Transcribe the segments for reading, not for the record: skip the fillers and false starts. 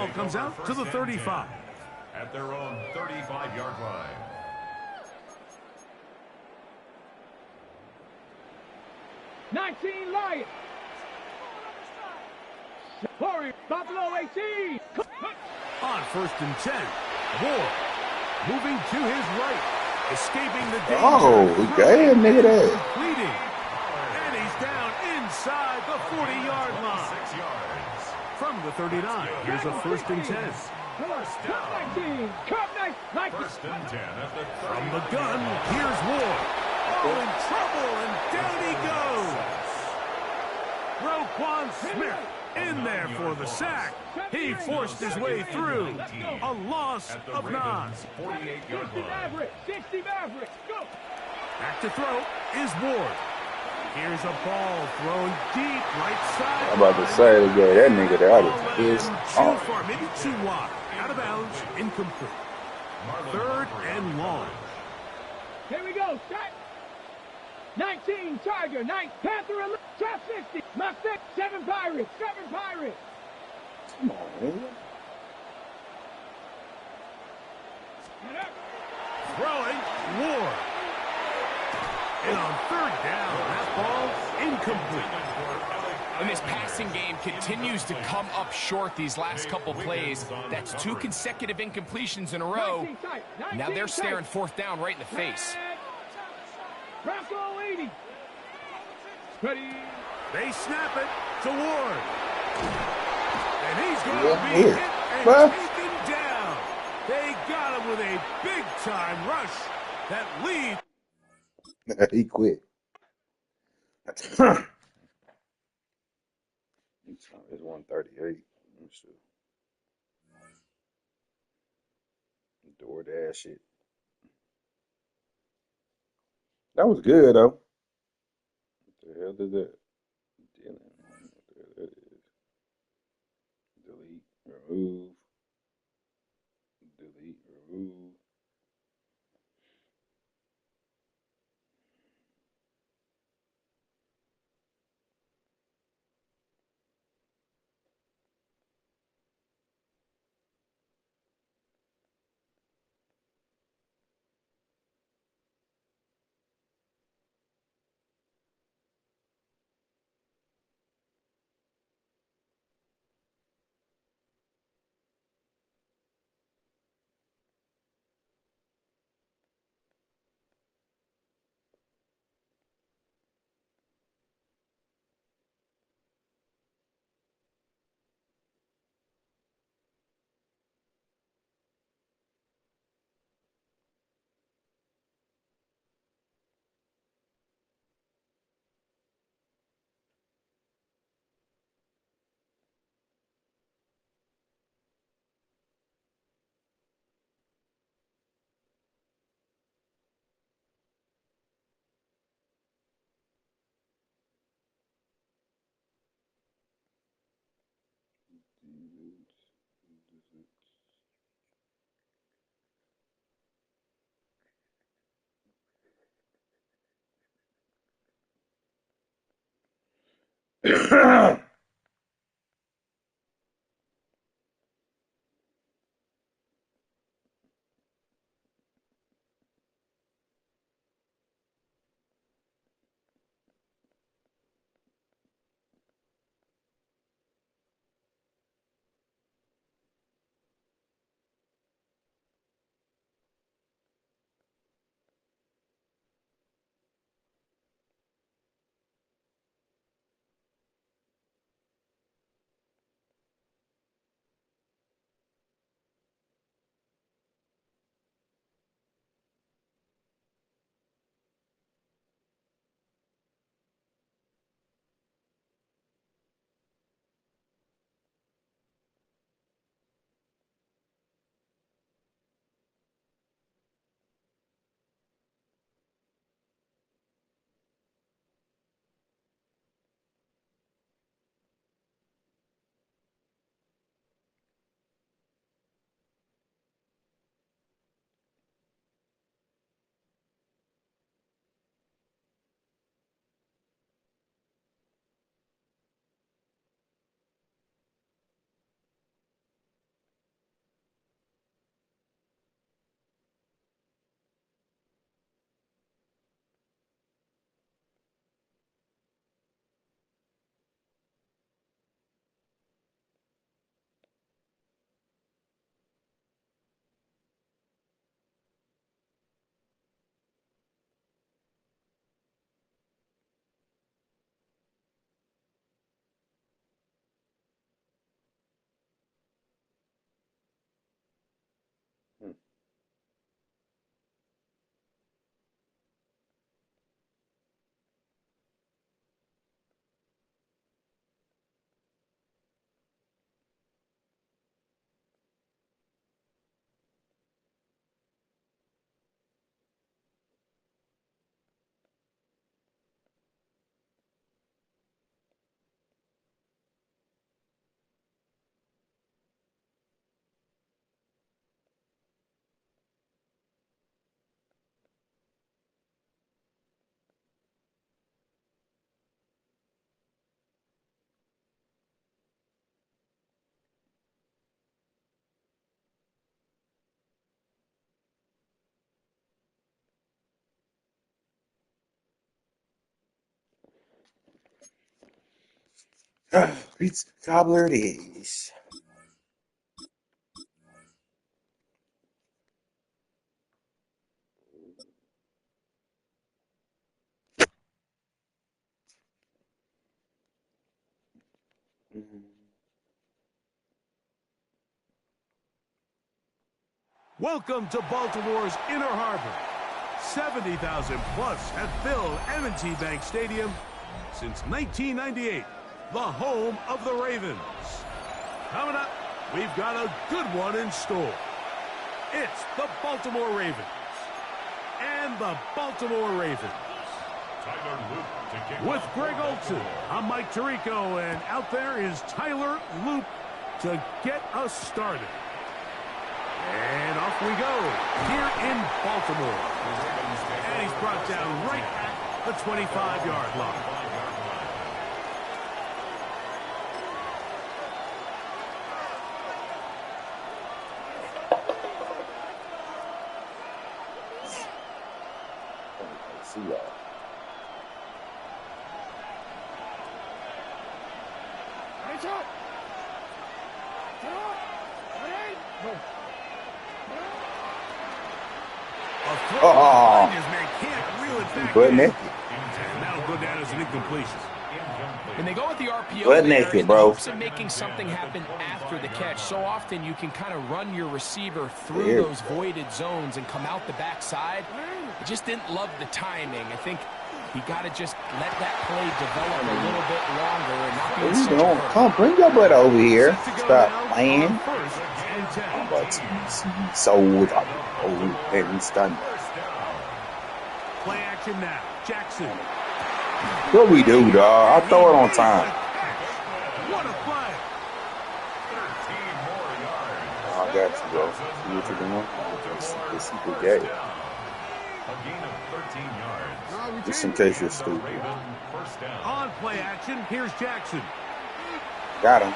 ball comes out to the 35. At their own 35-yard line. Lions. Buffalo 18. On 1st and 10, Ward moving to his right, escaping the danger. Oh, damn, nigga, that. Leading. And he's down inside the 40-yard line. 6 yards. From the 39, here's a 1st and 10. First down. First and 10 at the 30. From the gun, here's Ward. Oh, in trouble, and down he goes. Roquan Smith in there for the sack. He forced his way through. A loss of 9. 48-yard line. 60 Mavericks, go! Back to throw is Ward. Here's a ball thrown deep right side. I'm about to say, they gave that nigga that out Too of his far, maybe too wide. Out of bounds, incomplete. 3rd and long. Here we go, set. 19 Tiger, 9 Panther, top 60. My 6, 7 Pirates, 7 Pirates. Come on, man. Throwing, Ward. And on 3rd down, that ball incomplete. And this passing game continues to come up short these last couple plays. That's 2 consecutive incompletions in a row. Now they're staring 4th down right in the face. Bronco 80. Ready. They snap it to Ward. And he's going to Yeah, be here. hit and Well. taken down. They got him with a big-time rush that leads. He quit. It's 138. Let's see. DoorDash shit. That was good, though. What the hell is that? Dylan. What the hell that is? Delete, remove. Delete, remove. Pizza cobbler it is. Welcome to Baltimore's Inner Harbor. 70,000 plus have filled M&T Bank Stadium since 1998, the home of the Ravens. Coming up, we've got a good one in store. It's the Baltimore Ravens and the Baltimore Ravens. With Greg Olson, I'm Mike Tirico, and out there is Tyler Loop to get us started. And off we go here in Baltimore. And he's brought down right at the 25-yard line. See y'all. Oh, butt naked. That'll go down as an incompletion. When they go with the RPO, Butt there naked, in the bro. hopes of making something happen after the catch. So often you can kind of run your receiver through There. those voided zones and come out the backside. I just didn't love the timing. I think you got to just let that play develop a little bit longer and not be in What such you a doing? hurry. Come, bring your butt over here. Set to go Stop now playing. on first and 10. But sold up. Oh, and stunned. Play action now. Jackson. What we do, dog? I throw it on time. What a play. I got you, bro. See what you're doing? This is the game. Just in case you're stupid. On play action, here's Jackson. Got him.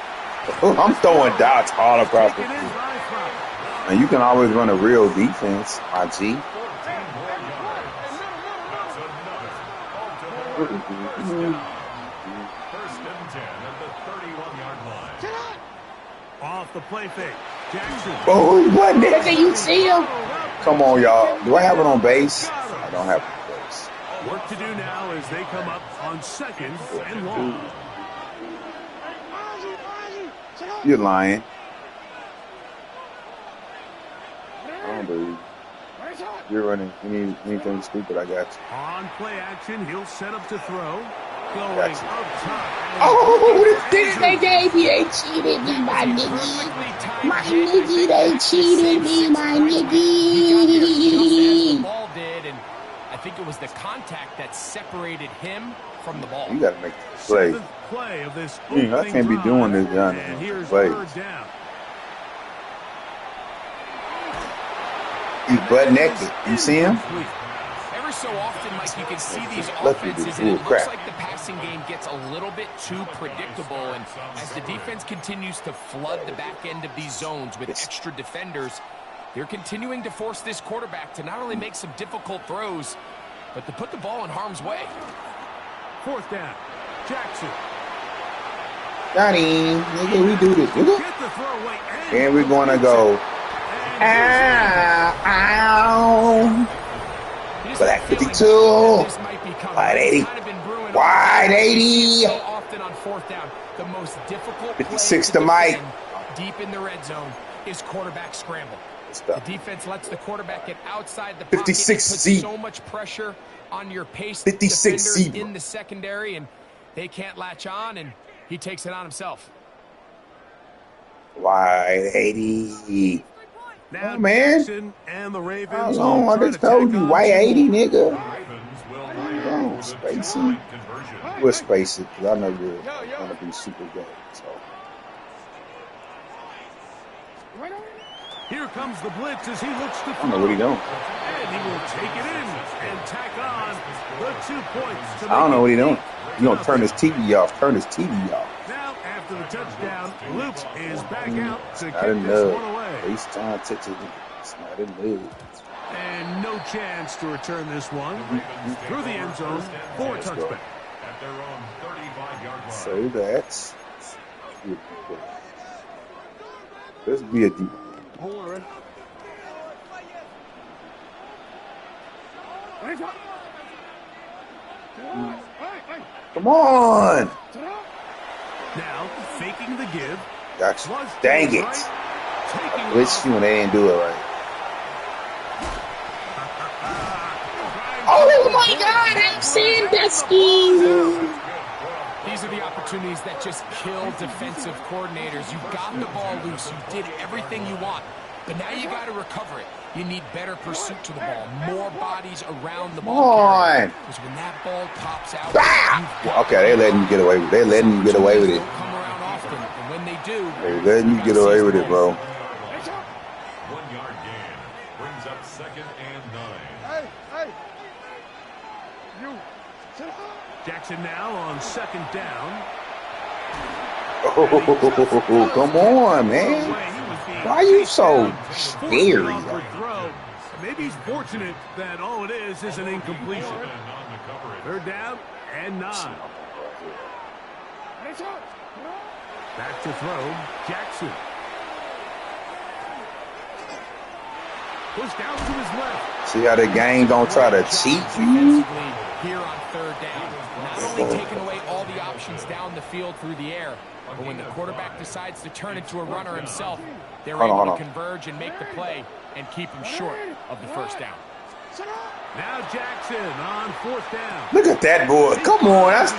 I'm throwing dots all across the Taken in field. by Fowler. And you can always run a real defense, my G. Off the play fake. Jackson. Oh, what nigga? You see him? Come on, y'all. Do I have it on base? I don't have it on base. Work to do now as they come up on second and long. You're lying. I don't believe you. You're running. You need anything stupid, I got you. On play action, he'll set up to throw. Going Gotcha. up top. Oh, they gave me, they cheated me, my nigga. My nigga, they cheated me, my nigga. The ball did, and I think it was the contact that separated him from the ball. You got to make the play. Seventh play of this I can't be opening doing this, drive. John. And here's Play. third down. He's butt naked. You see him? Every so often, Mike, you can see these Lucky offenses, to and it do looks crap. like the passing game gets a little bit too predictable. And as the defense continues to flood the back end of these zones with extra defenders, they're continuing to force this quarterback to not only make some difficult throws, but to put the ball in harm's way. Fourth down. Jackson. Johnny, nigga, we do this, nigga. Get the throw away. And we're going to go. And Ow. Black 52. Wide 80. Wide 80. So often on fourth down, the most difficult 56 play to Mike. defend deep in the red zone is quarterback scramble. The defense lets the quarterback get outside the pocket. 56 It puts Z. so much pressure on your pace 56 defenders Z. in the secondary, and they can't latch on, and he takes it on himself. Wide 80. now Oh, man. Jackson and the Ravens. How long? I try just to told tack you. on Why two 80, more. nigga? Oh, Spacey. We'll space it because I know you're going to be super good. So. Here comes the blitz as he looks to I throw. don't know what he's doing. And he will take it in and tack on the 2 points. To I don't make know what he's it doing. He's going to turn his TV off. Turn his TV off. Now, after the touchdown, Luke is back out to I kick didn't this know. one away. He's trying to touch it. It's not in the And no chance to return this one through the end zone for a Let's go. touchback. So that's Let's be a deep. Come on! Now, faking the give. Gotcha. Dang it. I wish you when they didn't do it right. Oh my God, I'm Sandusky. These are the opportunities that just kill defensive coordinators. You got the ball loose. You did everything you want. But now you got to recover it. You need better pursuit to the ball. More bodies around the ball carrier. Because when that ball pops out... Well, okay, they letting you get away with it. They letting you get away with it. Come around often. And when they do... They're letting you get away with it, bro. 1 yard gain. Brings up 2nd and 9. Jackson now on 2nd down. Oh, come on, man. Why are you so scary? Maybe he's fortunate that all it is an incompletion. 3rd down and 9. Back to throw, Jackson. Pushed out to his left. See how the game don't try to cheat you? Here on 3rd down, not only taking away all the options down the field through the air, but when the quarterback decides to turn into a runner himself, they're able to converge and make the play and keep him short of the 1st down. Now Jackson on 4th down. Look at that boy. Come on. That's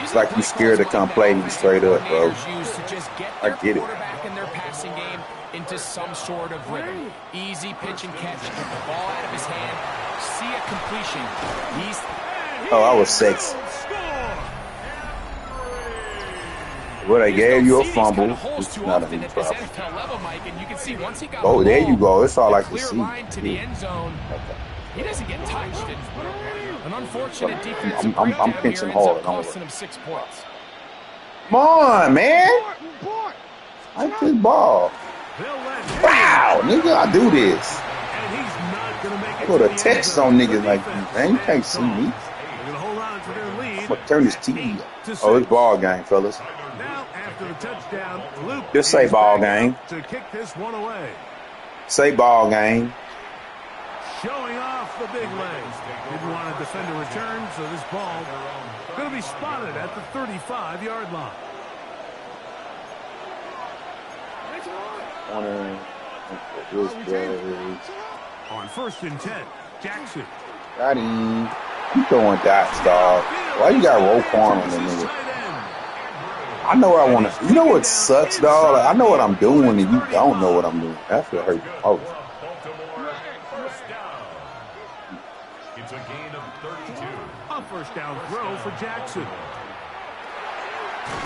it's like you scared to come play me straight up, bro. I get it. In their passing game into some sort of rhythm. Easy pitch and catch. Get the ball out of his hand. See a completion. Oh, I was sexy. Well, they gave you a fumble. It's not a big problem. Oh, there you go. That's all I can see. He doesn't get touched. An unfortunate defensive I'm pinching hard. Costing him 6 points. Come on, man. I like this ball. Wow, nigga, I do this. Put a text on niggas like this, man. You can't see me. I'm gonna turn this TV off. Oh, it's ball game, fellas. Just say ball game. To kick this one away. Say ball game. Showing off the big legs. Didn't want to defend a return, so this ball going to be spotted at the 35-yard line. On 1st and 10, Jackson. Got him. You throwing dots, dog. Why you got Roquan on the nigga? I know what I want to. You know what sucks, dog? Like, I know what I'm doing, and you don't know what I'm doing. That's what hurt me most. It's a gain of 32. A 1st down throw for Jackson.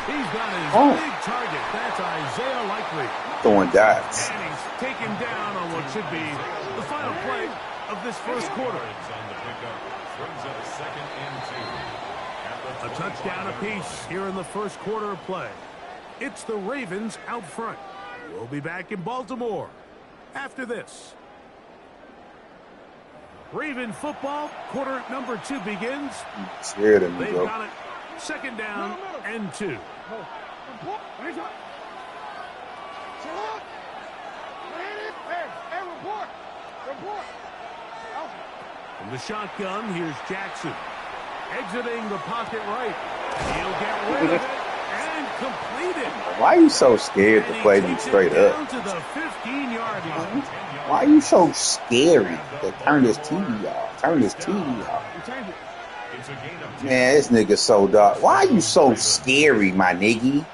He's got his big target. That's Isaiah Likely. Throwing dots. And he's taken down on what should be the final play of this 1st quarter. A touchdown apiece here in the 1st quarter of play. It's the Ravens out front. We'll be back in Baltimore after this. Raven football, quarter number 2 begins. Scared of me, They've bro. got it. 2nd down and 2. From the shotgun, here's Jackson. Exiting the pocket right. He'll get rid of it and complete it. Why are you so scared to play me straight up? Down to the 15-yard line. Why are you so scary to turn this TV off? Turn this TV off. Man, this nigga so dark. Why are you so scary, my nigga?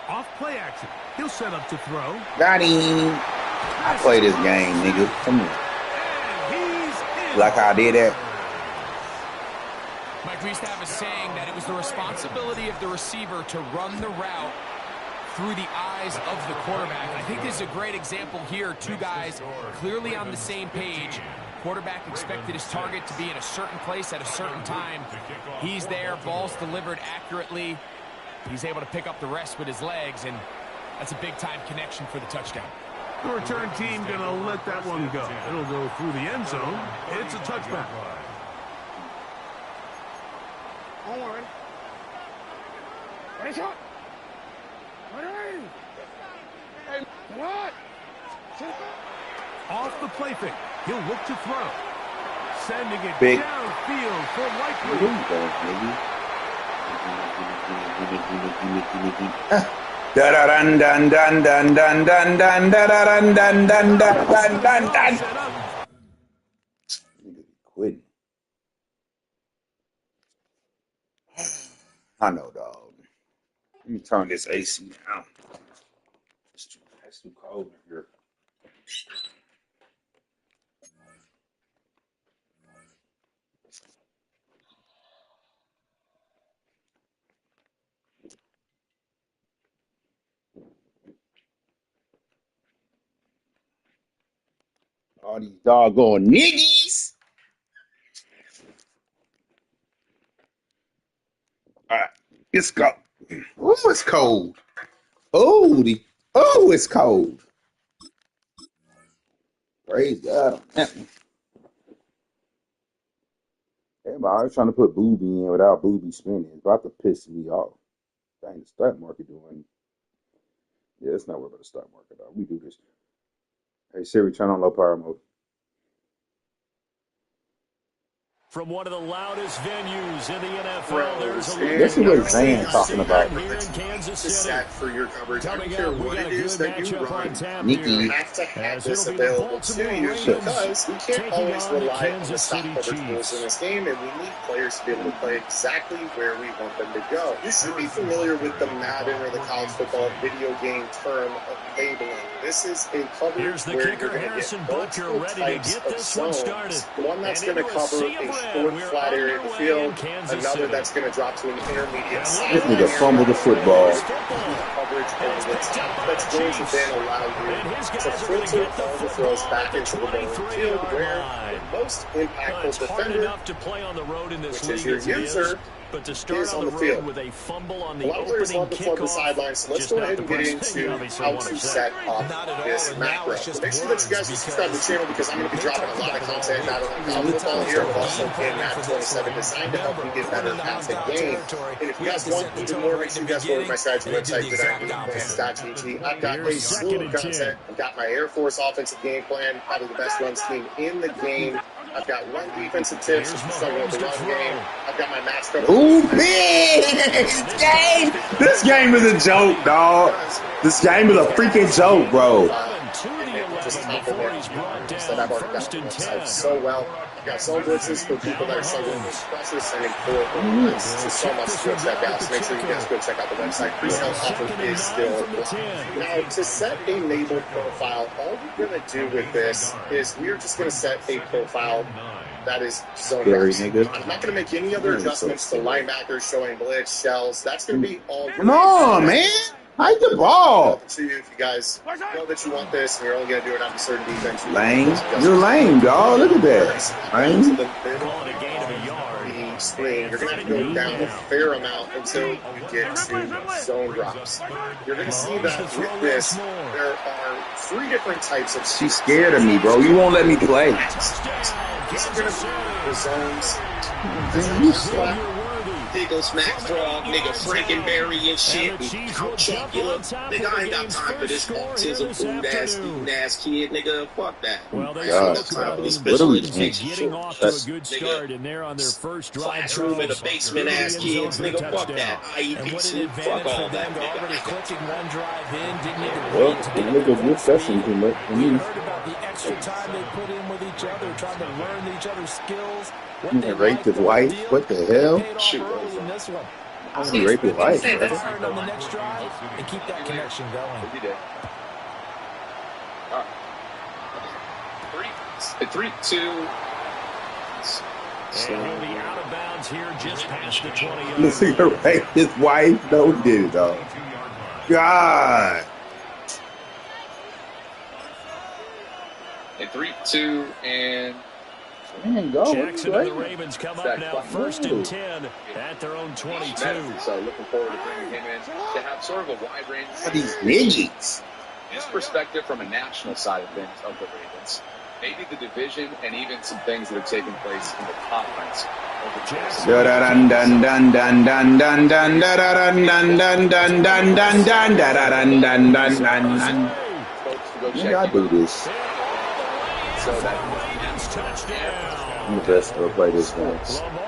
Off play action. He'll set up to throw. Got him. I play this game, nigga. Come on. Like how I did that. Mike, we used to have a saying that it was the responsibility of the receiver to run the route through the eyes of the quarterback. I think this is a great example here. 2 guys clearly on the same page. Quarterback expected his target to be in a certain place at a certain time. He's there. Ball's delivered accurately. He's able to pick up the rest with his legs, and that's a big-time connection for the touchdown. The return team going to let that one go. It'll go through the end zone. It's a touchback. Off the play fake. He'll look to throw. Sending it Big. downfield for Likely. Dun dun dun dun dun dun dun dun dun dun dun dun dun dun. Quitting. I know, dog. Let me turn this AC down. It's too cold in here. All these doggone niggas. All right, let's go. Oh, it's cold. Oh, it's cold. Praise God on that one. Everybody always trying to put Booby in without Booby spinning. It's about to piss me off. Dang, the stock market doing. Yeah, it's not worth about the stock market, though. We do this. Hey, Siri, turn on low power mode. From one of the loudest venues in the NFL, this is what Zan talking about. Set for your coverage. I don't care what it is that you run. Nikki. You have to have this available to you because we can't always rely on the stop coverage rules in this game, and we need players to be able to play exactly where we want them to go. You should be familiar with the Madden or the college football video game term of labeling. This is a coverage where you're going to get multiple types of zones. One that's going to cover a short, flat area of the field, another that's going to drop to an intermediate side. This nigga fumbled the football. Coverage over the top that's going to then allow you to filter all the throws back into the middle of the field where the most impactful defender, which is your user, but to start on the road with a fumble on the a lot of players love to flood the kickoff, sidelines, so let's go ahead and get into how to set up this macro. So make sure that you guys subscribe to the channel because I'm going to be dropping a lot of content, not only college football here, but also in Madden 27 designed to help you get better at the game. And if you guys want even more, make sure you guys go to my site's website, designgameplans.gg. I've got a slew of content. I've got my Air Force offensive game plan, probably the best runs team in the game. I've got run defensive tips if you're struggling with the run game. I've got my matchup. Ooh, big! This game is a joke, dog. This game is a freaking joke, bro. Just compliment that I've already got on the website so well. I've got some blitzes for people that are struggling with pressure, sending forward links to so much to go check out. So make sure you guys go check out the website. Pre-sale offer is still live. Now, to set a label profile, all we're going to do with this is we're just going to set a profile that is zone drops. I'm not going to make any other adjustments to linebackers showing blitz, shells. That's going to be all. Come on, man. Hide the ball. To you, if you guys know that you want this and you're only going to do it on a certain defense. Lame. You're lame, dog. Look at that. Lame. Screen, you're going to have to go down a fair amount until you get to zone drops. You're going to see that with this, there are 3 different types of. She's scared of me, bro. You won't let me play. These are going to be the zones. You slap. Nigga smack frog, nigga Frankenberry and shit. I'll chop you up. Nigga, I ain't got time for this autism food ass kid, nigga. Fuck that. Well, they special education. Getting off to a good start, and they're on their first drive. Classroom in the basement ass kids, nigga. Fuck that. IEP, fuck all that, nigga. Already clicking one drive in, didn't need to Well, wait to they get make a good session too much for me. heard about the extra time they put in with each other, trying to learn each other's skills. He raped his wife. What the hell? Shoot. He raped his wife, bro. On the next drive and keep that connection going. You did. 3-2. And he'll be out of bounds here just past the 20. This nigga raped his wife. No, he did it, dog. God. And 3-2 and. Man, go. Jackson and the Ravens come up now 1st and 10 at their own 22. So looking forward to bringing him in to have sort of a wide range. These niggas. His perspective from a national side of things of the Ravens. maybe the division and even some things that have taken place in the conference. I do this. I'm the best to play this game.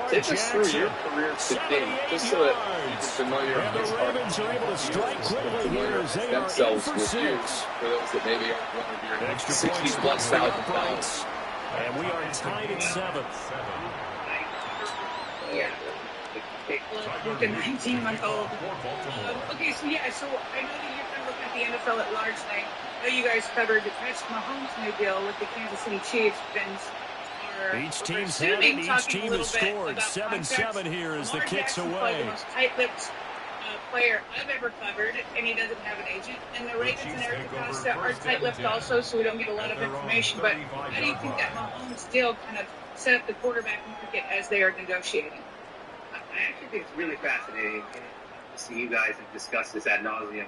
Take us through your career to date, just so that you're familiar with this part of themselves with you, for those that maybe aren't one of your 60,000+ pounds. And we are tied at 7. Yeah. With a 19-month-old. Okay, so yeah, so I know that you're kind of looking at the NFL at large tonight. I know you guys covered Patrick Mahomes' new deal with the Kansas City Chiefs. Each team's had it, each team has scored. 7-7 here as the kicks away. The most tight-lipped player I've ever covered, and he doesn't have an agent. And the Ravens and Eric DeCosta are tight-lipped also, so we don't get a lot of information. But how do you think that Mahomes deal kind of set up the quarterback market as they are negotiating? I actually think it's really fascinating to see you guys discuss this ad nauseum,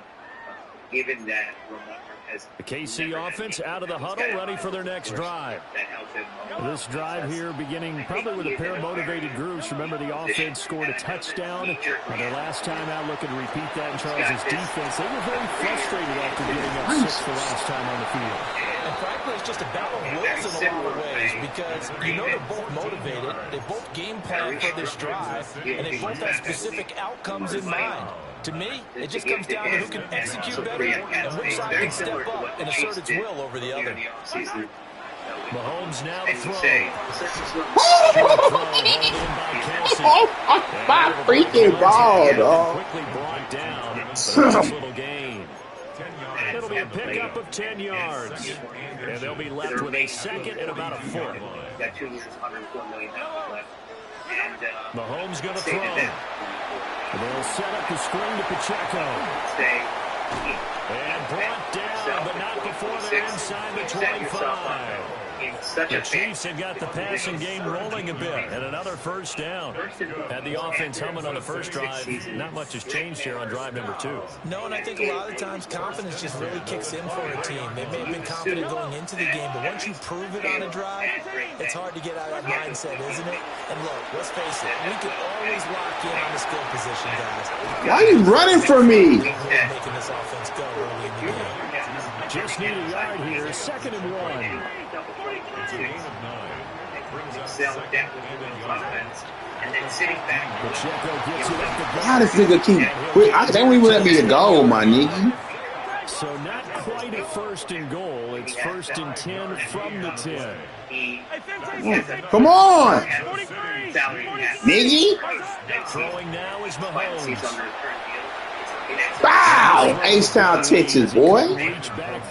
given that Lamar has... The KC offense out of the huddle, ready for their next drive. This drive here beginning probably with a pair of motivated groups. Remember, the offense scored a touchdown. Their last time out, looking to repeat that in Charles' defense. They were very frustrated after getting up 6 the last time on the field. And frankly, it's just a battle of wills in a lot of ways, because you know they're both motivated, they both game plan for this drive, and they both have specific outcomes in mind. To me, it just comes down to who can execute better and which side can step up and assert its will over the other. Mahomes now to throw. My freaking ball, dog. Quickly brought down. Nice little gain. It'll be a pickup of 10 yards. And they'll be left with a second and about a foot. Got 2 years, $104 million left. And Mahomes going to throw. They'll set up the screen to Pacheco. And brought down, but not before they're inside the 25. The Chiefs have got the passing game rolling a bit, and another first down. Had the offense humming on the first drive. Not much has changed here on drive number 2. No, and I think a lot of times confidence just really kicks in for a team. They may have been confident going into the game, but once you prove it on a drive, it's hard to get out of that mindset, isn't it? And look, let's face it, we can always lock in on the skill position, guys. Why are you running from me? Making this offense go early in the game. Just need a yard here, 2nd and 1. How does nigga keep? They don't even let me to go, my nigga. So not quite a 1st and goal. It's 1st and 10 from the 10. Come on, nigga. Throwing now is Mahomes. Wow, H-Town, Texas, boy.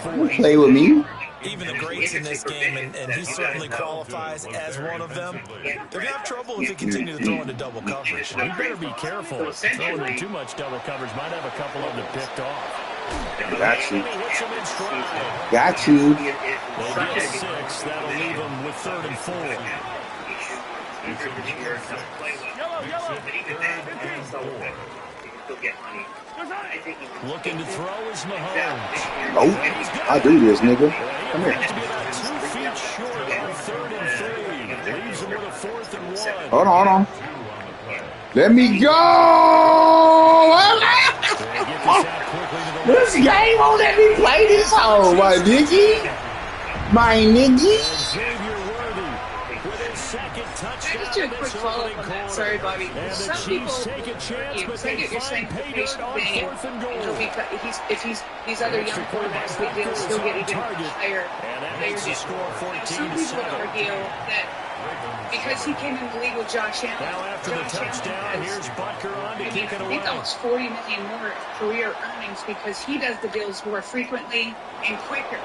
Don't play with me. Even the greats in this game, and he certainly qualifies as one of them, they're going to have trouble if they continue to throw into double coverage. You better be careful. Throwing in too much double coverage might have a couple of them picked off. Got you. Got you. They get 6. That'll leave them with 3rd and 4. Looking to throw is Mahomes. Oh, I do this, nigga. Come here. To be about 2 feet short on 3rd and 3. Leaves him with a 4th and 1. Hold on. Let me go. This game won't let me play this home, my nigga. My nigga. Just do a quick follow-up on that. Sorry, Bobby. Some people say that you're saying the patient thing, if these other young quarterbacks, they'll still get even higher deal. Some people would argue that because he came in the league with Josh Allen, after the touchdown, here's Butker on to kick it away. I think almost $40 million more career earnings because he does the deals more frequently and quicker.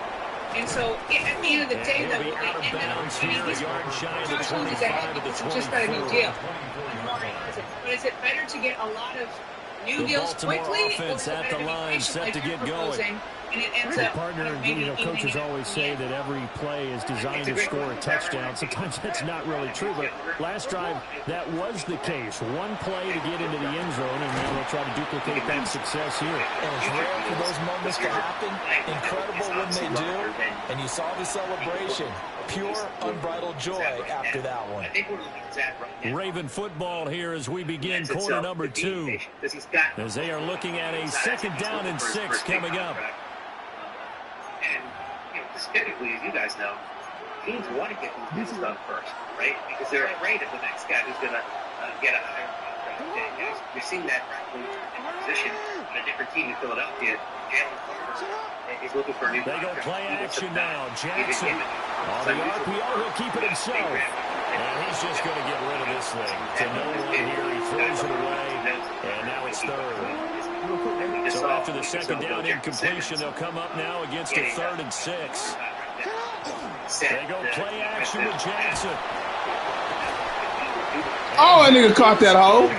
And so, at the end of the day, though, Josh Allen is ahead because he just got a new deal. But is it better to get a lot of new deals quickly, or is it better to be patient like you're proposing and it ends Your up, partner, coaches always say that every play is designed to score a touchdown. Sometimes that's not really true, but last drive, that was the case. One play to get into the end zone, and now they'll try to duplicate that success here. And it's rare for those moments to happen. Incredible when they do, and you saw the celebration. Pure, unbridled joy after that one. Raven football here as we begin quarter number 2. As they are looking at a 2nd down and 6 coming up. And, just typically, as you guys know, teams want to get these things done first, right? Because they're afraid of the next guy who's going to get a higher contract. You're seeing that in position on a different team in Philadelphia. Jalen Carter is looking for a new contract. They go play action now. Jackson on the RPO, he'll keep it himself. And he's just going to get rid of this thing. To no one here, he throws it away, and now it's 3rd. So after the 2nd down incompletion, they'll come up now against a 3rd and 6. They go play action with Jackson. Oh, that nigga caught that hole.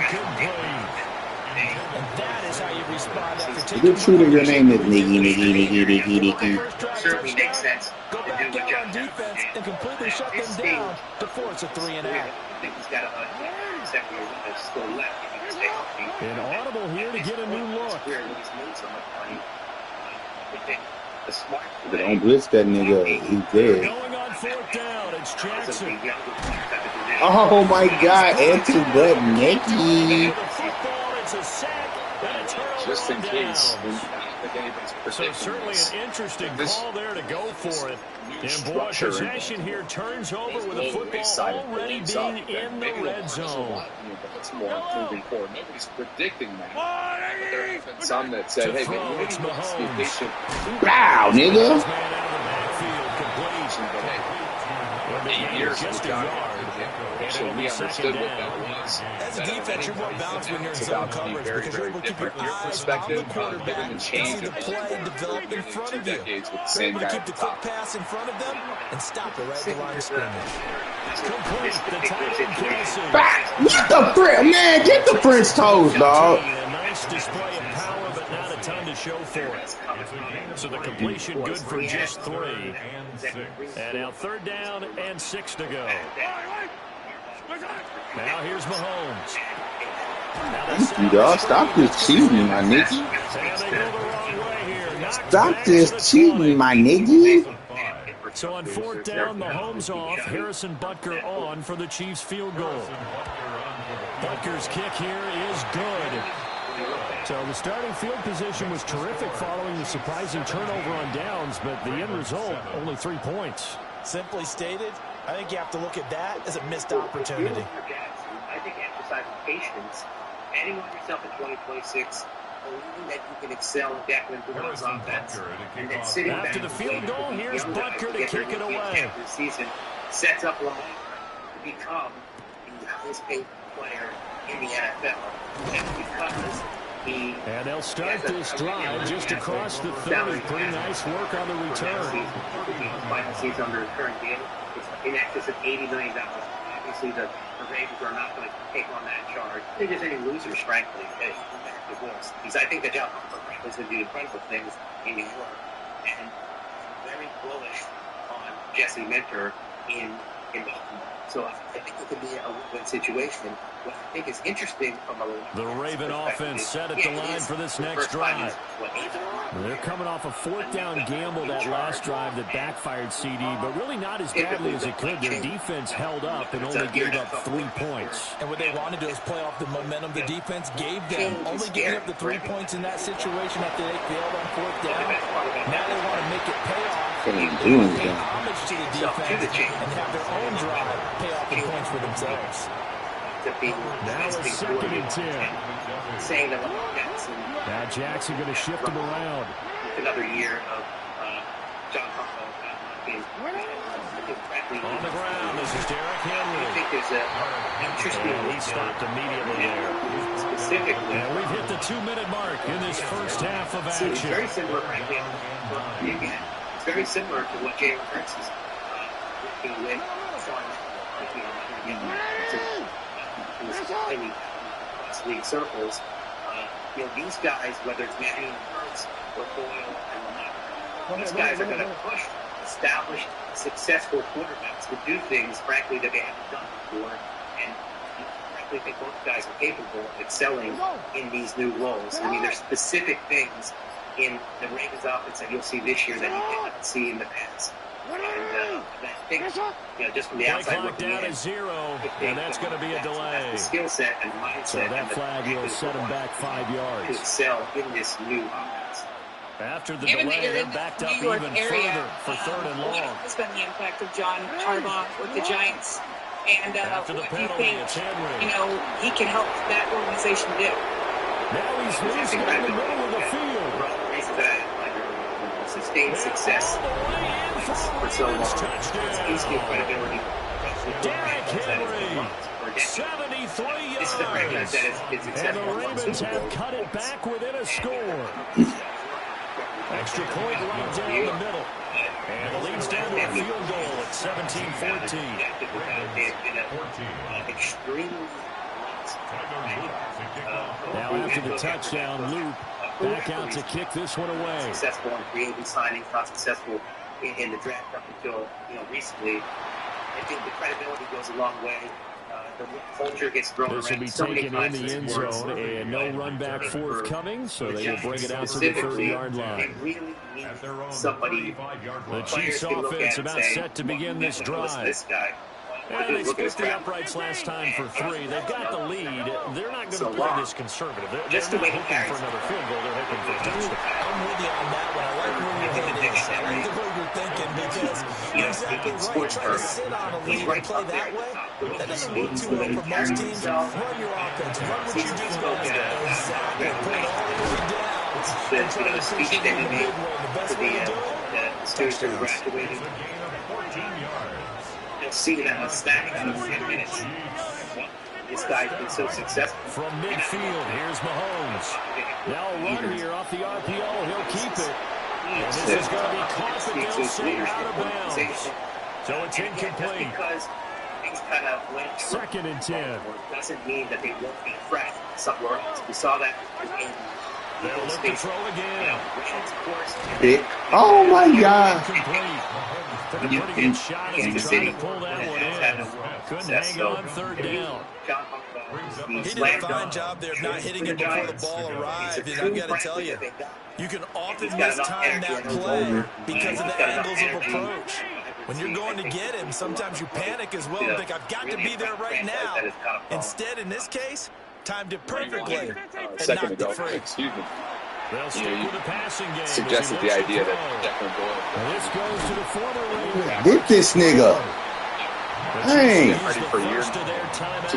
Good shooter, your name is Niggy. Certainly makes sense. Go back down on defense and completely shut them down to force a 3 and out. I think he's got a second year still left. An audible here to get a new look. But don't blitz that nigga. He's dead. Going on 4th down. It's Jackson. Oh my God, Anthony Butt Nicky. It's a sack and a turnover. Just in case. So certainly an interesting call there to go for it. And boy, possession here turns over with the football already being in the red zone. It's more moving forward. Nobody's predicting that. But there have been some that said, hey, man, you need to be patient. Wow, nigga. 8 years of the job. So we understood what that was. As a defense, you're more balanced when you're in zone coverage because you're able to keep your eyes on the quarterback and see the play develop in front of you. You're able to keep the quick pass in front of them and stop it right at the line of scrimmage. Complete the tight end Kelsey. Get the French, man. Get the French toast, dog. A nice display of power, but not a ton to show for it. So the completion good for just 3. And now 3rd down and 6 to go. Now here's Mahomes. Thank you, dog. Stop this cheating, my nigga. Stop this cheating, my nigga. So on 4th down, Mahomes off. Harrison Butker on for the Chiefs field goal. Butker's kick here is good. So the starting field position was terrific following the surprising turnover on downs, but the end result, only 3 points. Simply stated, I think you have to look at that as a missed opportunity. I think emphasizing patience, betting on yourself in 2026, believing that you can excel in Declan Boone's offense, and then sitting back after the field goal, here's Butker to kick it away. This season sets up Lamar to become the highest paid player in the NFL, and because and they'll start this drive just across the 30. Pretty nice work on the return. Final season under the current deal, it's in excess of $80 million. Obviously, the Ravens are not going to take on that charge. I think there's any losers, frankly, because I think that John Harbaugh is going to do incredible things in New York, and I'm very bullish on Jesse Minter in Baltimore. So I think it could be a win-win situation. What I think is interesting from the Raven offense set at the line for this next drive. They're coming off a 4th down gamble that last drive that backfired CD, but really not as badly as it could. Their defense held up and only gave up 3 points. And what they wanted to do is play off the momentum the defense gave them. Only giving up the 3 points in that situation after they failed on 4th down. Now they want to make it pay off. Pay homage to the defense and have their own drive pay off the points for themselves. Now it's 2nd and 10. Now Jackson going to shift him around. Another year of John Harbaugh. On the ground, this is Derrick Henry. I think there's an interesting. And he stopped immediately there. Specifically. And we've hit the 2-minute mark in this first half of action. It's very similar, frankly. It's very similar to what Jalen Hurts is working with Sean in league circles. These guys, whether it's Manning, Hurts, or Boyle, and Lamar, these guys are going to push established, successful quarterbacks to do things, frankly, that they haven't done before. And frankly, I think both guys are capable of excelling in these new roles. I mean, there's specific things in the Ravens offense that you'll see this year that you didn't see in the past. And I think, just from the outside looking in, and that's going to be a delay. The skill set and mindset. So that flag will set him back 5 yards. To excel in this new offense. After the delay, they're backed up even further for 3rd and long. What has been the impact of John Harbaugh with the Giants? And what do you think, he can help that organization do? Now he's racing in the middle of the field. Sustained success for so long. It's easy credibility. Derrick Henry, 73 yards. This is a franchise that is successful. And the Ravens have cut it back within a score. Extra point right down the middle. And it leads down to a field goal at 17-14. Now after the touchdown, Loop back out to kick this one away. Successful in creating signings, not successful in the draft up until recently. I think the credibility goes a long way. The culture gets thrown this will be taken in the end zone, and no run back forthcoming, so they will bring it out to the 30-yard line. They really need somebody. The Chiefs offense about set to begin this drive. This guy. And they split the uprights last time for 3. They've got the lead. They're not going to play this conservative. They're not hoping for another field goal. They're hoping for a touchdown. I'm with you on that one. I like where your head is. I like the way you're thinking because you're exactly right. Trying to sit on a lead and play that way, that doesn't work too well for most teams. Run your offense. Run what you do best. Exactly. Put it all the way down. And try to push it in the big way. The best way to do it, touchdowns. See that a stack in 10 minutes. This guy's been so successful. From midfield, here's Mahomes. Now a run here off the RPO. He'll keep it. And this is going to be caught, but they'll say out of bounds. So it's incomplete. Because things kind of went 2nd and 10. Doesn't mean that they won't be fresh somewhere else. We saw that in they'll look to throw again. Oh my God. Took a pretty good shot as he tried to pull that one in. Couldn't hang on 3rd down. He did a fine job there of not hitting it before the ball arrived. And I've got to tell you, you can often mistime that play because of the angles of approach. When you're going to get him, sometimes you panic as well and think, I've got to be there right now. Instead, in this case, timed it perfectly and knocked it free. Excuse me. They'll stick with the passing game. Suggested the idea that Declan Doyle. This goes to the former Ravens. Get this nigga. Hey. For years, 2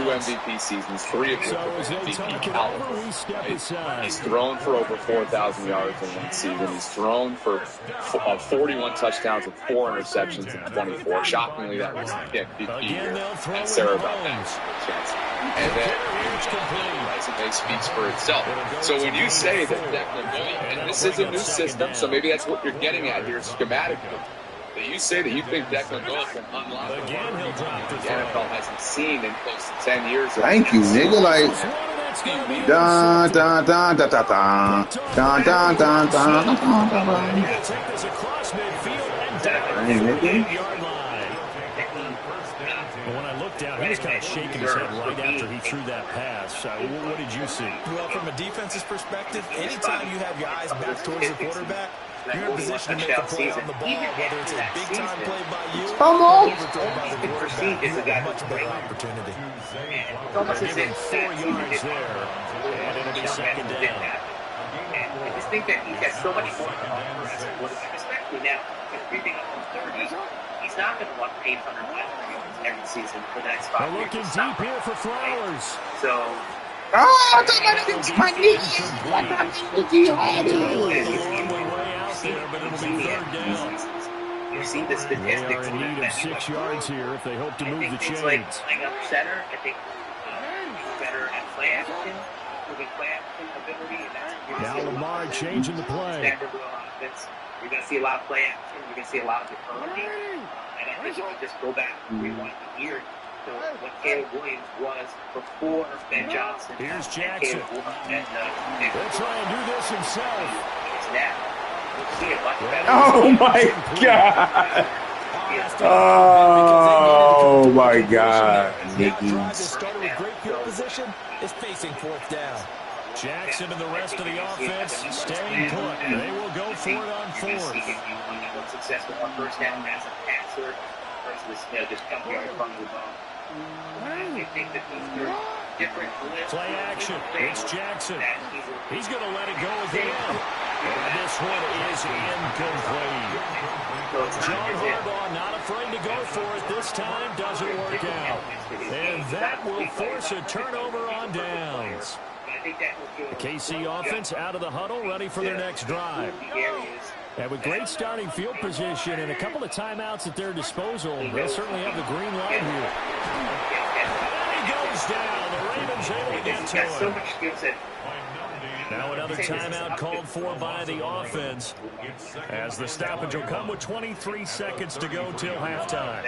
MVP seasons, 3 of them MVP caliber. He's thrown for over 4,000 yards in one season. He's thrown for 41 touchdowns and 4 interceptions in 24. Shockingly, that was the MVP year. And Sarah about that. And then resume speaks for itself. So when you say that Declan Doyle, and this is a new system, so maybe that's what you're getting at here schematically. That you say that you think Declan Doyle can unlock the NFL hasn't seen in close to 10 years. Thank you, nigga. Like, da da da da da da da da da da When I looked down, he was kind of shaking his head right after he threw that pass. What did you see? Well, from a defense's perspective, anytime you have your eyes back towards the quarterback, you're in position to make a play on the ball, whether it's a big-time play by you or overthrown by the quarterback. You have a much better opportunity. Give him 4 yards there, and it'll be 2nd down. I just think that he's got so much more to offer, especially now, creeping up on 30. He's not going to want 800 yards every season for the next 5 years. Looking deep here for Flowers. So... Oh, somebody's my knees. What You see the statistics. They are in need of 6 yards here if they hope to move the chains. Like playing under center, I think he's better at play action, moving play action ability. And now Lamar changing the play. You're going to see a lot of play action. You're going to see a lot of deferment. And I think if you just go back and rewind the year to what Caleb Williams was before Ben Johnson. Here's Jackson. He'll try and do this himself. It's now. Oh my God! Oh my God! Niggas started with great field position. Is facing fourth down. Jackson and the rest of the offense staying put. They will go for it on fourth. Successful on first down as a passer versus just jumping in front of the ball. I think that these are different. Play action. It's Jackson. He's going to let it go again. And this one is incomplete. John Harbaugh not afraid to go for it this time. Doesn't work out. And that will force a turnover on downs. The KC offense out of the huddle, ready for their next drive. And with great starting field position and a couple of timeouts at their disposal, they'll certainly have the green light here. And he goes down. The Ravens able to get to him. Now another timeout called for by the offense, as the stoppage will come with 23 seconds to go till halftime.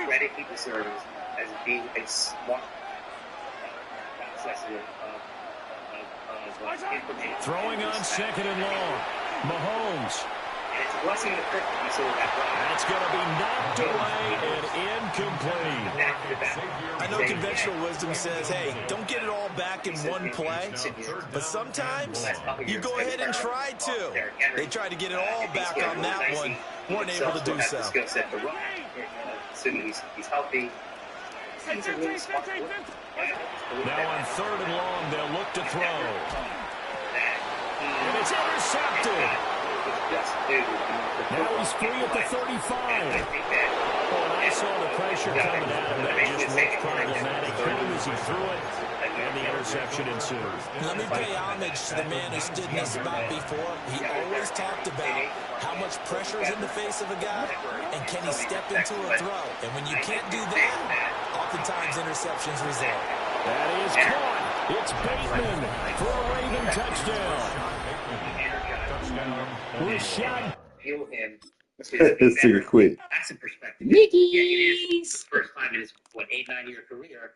Credit he deserves as being a smart processor of throwing on second and long. Mahomes. It's a blessing and a curse when you saw that. That's going to be knocked away and incomplete. I know conventional wisdom says, hey, don't get it all back in one play. But sometimes you go ahead and try to. They tried to get it all back on that one. Weren't able to do so. Assuming he's healthy. Now on third and long, they'll look to throw. And it's intercepted. Now he's free at the 35. Oh, I saw the pressure coming at him. That just looked problematic for him as he threw it, and the interception ensued. Let me pay homage to the man who stood in this spot before. He always talked about how much pressure is in the face of a guy, and can he step into a throw. And when you can't do that, oftentimes interceptions result. That is caught. It's Bateman for a Raven touchdown. Rashad. Feel him. Let's take a quick. That's in perspective. Yeah, it is the first time in his 8-9 year career,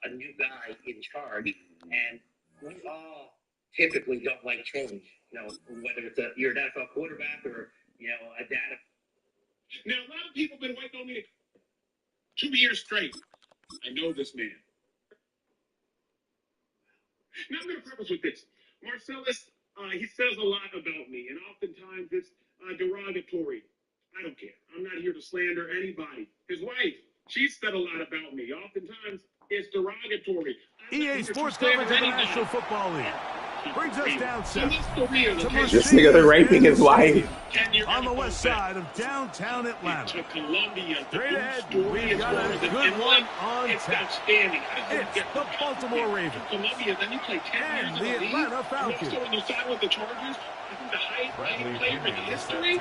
a new guy in charge, and we all typically don't like change. You know, whether it's you're an NFL quarterback or a data. Now a lot of people have been waiting on me 2 years straight. I know this man. Now I'm going to preface with this. Marcellus, he says a lot about me, and oftentimes it's derogatory. I don't care. I'm not here to slander anybody. His wife, she's said a lot about me. Oftentimes it's derogatory. EA Sports coverage of the National Football League brings us down south. This nigga raping his wife. On the west side of downtown Atlanta. Straight ahead, we've got a good one on tap. It's the Baltimore Ravens and the Atlanta Falcons. The Chargers, I think the highest player in history,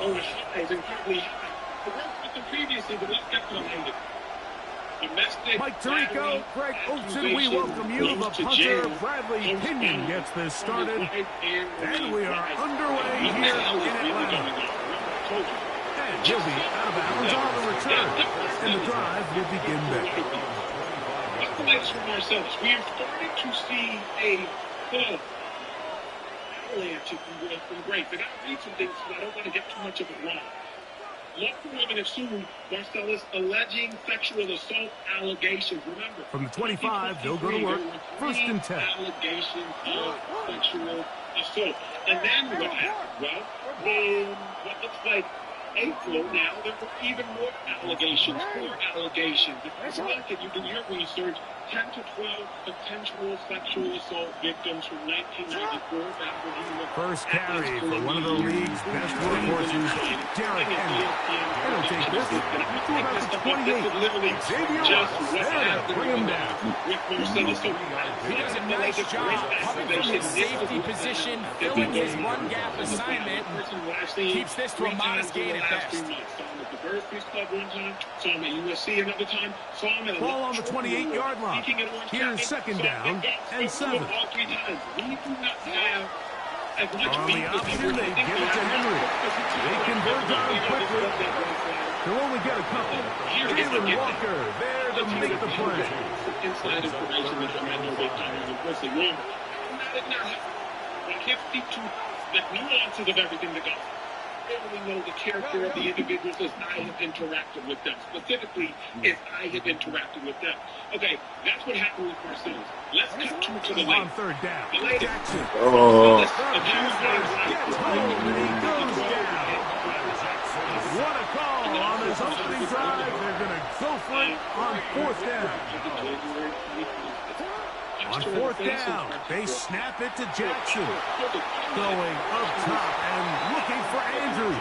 or is incredibly high. The work with them previously, but let's get to the latest. Mike Tirico, Greg Olsen, we welcome you. The punter, Bradley Pinion, gets this started. And we are underway here in Atlanta. And he'll be out of bounds on the return. And the drive will begin there. Accolades from ourselves. We are starting to see a avalanche, if you will, from great. I got to read some things, so I don't want to get too much of it wrong. Local women have sued Marcellus alleging sexual assault allegations. Remember, from the 25, they'll go to work. First and 10. Allegations of sexual assault. And then what happened? Well, in what looks like April now, there were even more allegations, 4 allegations. If you look and you do your research, 10 to 12 potential sexual assault victims from 1994. First carry for one of the league's best workhorses, Derrick Henry. It'll take this to about the 28. Xavier Rhodes, there to bring him down. He does a nice job coming from his safety position, filling his run gap assignment. Keeps this to a modest gain at best. Saw him at the Birds Beach Club one time, saw him at USC another time, saw him at ball on the 28-yard line. Here's second down and 7. All 3 times. We do not have as much on the option, they give it to Henry. They convert down quickly. They'll only get a couple. Jalen Walker there to make the play. Inside information that I know they kind of implicitly wrong. I can't speak to the nuances of everything that goes on. I only know the character of the individuals as I have interacted with them. Specifically, as I have interacted with them. Okay, that's what happened with Marcellus. Let's cut to the lane. On third down. Jackson. Oh. What a call on this opening drive. They're going to go for it on fourth down. On fourth down, they snap it to Jackson. Going up top and looking for Andrews.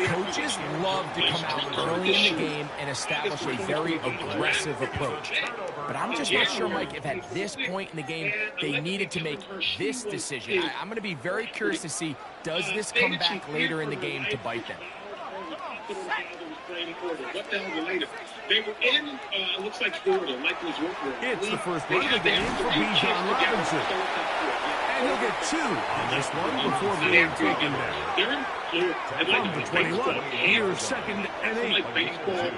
Coaches love to come out early in the game and establish a very aggressive approach. But I'm just not sure, Mike, if at this point in the game they needed to make this decision. I'm going to be very curious to see, does this come back later in the game to bite them? What the hell is later? They were in, looks like Florida, like was working. It's the first run of the game for Bijan Robinson. And he'll get 2 on this one before being taken down. They're in Florida. From the 21, here's second and 8. Like baseball,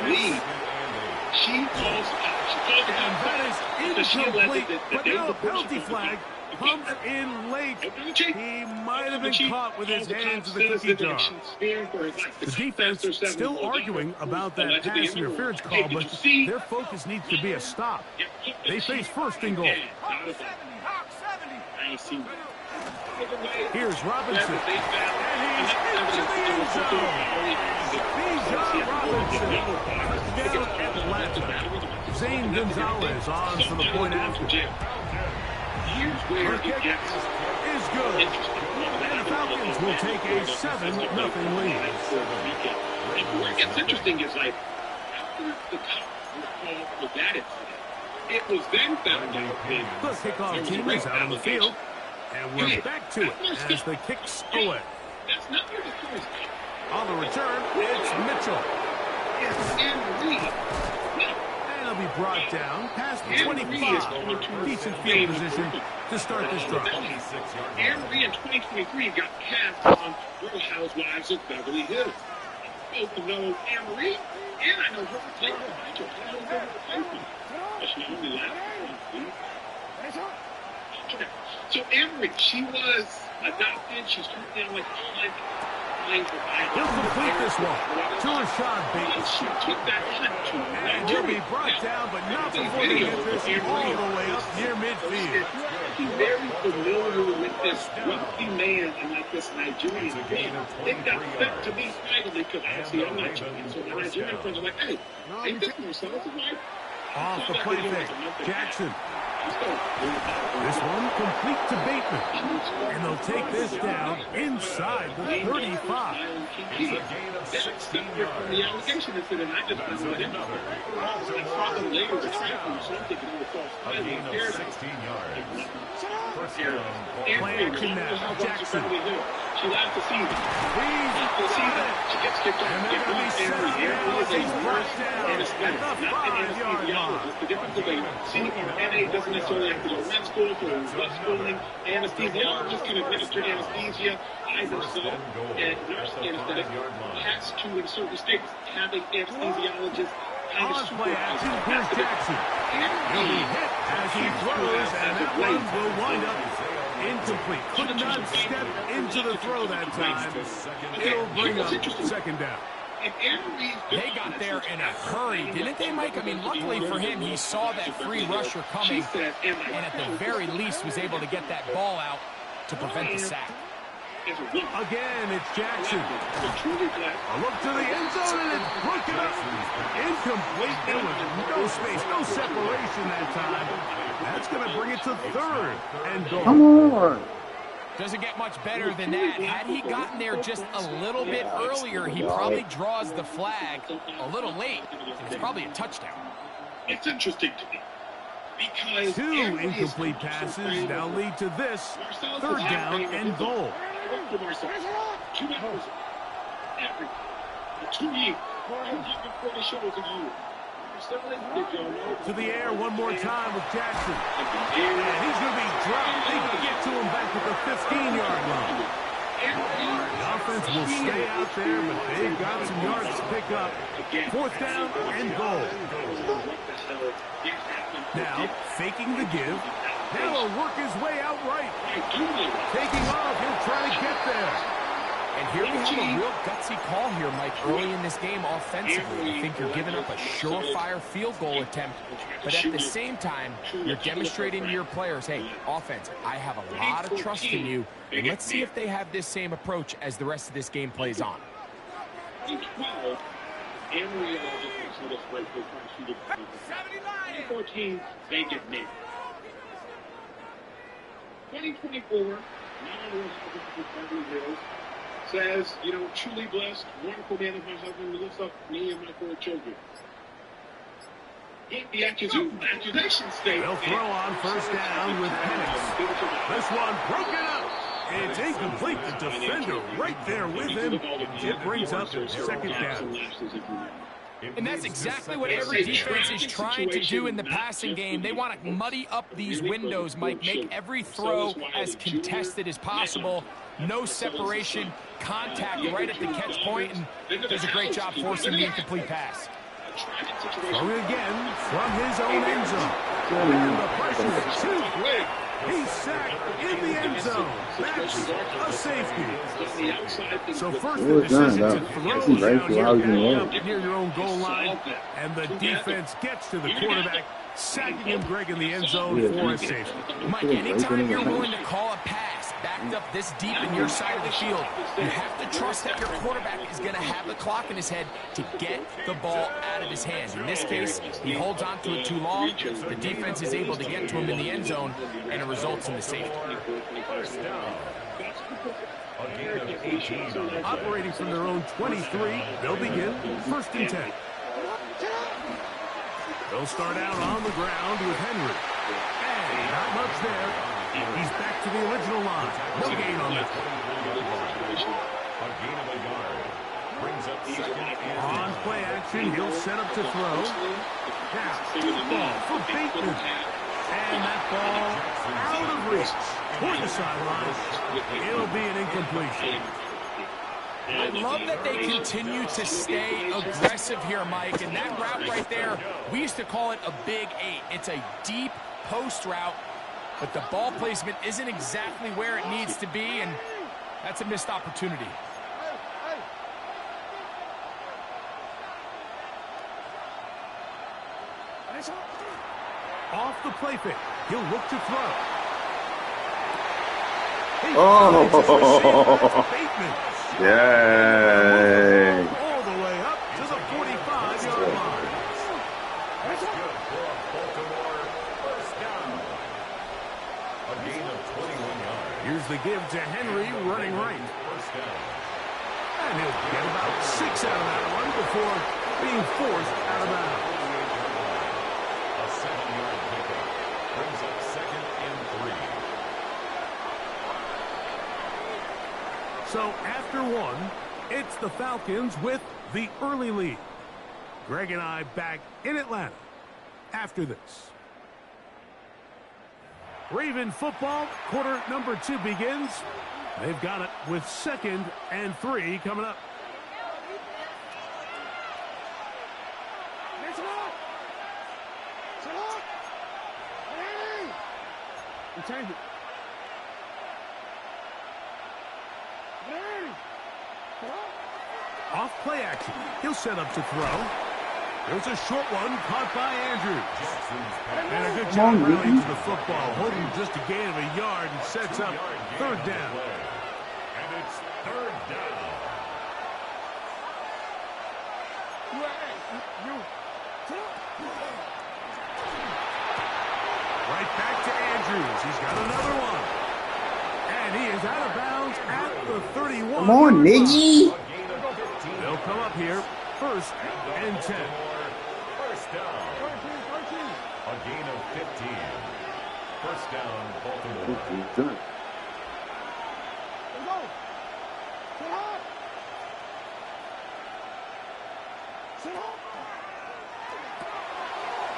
lead. She calls it and that is incomplete, but now a penalty flag comes in late. He might have been caught with his hands in the cookie jar. The defense still arguing about that pass interference call, but their focus needs to be a stop. They face first and goal. Here's Robinson, and he's into the end zone. Bijan Robinson, touchdown Atlanta. Zane Gonzalez on for the point after. Here's where kick is good. And the Falcons will take a 7-0 lead. And where it gets interesting is, like, after the call with that incident, it was then found out that the kickoff team is out on the field, and we're back to it as the kicks away. That's not where the story's on the return, it's Mitchell. And he'll be brought down past the 25. Decent field position to start this drive. Henry in 2023 got cast on Real Housewives of Beverly Hills. Both know Henry, and I know her for playing behind her. I know her for playing. But she only laughed. So Henry, she was adopted. She's currently on like he'll complete this one to Rashad Bateman. She took that hunt to and he'll be brought down, but not before they get this all the way up near midfield. He's very familiar with this wealthy man and like this Nigerian man. It got sent to me privately because obviously I'm not Nigerian. So my Nigerian friends are like, hey, ain't this Marcellus' wife? Off the play fake, Jackson. This one complete to Bateman. And they'll take this down inside the 35. That's separate from the allegation incident. I just don't know what I saw them later with tracking, so I'm thinking it was false. Play action now, Jackson. She left the season. She gets kicked off. And they're going to be set. He's brought down at the 5-yard line. The difference is CNA doesn't necessarily have to go to med school for blood schooling. Anesthesiologist can administer anesthesia, either so, and nurse anesthetic has to, in certain states, have an anesthesiologist kind of play action. Here's Jackson. He'll be hit as he throws, and that one will wind up incomplete. Could not step into the throw that time. It'll bring up second down. They got there in a hurry, didn't they, Mike? I mean, luckily for him, he saw that free rusher coming, and at the very least was able to get that ball out to prevent the sack. Again, it's Jackson. A look to the end zone, and it's broken up. Incomplete. There was no space, no separation that time. That's going to bring it to third and goal. Come on. Doesn't get much better than that. Had he gotten there just a little bit earlier, he probably draws the flag a little late. It's probably a touchdown. It's interesting to me because 2 incomplete passes now lead to this third down and goal. 2 hours every 2 years. 140 shows a year. To the air one more time with Jackson. And he's going to be dropped. They can get to him back at the 15-yard line. The offense will stay out there, but they've got some yards to pick up. Fourth down and goal. Now, faking the give. Now he'll work his way out right. Taking off, he'll try to get there. And here we have a real gutsy call here, Mike, early in this game offensively. I think you're giving up a surefire field goal attempt, but at the same time, you're demonstrating to your players, hey, offense, I have a lot of trust in you, and let's see if they have this same approach as the rest of this game plays on. 2014, they get nailed. 2024, says, you know, truly blessed, wonderful man of my husband who lifts up me and my 4 children. The accusation state. They'll throw on first down with Penix. This one broken up. It's incomplete. The defender right there with him. It brings up second down. And that's exactly what every defense is trying to do in the passing game. They want to muddy up these windows, Mike, make every throw as contested as possible. No separation, contact right at the catch point, and does a great job forcing the incomplete pass. Throw it again from his own end zone. And the pressure is too quick. He's sacked in the end zone. That's a safety. So first the decision to throw down here near your own goal line, and the defense gets to the quarterback, sacking him, Greg, in the end zone for a safety. Mike, anytime you're willing to call a pass backed up this deep in your side of the field, you have to trust that your quarterback is going to have the clock in his head to get the ball out of his hands. In this case, he holds on to it too long. The defense is able to get to him in the end zone, and it results in the safety. Operating from their own 23, they'll begin first and 10. They'll start out on the ground with Henry. And not much there. He's back to the original line. No gain on that. On play action, he'll set up to throw. Now, ball for Bateman. And that ball out of reach toward the sideline. It'll be an incompletion. I love that they continue to stay aggressive here, Mike. And that route right there, we used to call it a big 8. It's a deep post route, but the ball placement isn't exactly where it needs to be, and that's a missed opportunity. Off the play fake, he'll look to throw. Yay. All the way up to the 45-yard line. That's good for a Baltimore first down. A gain of 21 yards. Here's the give to Henry running right. First down. And he'll get about 6 out of that one before being forced out of bounds. A 7-yard pickup brings up second and 3. So after one, it's the Falcons with the early lead. Greg and I back in Atlanta after this. Raven football, quarter number 2 begins. They've got it with 2nd and 3 coming up. Change it. Off play action. He'll set up to throw. There's a short one caught by Andrews. And a good job rallying to the football, holding just a gain of a yard and sets up third down. And it's third down. Right back to Andrews. He's got another one. And he is out of bounds at the 31. Come on, Niggy. They'll come up here, first and 10. First down. A gain of 15. First down, Baltimore.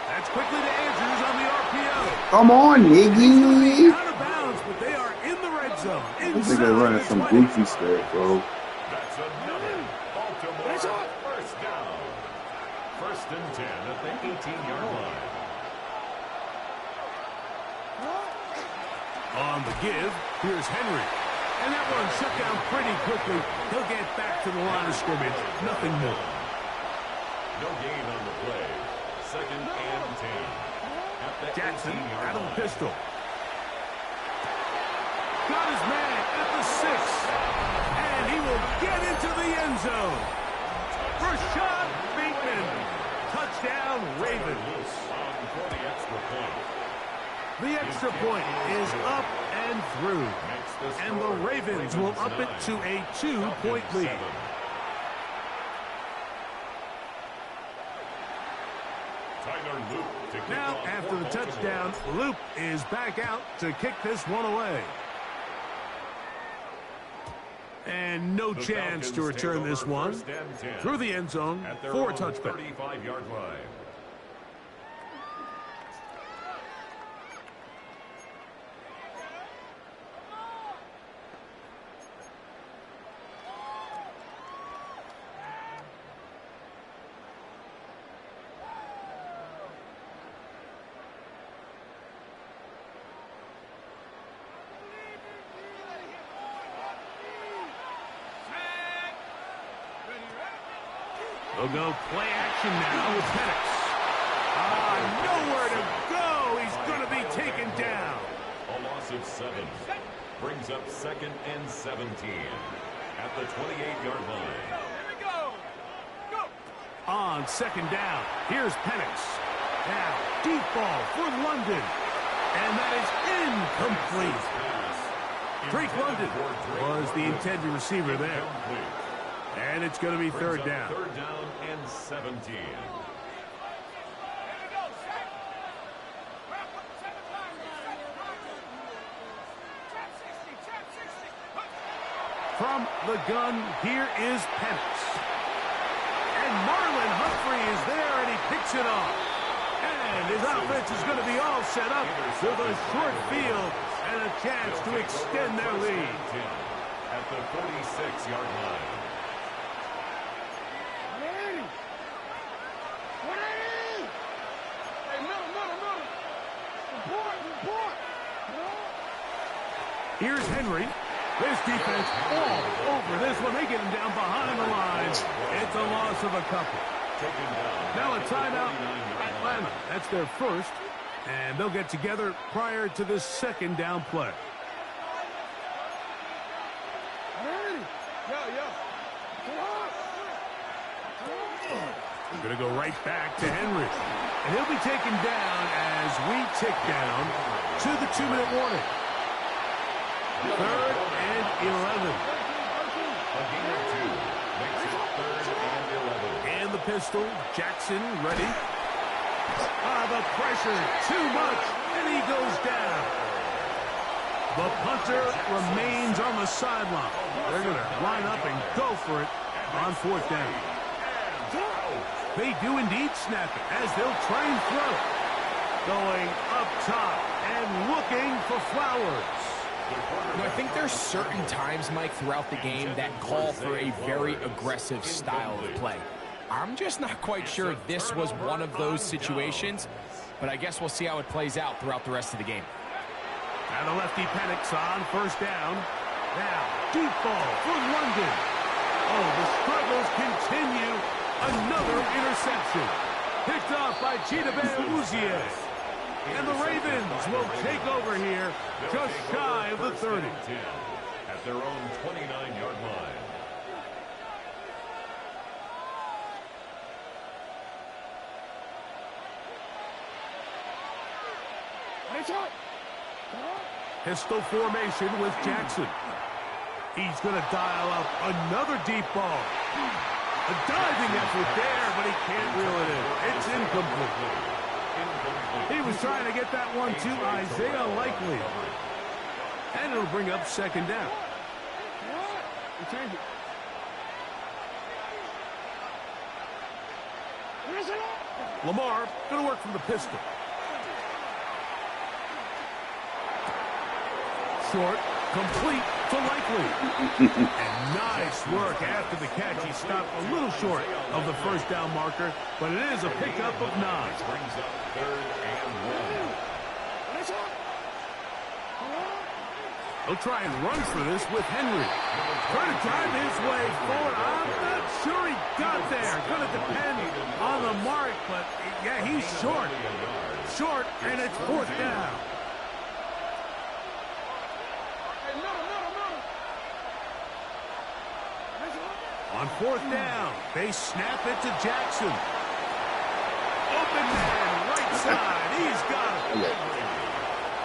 That's quickly to Andrews on the RPO. Come on, Niggy. Out of bounds, but they are in the red zone. I think they're running some goofy stuff, bro. That's another Baltimore first down. First and 10 at the 18-yard line. On the give, here's Henry. And that one shut down pretty quickly. He'll get back to the line of scrimmage. Nothing more. No gain on the play. 2nd and 10. Jackson out of the pistol. Got his man at the 6. And he will get into the end zone. Rashad Bateman. Touchdown, Ravens. The extra point is up and through. And the Ravens will up it to a 2-point lead. Now, after the touchdown, Loop is back out to kick this one away. And no chance to return this one through the end zone for a touchback. 35-yard line. They'll go play action now with Penix. Nowhere to go. He's going to be taken down. A loss of 7. Brings up 2nd and 17 at the 28-yard line. Here we go. Go. On 2nd down, here's Penix. Now, deep ball for London. And that is incomplete. Drake London was the intended receiver there. And it's going to be 3rd down. 3rd down and 17. From the gun, here is Penix. And Marlon Humphrey is there, and he picks it off. And his offense is going to be all set up with a short field and a chance to extend their lead. At the 46-yard line. Here's Henry. This defense all over this one. They get him down behind the lines. It's a loss of a couple. Now a timeout, Atlanta. That's their first. And they'll get together prior to this 2nd down play. We're going to go right back to Henry. And he'll be taken down as we tick down to the 2-minute warning. 3rd and 11. A gain of 2 makes it 3rd and 11. And the pistol, Jackson ready. The pressure, too much, and he goes down. The punter remains on the sideline. They're going to line up and go for it on 4th down. They do indeed snap it as they'll try and throw it. Going up top and looking for Flowers. I think there's certain times, Mike, throughout the game that call for a very aggressive style of play. I'm just not quite sure this was one of those situations, but I guess we'll see how it plays out throughout the rest of the game. And the lefty Penix on 1st down. Now, deep ball for London. Oh, the struggles continue. Another interception. Picked off by Chidobe Awuzie. And the Ravens will take over here just shy of the 30. At their own 29-yard line. Pistol formation with Jackson. He's going to dial up another deep ball. A diving effort there, but he can't reel it in. It's incomplete. He was trying to get that one to Isaiah Likely. And it'll bring up 2nd down. Lamar going to work from the pistol. Short, complete to Likely. And nice work after the catch. He stopped a little short of the 1st down marker, but it is a pickup of 9. Brings up 3rd and 1. He'll try and run for this with Henry. Trying to drive his way forward. I'm not sure he got there. Going to depend on the mark, but yeah, he's short. Short, and it's fourth down. On fourth down, they snap it to Jackson. Open man, right side. He's got it.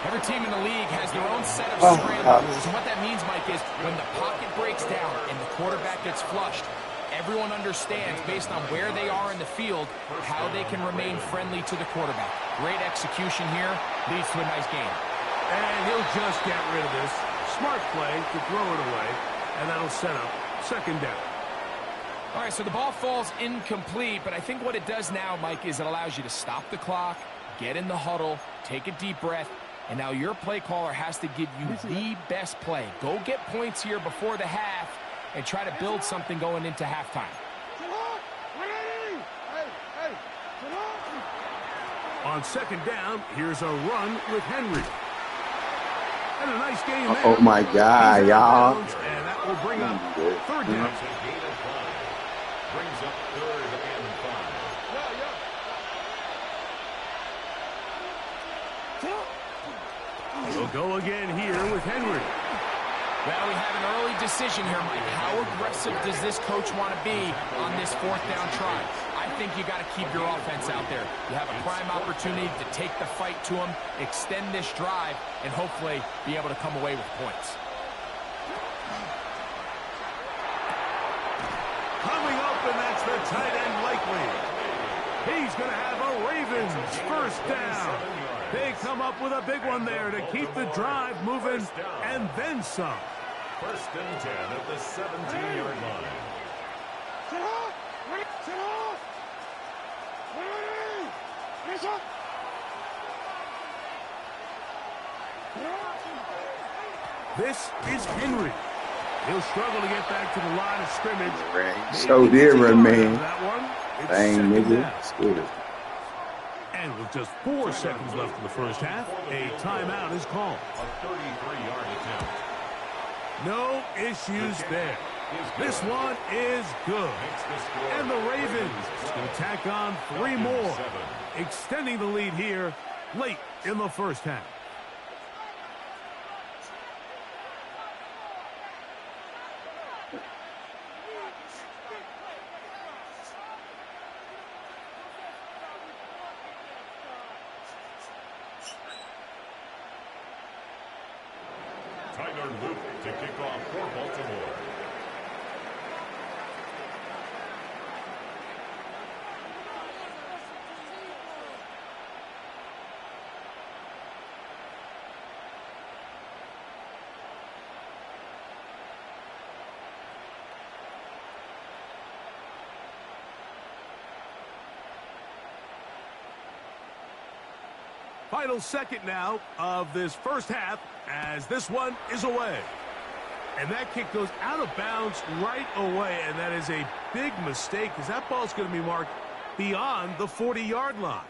Every team in the league has their own set of scramble rules, and what that means, Mike, is when the pocket breaks down and the quarterback gets flushed, everyone understands, based on where they are in the field, how they can remain friendly to the quarterback. Great execution here, leads to a nice game. And he'll just get rid of this. Smart play to throw it away, and that'll set up second down. All right, so the ball falls incomplete, but I think what it does now, Mike, is it allows you to stop the clock, get in the huddle, take a deep breath, and now your play caller has to give you the best play. Go get points here before the half and try to build something going into halftime. On second down, here's a run with Henry. And a nice game there. Oh, my God, y'all. And that will bring up third down. Brings up third and 5. We'll go again here with Henry. Well, we have an early decision here, Mike. How aggressive does this coach want to be on this fourth down try? I think you got to keep your offense out there. You have a prime opportunity to take the fight to them, extend this drive, and hopefully be able to come away with points. Coming up, and that's the tight end likely. He's going to have a Ravens first down. They come up with a big one there to keep the drive moving, and then some. First and 10 at the 17-yard line. This is Henry. He'll struggle to get back to the line of scrimmage. So different, man. Dang, nigga. Screw it. And with just 4 seconds left in the first half, a timeout is called. A 33-yard attempt. No issues there. This one is good. And the Ravens will tack on 3 more, extending the lead here late in the first half. Tyler Luke to kick off for Baltimore. Final second now of this first half as this one is away. And that kick goes out of bounds right away, and that is a big mistake because that ball's going to be marked beyond the 40-yard line.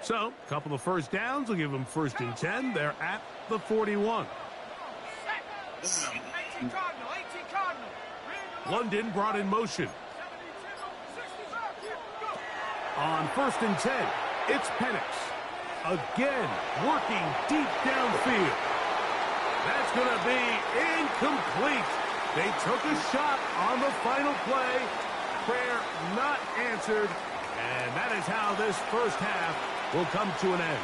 So, a couple of first downs will give them first and 10. They're at the 41. London brought in motion. On first and 10, it's Penix. Again, working deep downfield. That's going to be incomplete. They took a shot on the final play. Prayer not answered. And that is how this first half will come to an end.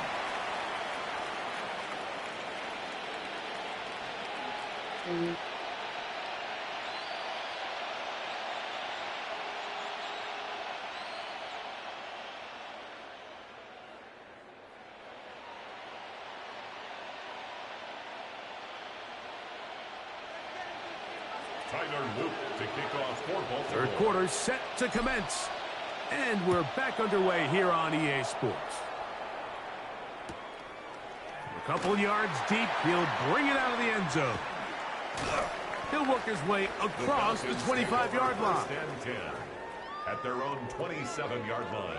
Tyler Luke to kick off for Baltimore. Third quarter set to commence. And we're back underway here on EA Sports. A couple yards deep, he'll bring it out of the end zone. He'll work his way across the 25-yard line. First and 10 at their own 27-yard line.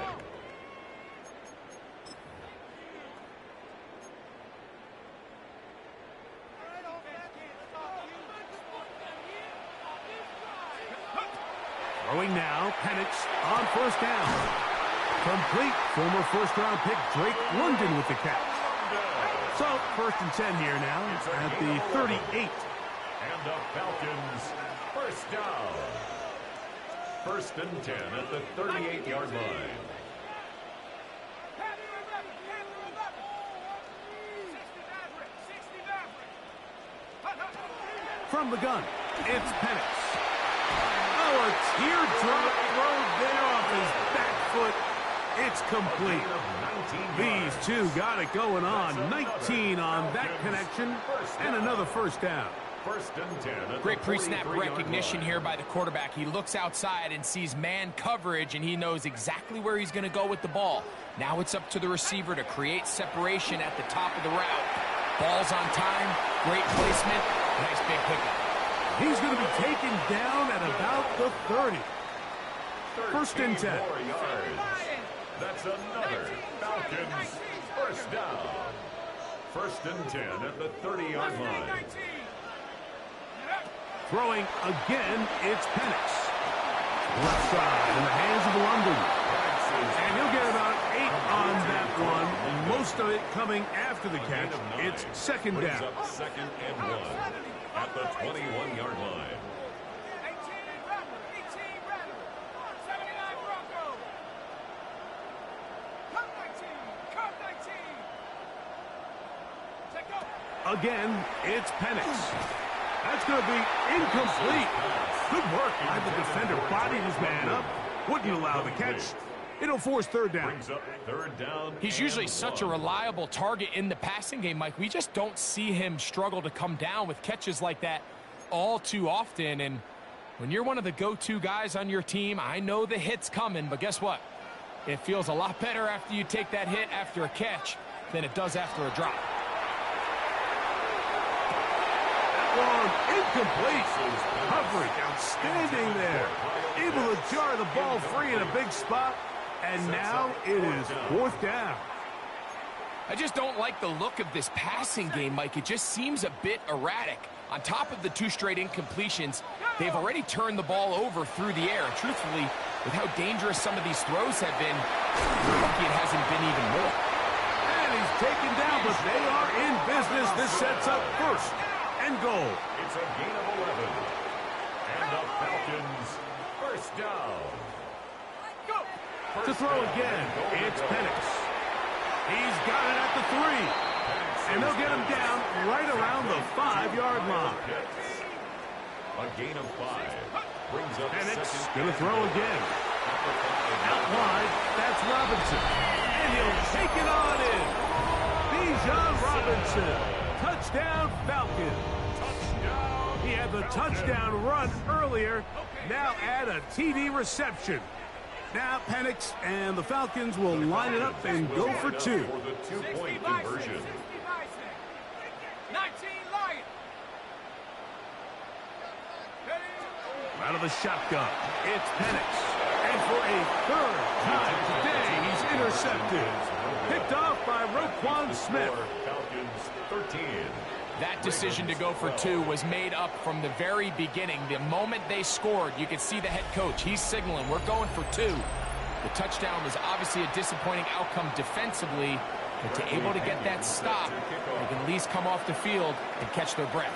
Throwing now, Penix on first down. Complete. Former first-round pick Drake London with the catch. So, first and 10 here now at the 38. And the Falcons, first down. First and 10 at the 38-yard line. From the gun, it's Penix. Oh, a teardrop throw there off his back foot. It's complete. These two got it going on. 19 on that connection, and another first down. First and 10. Great pre-snap recognition here by the quarterback. He looks outside and sees man coverage, and he knows exactly where he's going to go with the ball. Now it's up to the receiver to create separation at the top of the route. Ball's on time, great placement, nice big pickup. He's going to be taken down at about the 30. First and 10. Yards. That's another Falcons first down. First and 10 at the 30-yard line. Throwing again, it's Penix. Left side in the hands of London. And he'll get about 8 on that one. Most of it coming after the catch. It's second down. Second and 1 at the 21-yard line. Again, it's Penix. That's going to be incomplete. Good work by the defender. Bodied his man up. Wouldn't allow the catch. It'll force third down. He's usually such a reliable target in the passing game, Mike. We just don't see him struggle to come down with catches like that all too often. And when you're one of the go-to guys on your team, I know the hit's coming, but guess what? It feels a lot better after you take that hit after a catch than it does after a drop. Incomplete. Coverage outstanding there. Able to jar the ball free in a big spot. And now it is fourth down. I just don't like the look of this passing game, Mike. It just seems a bit erratic. On top of the 2 straight incompletions, they've already turned the ball over through the air. Truthfully, with how dangerous some of these throws have been, you're lucky it hasn't been even more. And he's taken down, but they are in business. This sets up first and goal. It's a gain of 11. And the Falcons first down. To throw again, it's Penix. He's got it at the 3. And they'll get him down right around the 5-yard line. A gain of 5. Brings up Penix going to throw again. Out wide, that's Robinson. And he'll take it on in. Bijan Robinson. Touchdown, Falcons. He had the touchdown run earlier. Now add a TD reception. Now Penix and the Falcons will line it up and go for 2. For the 2-point conversion. 19 Lions. Out of the shotgun, it's Penix. And for a third time today, he's intercepted. Picked off by Roquan Smith. Falcons 13. That decision to go for 2 was made up from the very beginning. The moment they scored, you could see the head coach. He's signaling, we're going for 2. The touchdown was obviously a disappointing outcome defensively, but to able to get that stop, they can at least come off the field and catch their breath.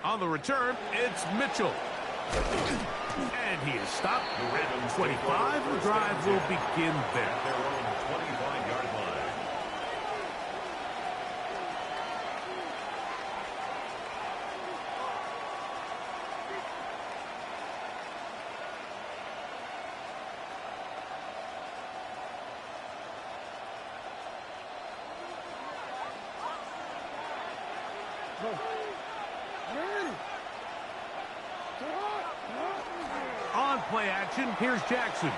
On the return, it's Mitchell. And he is stopped at 25. The drive will begin there. Their own 25-yard line. play action. Here's Jackson.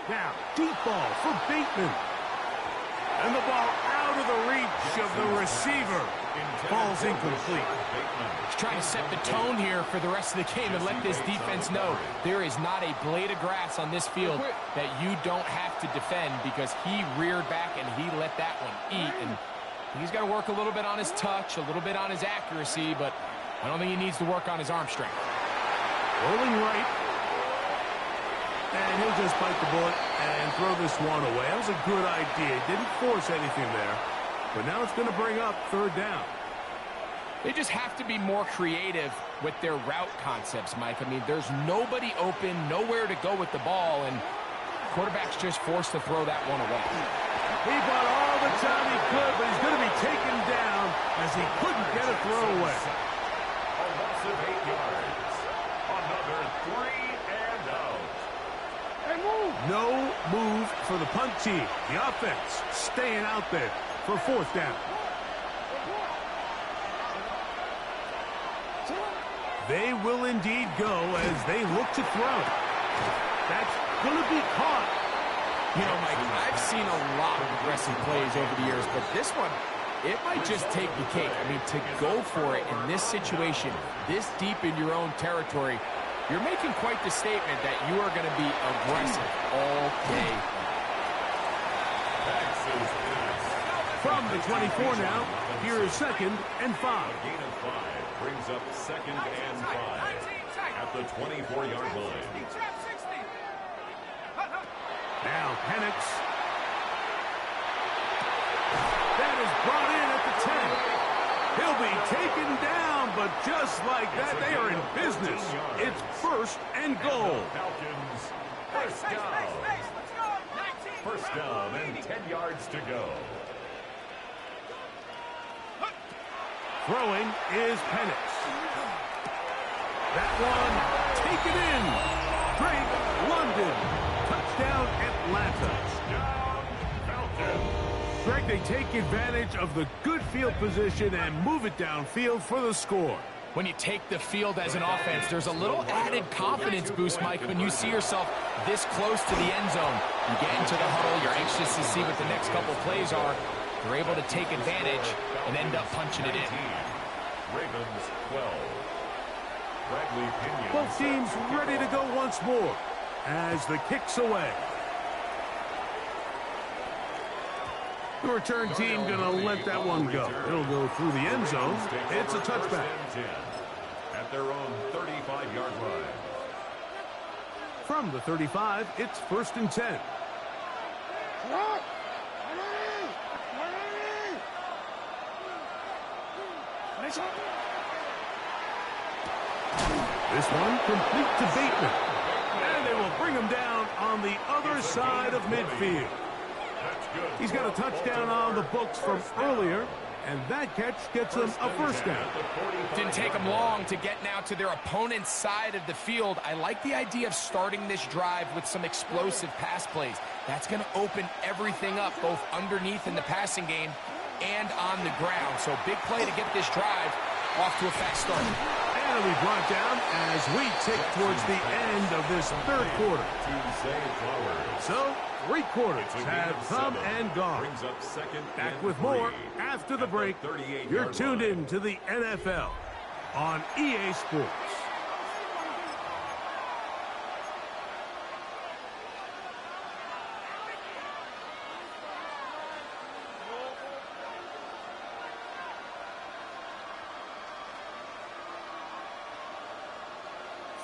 Now, deep ball for Bateman. And the ball out of the reach of the receiver. Ball's incomplete. He's trying to set the tone here for the rest of the game and let this defense know there is not a blade of grass on this field that you don't have to defend, because he reared back and he let that one eat. And he's got to work a little bit on his touch, a little bit on his accuracy, but I don't think he needs to work on his arm strength. Rolling right. And he'll just bite the bullet and throw this one away. That was a good idea. He didn't force anything there. But now it's going to bring up third down. They just have to be more creative with their route concepts, Mike. I mean, there's nobody open, nowhere to go with the ball, and quarterback's just forced to throw that one away. He bought all the time he could, but he's going to be taken down as he couldn't get a throw away. A loss of 8 yards. Another 3 and out. No move for the punt team. The offense staying out there for fourth down. They will indeed go as they look to throw. That's going to be caught. You know, Mike, I've seen a lot of aggressive plays over the years, but this one, it might just take the cake. I mean, to go for it in this situation, this deep in your own territory, you're making quite the statement that you are going to be aggressive all day. From the 24 now, here is 2nd and 5. A gain of 5 brings up 2nd and 5 at the 24-yard line. Now Penix. That is brought in at the 10. He'll be taken down, but just like that, they are in business. It's 1st and goal. Falcons, first down. First down and 10 yards to go. Throwing is Penix. That one taken in. Drake London. Touchdown Atlanta. Greg, they take advantage of the good field position and move it downfield for the score. When you take the field as an offense, there's a little added confidence boost, Mike, when you see yourself this close to the end zone. You get into the huddle, you're anxious to see what the next couple plays are. You're able to take advantage and end up punching it in. Ravens 12. Bradley Pinion. Both teams ready to go once more as the kick's away. The return team going to let that one go. It'll go through the end zone. It's a touchback. At their own 35-yard line. From the 35, it's 1st and 10. This one complete to Bateman. And they will bring him down on the other side of midfield. He's got a touchdown on the books from earlier, and that catch gets him a first down. Didn't take them long to get now to their opponent's side of the field. I like the idea of starting this drive with some explosive pass plays. That's going to open everything up, both underneath in the passing game and on the ground. So big play to get this drive off to a fast start. And it'll be brought down as we tick towards the end of this third quarter. So 3 quarters have come and gone. Back with more after the break. You're tuned in to the NFL on EA Sports.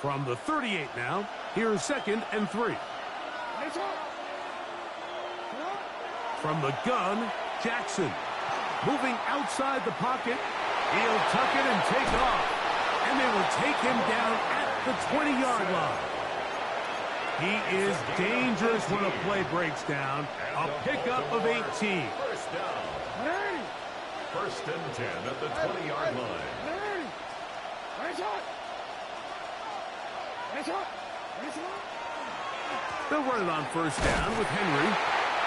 From the 38 now, here's 2nd and 3. From the gun, Jackson. Moving outside the pocket. He'll tuck it and take off. And they will take him down at the 20-yard line. He is dangerous when a play breaks down. A pickup of 18. First down. 1st and 10 at the 20-yard line. They'll run it on first down with Henry.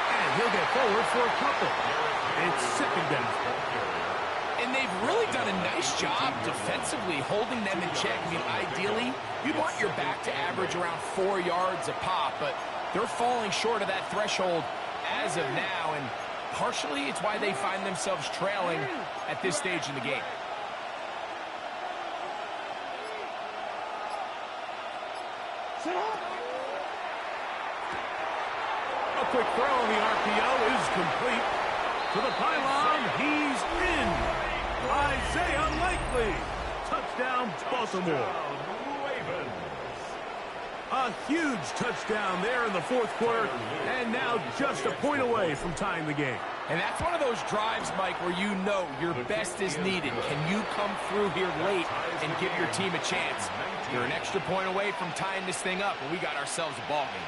And he'll get forward for a couple. It's 2nd down. And they've really done a nice job defensively holding them in check. I mean, ideally, you'd want your back to average around 4 yards a pop, but they're falling short of that threshold as of now, and partially it's why they find themselves trailing at this stage in the game. A quick throw on the RPO is complete. To the pylon, he's in. Isaiah Likely. Touchdown, Baltimore. A huge touchdown there in the fourth quarter, and now just a point away from tying the game. And that's one of those drives, Mike, where you know your best is needed. Can you come through here late and give your team a chance? You're an extra point away from tying this thing up, and we got ourselves a ball game.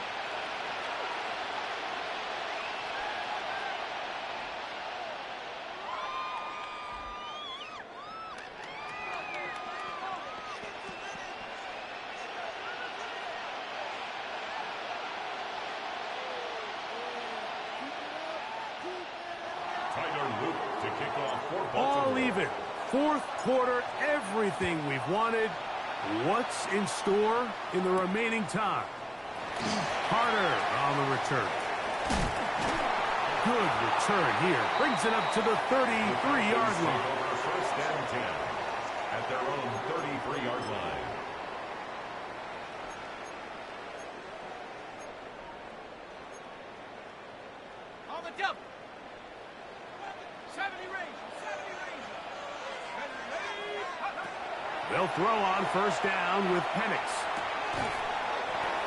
All even. Fourth quarter, everything we've wanted. What's in store in the remaining time? Carter on the return. Good return here. Brings it up to the 33-yard line. First and 10 at their own 33-yard line. On the double. 70 range. They'll throw on first down with Penix.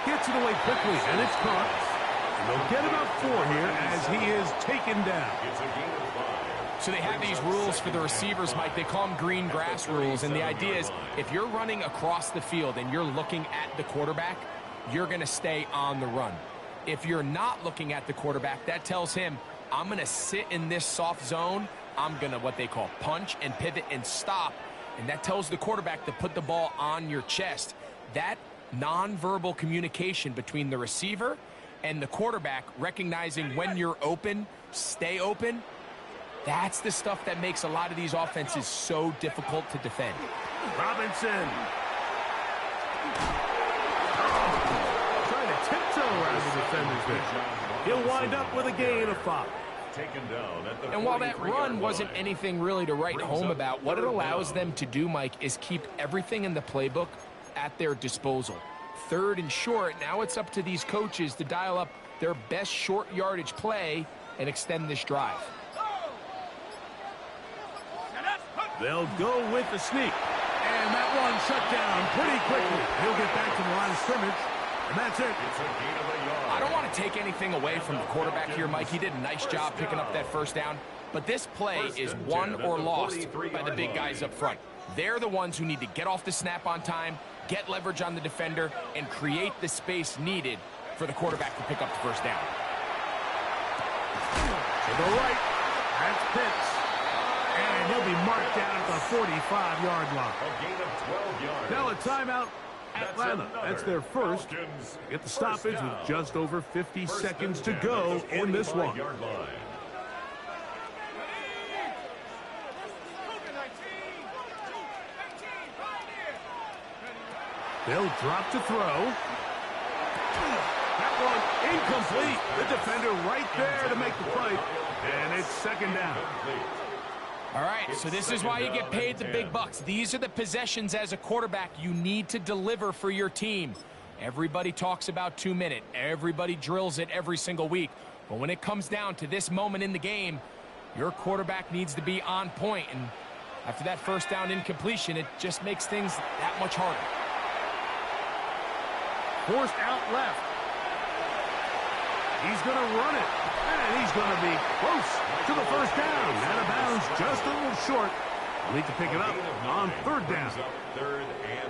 Gets it away quickly, and it's caught. And they'll get about 4 here as he is taken down. So they have these rules for the receivers, Mike. They call them green grass rules, and the idea is if you're running across the field and you're looking at the quarterback, you're going to stay on the run. If you're not looking at the quarterback, that tells him, I'm going to sit in this soft zone. I'm going to what they call punch and pivot and stop. And that tells the quarterback to put the ball on your chest. That nonverbal communication between the receiver and the quarterback, recognizing when you're open, stay open, that's the stuff that makes a lot of these offenses so difficult to defend. Robinson. Trying to tiptoe around the defenders there. He'll wind up with a gain of 5. And while that run wasn't anything really to write home about, what it allows them to do, Mike, is keep everything in the playbook at their disposal. Third and short, now it's up to these coaches to dial up their best short yardage play and extend this drive. They'll go with the sneak. And that one shut down pretty quickly. He'll get back to the line of scrimmage. And that's it. I don't want to take anything away from the quarterback here, Mike. He did a nice job picking up that first down. But this play is won or lost by the big guys up front. They're the ones who need to get off the snap on time, get leverage on the defender, and create the space needed for the quarterback to pick up the first down. To the right, that's Pitts. And he'll be marked down at the 45-yard line. A gain of 12 yards. Now a timeout. Atlanta, that's their first. Get the stoppage with just over 50 seconds to go in this one. They'll drop to throw. That one incomplete. The defender right there to make the play. And it's second down. All right, so this is why you get paid the big bucks. These are the possessions as a quarterback you need to deliver for your team. Everybody talks about 2-minute. Everybody drills it every single week. But when it comes down to this moment in the game, your quarterback needs to be on point. And after that first down incompletion, it just makes things that much harder. Forced out left. He's going to run it. And he's going to be close to the first down. Out of bounds, just a little short. Need to pick it up on third down.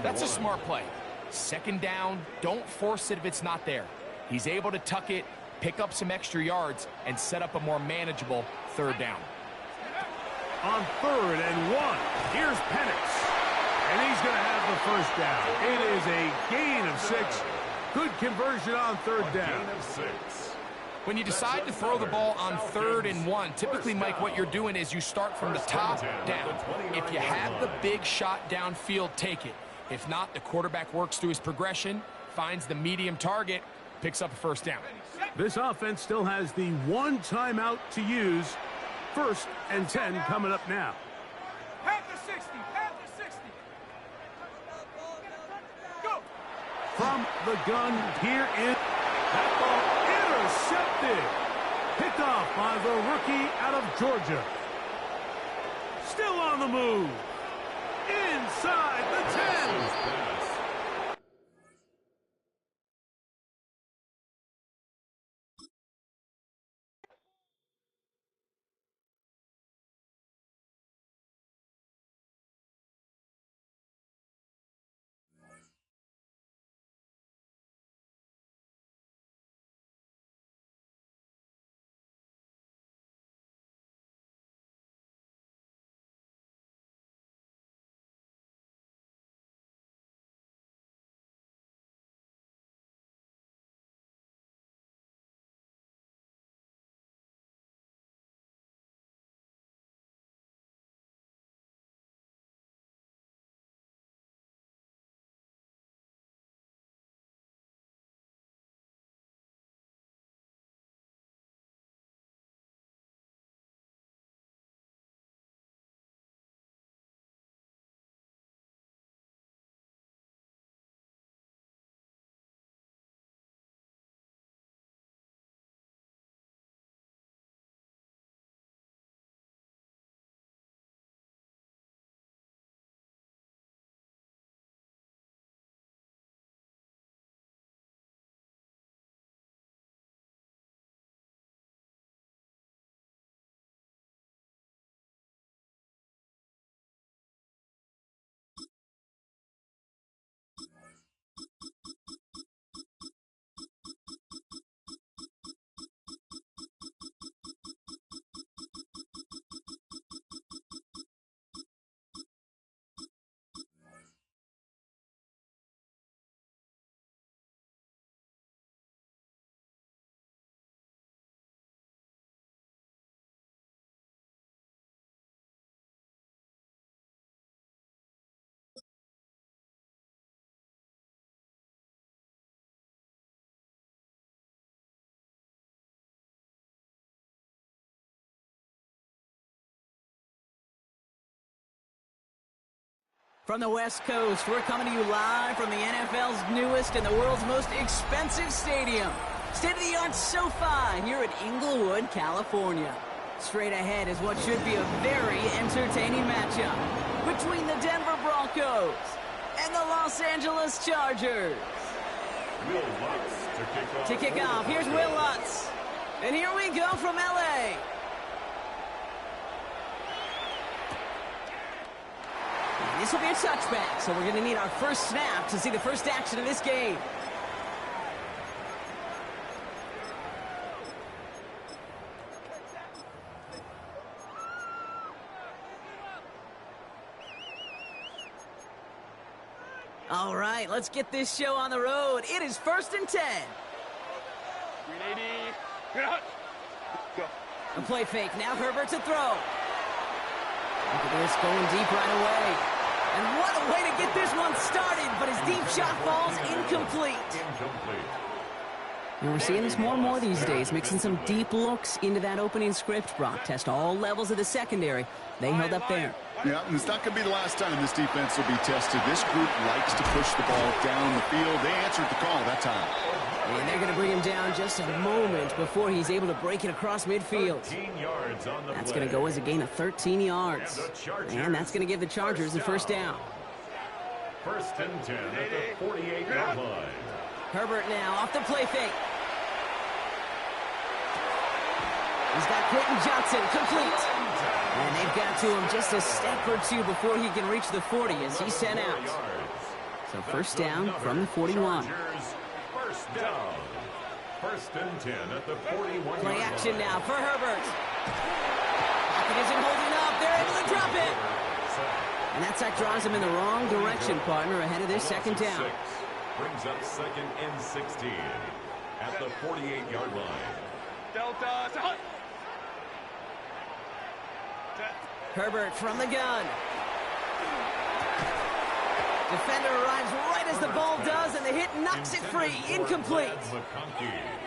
That's a smart play. Second down, don't force it if it's not there. He's able to tuck it, pick up some extra yards, and set up a more manageable third down. On 3rd and 1, here's Penix. And he's going to have the first down. It is a gain of 6. Good conversion on third down. When you decide to throw the ball on 3rd and 1, typically, Mike, what you're doing is you start from the top down. If you have the big shot downfield, take it. If not, the quarterback works through his progression, finds the medium target, picks up a first down. This offense still has the 1 timeout to use. 1st and 10 coming up now. Panther 60, Panther 60. Go. From the gun, here is that ball intercepted. Picked off by the rookie out of Georgia. Still on the move. Inside the 10. From the West Coast, we're coming to you live from the NFL's newest and the world's most expensive stadium. State-of-the-art SoFi here in Inglewood, California. Straight ahead is what should be a very entertaining matchup between the Denver Broncos and the Los Angeles Chargers. Will Lutz to kick off. Here's Will Lutz. And here we go from L.A. This will be a touchback, so we're going to need our first snap to see the first action of this game. All right, let's get this show on the road. It is 1st and 10. 380. Go. A play fake. Now Herbert to throw. Look at this, going deep right away. And what a way to get this one started, but his deep shot falls incomplete. And we're seeing this more and more these days, mixing some deep looks into that opening script, Brock. Test all levels of the secondary. They held up there. Yeah, and it's not going to be the last time this defense will be tested. This group likes to push the ball down the field. They answered the call that time. And they're going to bring him down just a moment before he's able to break it across midfield. That's going to go as a gain of 13 yards. And that's going to give the Chargers the first down. 1st and 10 at the 48-yard line. Herbert now off the play fake. He's got Quentin Johnson complete. And they've got to him just a step or two before he can reach the 40 as he's sent out. So first down from the 41. First down. 1st and 10 at the 41. Play action now for Herbert. Pocket isn't holding up. They're able to drop it. And that sack draws him in the wrong direction, partner, ahead of this second down. Brings up 2nd and 16 at the 48-yard line. Herbert from the gun. Defender arrives right as the ball does, and the hit knocks it free. Incomplete.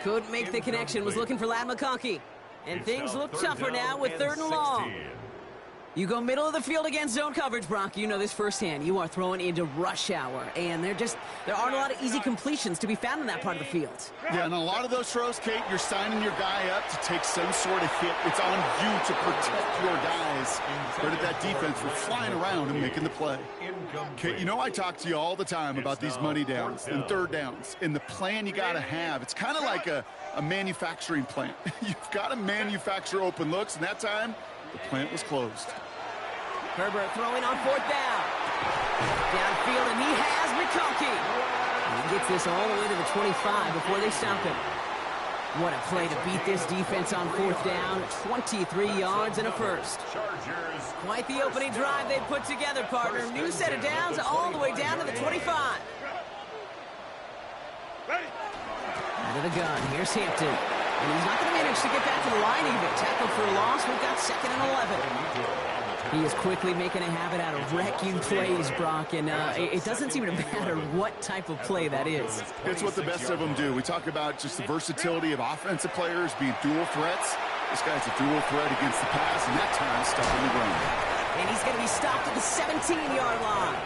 Couldn't make the connection. Was looking for Ladd McConkey. And things look tougher now with 3rd and long. You go middle of the field against zone coverage, Brock. You know this firsthand. You are throwing into rush hour, and there aren't a lot of easy completions to be found in that part of the field. Yeah, and a lot of those throws, Kate, you're signing your guy up to take some sort of hit. It's on you to protect your guys. Credit that defense for flying around and making the play. Kate, you know I talk to you all the time about these money downs and 3rd downs and the plan you got to have. It's kind of like a manufacturing plant. You've got to manufacture open looks, and that time the plant was closed. Herbert throwing on 4th down. Downfield, and he has McConkey. He gets this all the way to the 25 before they stop him. What a play to beat this defense on 4th down. 23 yards and a first. Quite the opening drive they put together, partner. New set of downs all the way down to the 25. Out of the gun, here's Hampton. And he's not going to manage to get back to the line even. Tackle for a loss, we've got 2nd and 11. He is quickly making a habit out of wrecking plays, Brock, and it doesn't seem to matter what type of play that is. It's what the best of them do. We talk about just the versatility of offensive players being dual threats. This guy's a dual threat against the pass, and that time stopping the run. And he's going to be stopped at the 17-yard line.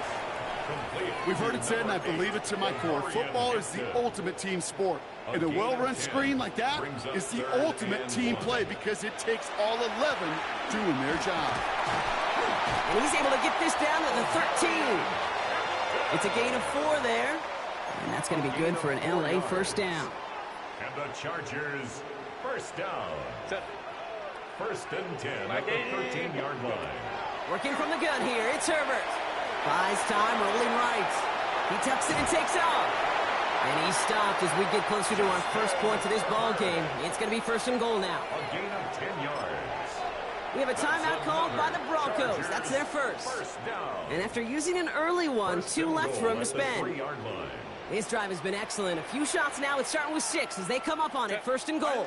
We've heard it said, and I believe it to my core, football is the ultimate team sport. And a well-run screen like that is the ultimate team play because it takes all 11 doing their job. And he's able to get this down to the 13. It's a gain of 4 there. And that's going to be good for an LA first down. And the Chargers first down. 1st and 10 at the 13-yard line. Working from the gun here, it's Herbert. Buys time, rolling right. He tucks it and takes off. And he's stopped as we get closer to our first points of this ball game. It's going to be 1st and goal now. A gain of 10 yards. We have a timeout called by the Broncos. That's their first. And after using an early one, 2 left for him to spend. His drive has been excellent. A few shots now. It's starting with 6 as they come up on it. 1st and goal.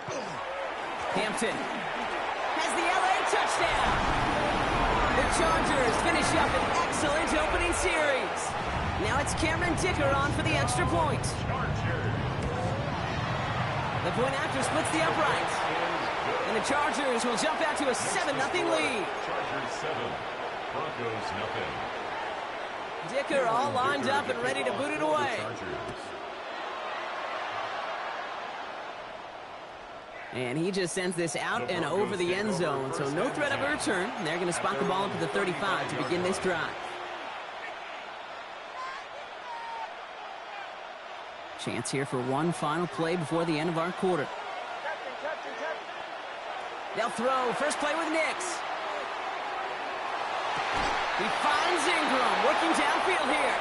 Hampton has the LA touchdown. The Chargers finish up an excellent opening series. Now it's Cameron Dicker on for the extra point. The point after splits the upright. And the Chargers will jump out to a 7-0 lead. Chargers 7, Broncos 0. Dicker all lined up and ready to boot it away. And he just sends this out and over the end zone, so no threat of a return. They're going to spot the ball up to the 35 to begin this drive. Chance here for one final play before the end of our quarter. They'll throw. First play with Nix. He finds Ingram working downfield here.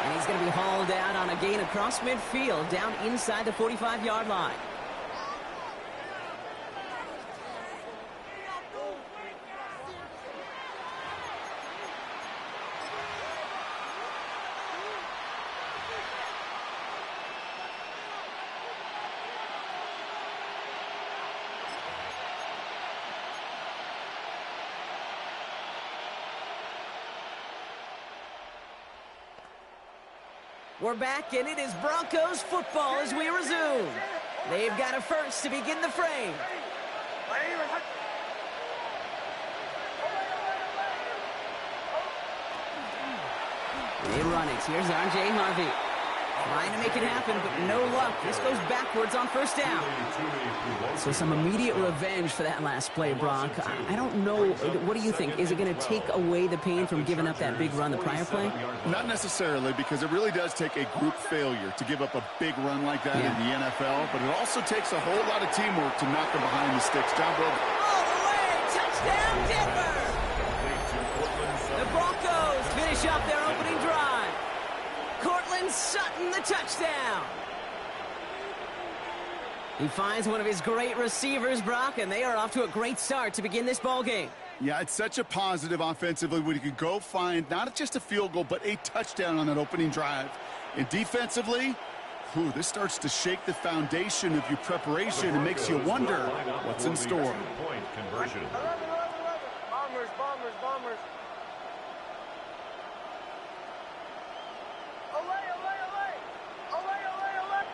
And he's going to be hauled out on a gain across midfield down inside the 45-yard line. We're back, and it is Broncos football as we resume. They've got a first to begin the frame. They run it. Here's R.J. Harvey. Trying to make it happen, but no luck. This goes backwards on first down. So some immediate revenge for that last play, Brock. I don't know. What do you think? Is it going to take away the pain from giving up that big run the prior play? Not necessarily, because it really does take a group failure to give up a big run like that in the NFL, but it also takes a whole lot of teamwork to knock them behind the sticks. John Brogan. All the way! Touchdown, Denver! The Broncos finish up their opening drive. Cortland Sutton, the touchdown. He finds one of his great receivers, Brock, and they are off to a great start to begin this ball game. Yeah, it's such a positive offensively when you can go find not just a field goal, but a touchdown on that opening drive. And defensively, Ooh, this starts to shake the foundation of your preparation and makes you wonder what's in store. Point conversion. Bombers, bombers, bombers. Olay, olay, olay. Olay, olay, olay.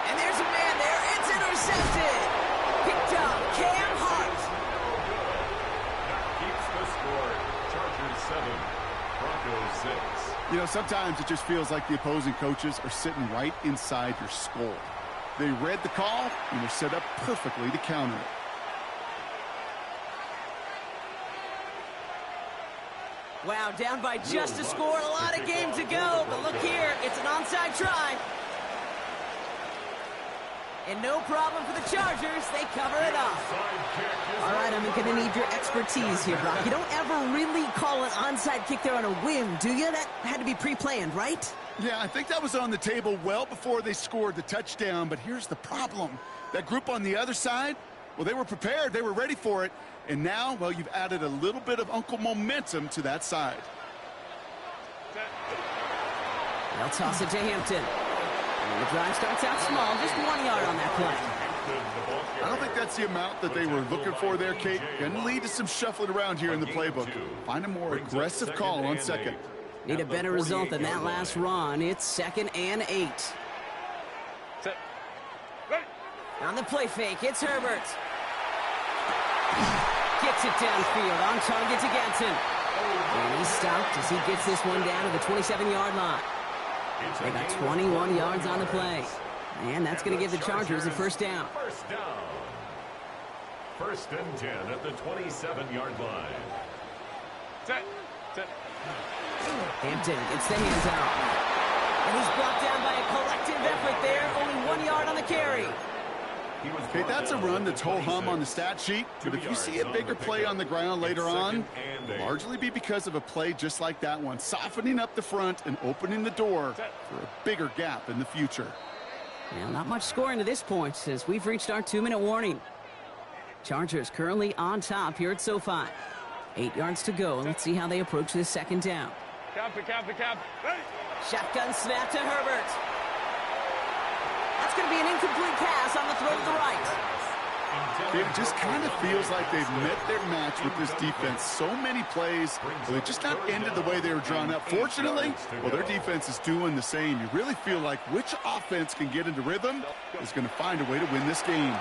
And there's a man there. It's intercepted. Picked up. Cam Hart. That keeps the score. Chargers 7, Broncos 6. You know, sometimes it just feels like the opposing coaches are sitting right inside your skull. They read the call and were set up perfectly to counter it. Wow, down by just a score. A lot of game to go. But look here, it's an onside try. And no problem for the Chargers. They cover it up. All right, I'm going to need your expertise here, Brock. You don't ever really call an onside kick there on a whim, do you? That had to be pre-planned, right? Yeah, I think that was on the table well before they scored the touchdown, but here's the problem. That group on the other side, well, they were prepared. They were ready for it. And now, well, you've added a little bit of Uncle momentum to that side. They'll toss it to Hampton. And the drive starts out small, just 1 yard on that play. I don't think that's the amount that they were looking for there, Kate. Going to lead to some shuffling around here in the playbook. Find a more aggressive call on second. Need a better result than that last run. It's 2nd and 8. On the play fake, it's Herbert. Gets it downfield, on target to Gatson. And he's stopped as he gets this one down to the 27-yard line. They got 21 yards on the play. And that's going to give the Chargers a first down. First and 10 at the 27-yard line. Hampton gets the hands out. And he's blocked down by a collective effort there. Only 1 yard on the carry. Okay, that's a run that's ho-hum on the stat sheet, but if you see a bigger play on the ground later on, it'll largely be because of a play just like that one, softening up the front and opening the door for a bigger gap in the future. Well, not much scoring to this point as we've reached our 2-minute warning. Chargers currently on top here at SoFi. 8 yards to go. Let's see how they approach this second down. Shotgun snap to Herbert. That's going to be an incomplete pass on the throw to the right. It just kind of feels like they've met their match with this defense. So many plays, well, they just not ended the way they were drawn up. Fortunately, well, their defense is doing the same. You really feel like which offense can get into rhythm is going to find a way to win this game.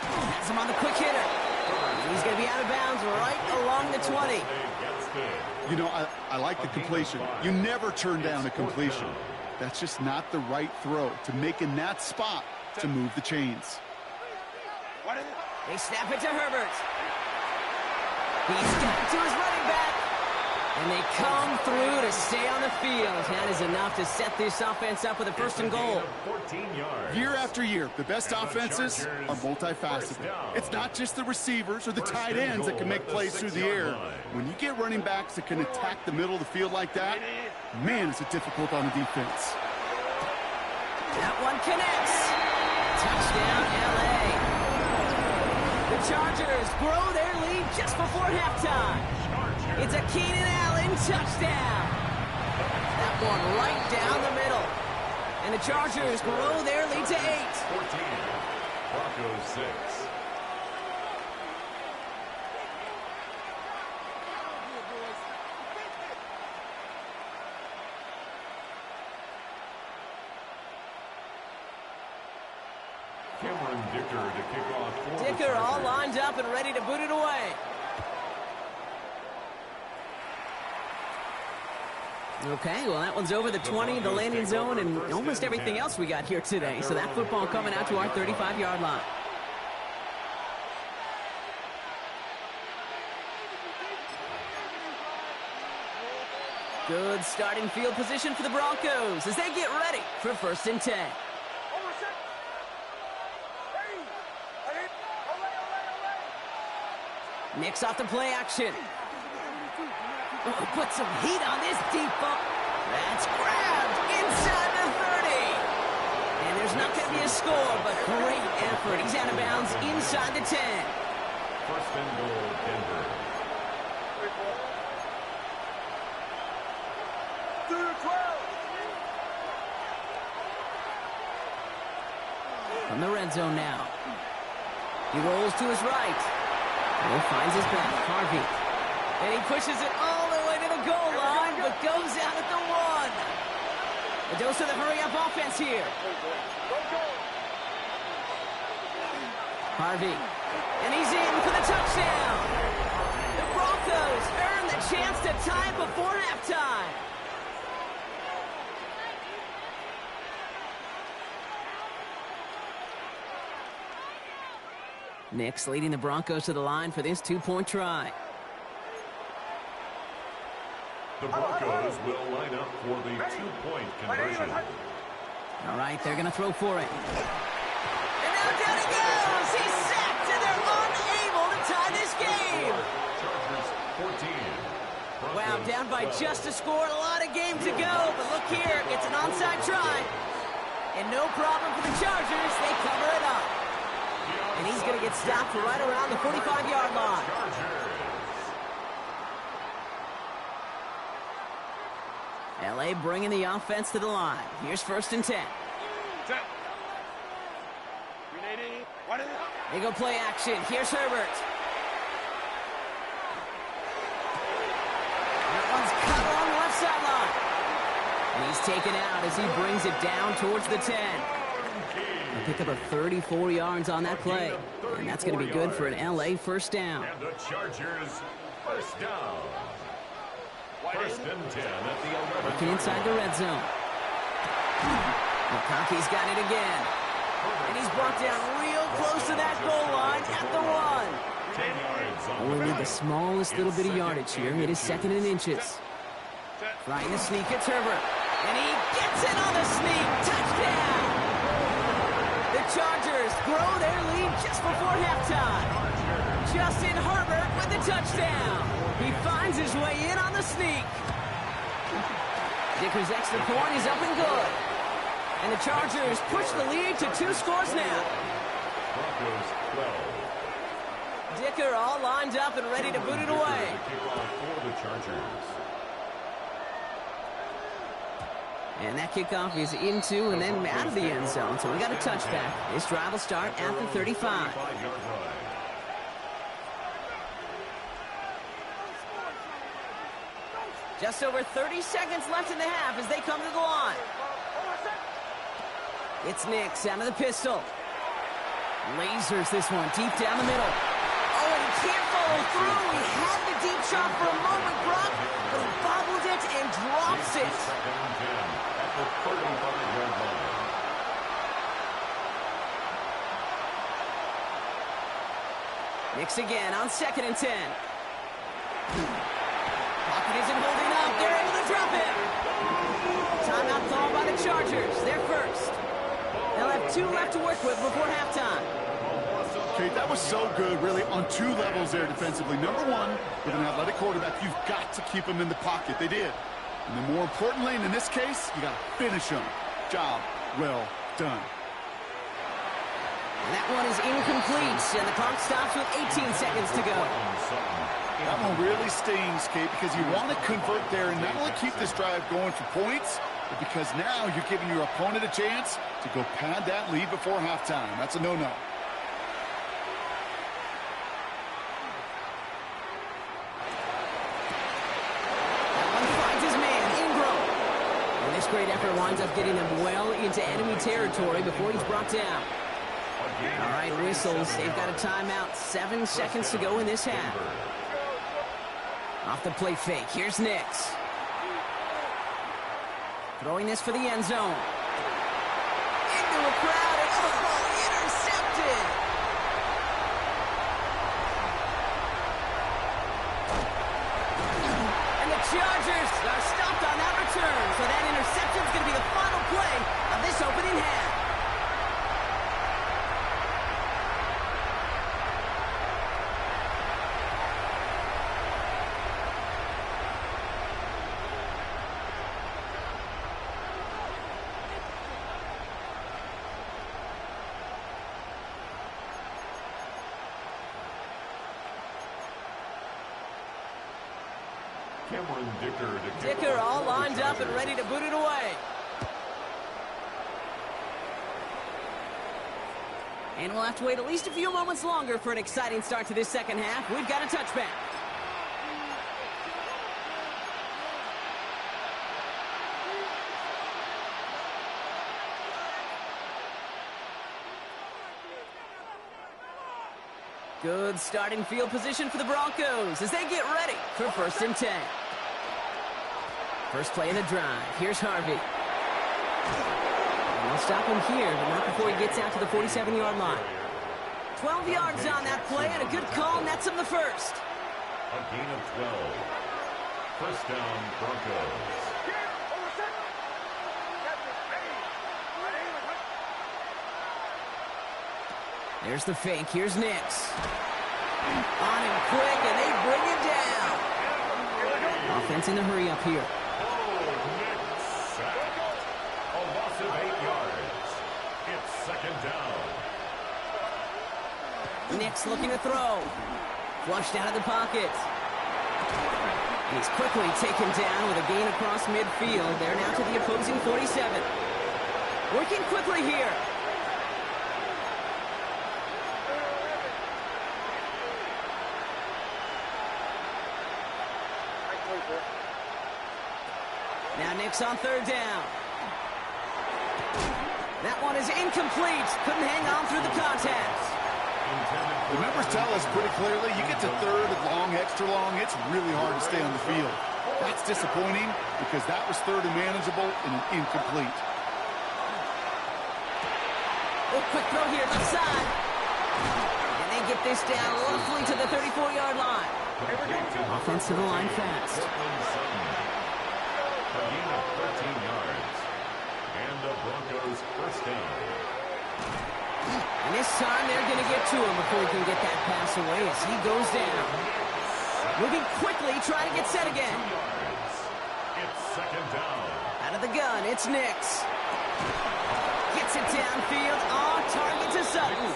Has him on the quick hitter. He's going to be out of bounds right along the 20. You know, I like the completion. You never turn down a completion. That's just not the right throw to make in that spot to move the chains. They snap it to Herbert. He's got it to his running back. And they come through to stay on the field. That is enough to set this offense up with a first and goal. Year after year, the best offenses are multifaceted. It's not just the receivers or the tight ends that can make plays through the air. When you get running backs that can attack the middle of the field like that, man, is it difficult on the defense. That one connects. Touchdown, L.A. The Chargers grow their lead just before halftime. It's a Keenan Allen touchdown. That one right down the middle. And the Chargers grow their lead to 8. 14. Broncos 6. Cameron Dicker to kick off. Dicker all lined up and ready to boot it away. Okay, well, that one's over the 20, the landing zone, and almost everything else we got here today. So that football coming out to our 35-yard line. Good starting field position for the Broncos as they get ready for first and 10. Nix off the play action. Oh, put some heat on this deep ball. That's grabbed inside the 30. And there's not going to be a score, but great effort. He's out of bounds inside the 10. First and goal, Denver. From the red zone now. He rolls to his right. He finds his back. Harvey. And he pushes it all the way to the goal line, but goes out at the 1. A dose of the hurry-up offense here. Harvey. And he's in for the touchdown. The Broncos earn the chance to tie it before halftime. Nix leading the Broncos to the line for this 2-point try. The Broncos will line up for the 2-point conversion. All right, they're going to throw for it. And now down he goes! He's sacked, and they're unable to tie this game! Chargers 14. Wow, down by just a score. A lot of game to go, but look here. It's an onside try. And no problem for the Chargers. They cover it up. And he's going to get stopped right around the 45-yard line. L.A. bringing the offense to the line. Here's 1st and 10. They go play action. Here's Herbert. That one's cut along the left sideline. And he's taken out as he brings it down towards the 10. They'll pick up a 34 yards on that play. And that's going to be good for an L.A. first down. And the Chargers first down. 1st and 10 at the 11. Working inside the red zone. McConkey's got it again. And he's brought down real close to that goal line at the 1. Only need the smallest little bit of yardage here. It is 2nd and inches. Trying to sneak, it's Herbert. And he gets it on the sneak. Touchdown! The Chargers grow their lead just before halftime. Justin Herbert with the touchdown. He finds his way in on the sneak. Dicker's extra point is up and good. And the Chargers push the lead to 2 scores now. Broncos 12. Dicker all lined up and ready to boot it away. For the Chargers. And that kickoff is into and then out of the end zone. So we got a touchback. This drive will start at the 35. Just over 30 seconds left in the half as they come to the line. It's Nix out of the pistol. Lasers this one deep down the middle. Oh, and he can't follow through. He had the deep shot for a moment, Brock, but he bobbled it and drops it. Nix again on 2nd and 10. Pocket isn't holding up. They're able to drop him. Timeout called by the Chargers. They're first. They'll have 2 left to work with before halftime. Okay, that was so good, really, on 2 levels there defensively. Number 1, with an athletic quarterback, you've got to keep him in the pocket. They did. And then more importantly, in this case, you got to finish him. Job well done. And that one is incomplete, and the clock stops with 18 seconds to go. That one really stings, Kate, because you want to convert there and not only keep this drive going for points, but because now you're giving your opponent a chance to go pad that lead before halftime. That's a no-no. Great effort winds up getting them well into enemy territory before he's brought down. All right, whistles. They've got a timeout. 7 seconds to go in this half. Off the play fake. Here's Nix. Throwing this for the end zone. Into a crowd. And oh, intercepted. And the Chargers are stopped on that return. So that interception is going to be the final play of this opening half. Cameron Dicker. Dicker all lined up and ready to boot it away. And we'll have to wait at least a few moments longer for an exciting start to this second half. We've got a touchback. Good starting field position for the Broncos as they get ready for 1st and 10. First play of the drive. Here's Harvey. And they'll stop him here, but not before he gets out to the 47-yard line. 12 yards on that play, and a good call nets him the first. A gain of 12. First down, Broncos. There's the fake. Here's Nix. On him quick, and they bring him down. Offense in the hurry up here. A loss of 8 yards. It's second down. Nix looking to throw. Flushed out of the pocket. And he's quickly taken down with a gain across midfield. They're now to the opposing 47. Working quickly here. Now Nix on 3rd down. That one is incomplete. Couldn't hang on through the contact. The numbers tell us pretty clearly, you get to 3rd and long, extra long, it's really hard to stay on the field. That's disappointing because that was 3rd and manageable and an incomplete. Oh, quick throw here, left side. And they get this down roughly to the 34-yard line. Offensive line fast. A gain of 13 yards. And the Broncos first down. And this time they're going to get to him before he can get that pass away as he goes down. Moving quickly, trying to get set again. It's second down. Out of the gun, it's Nix. Gets it downfield, on target to Sutton.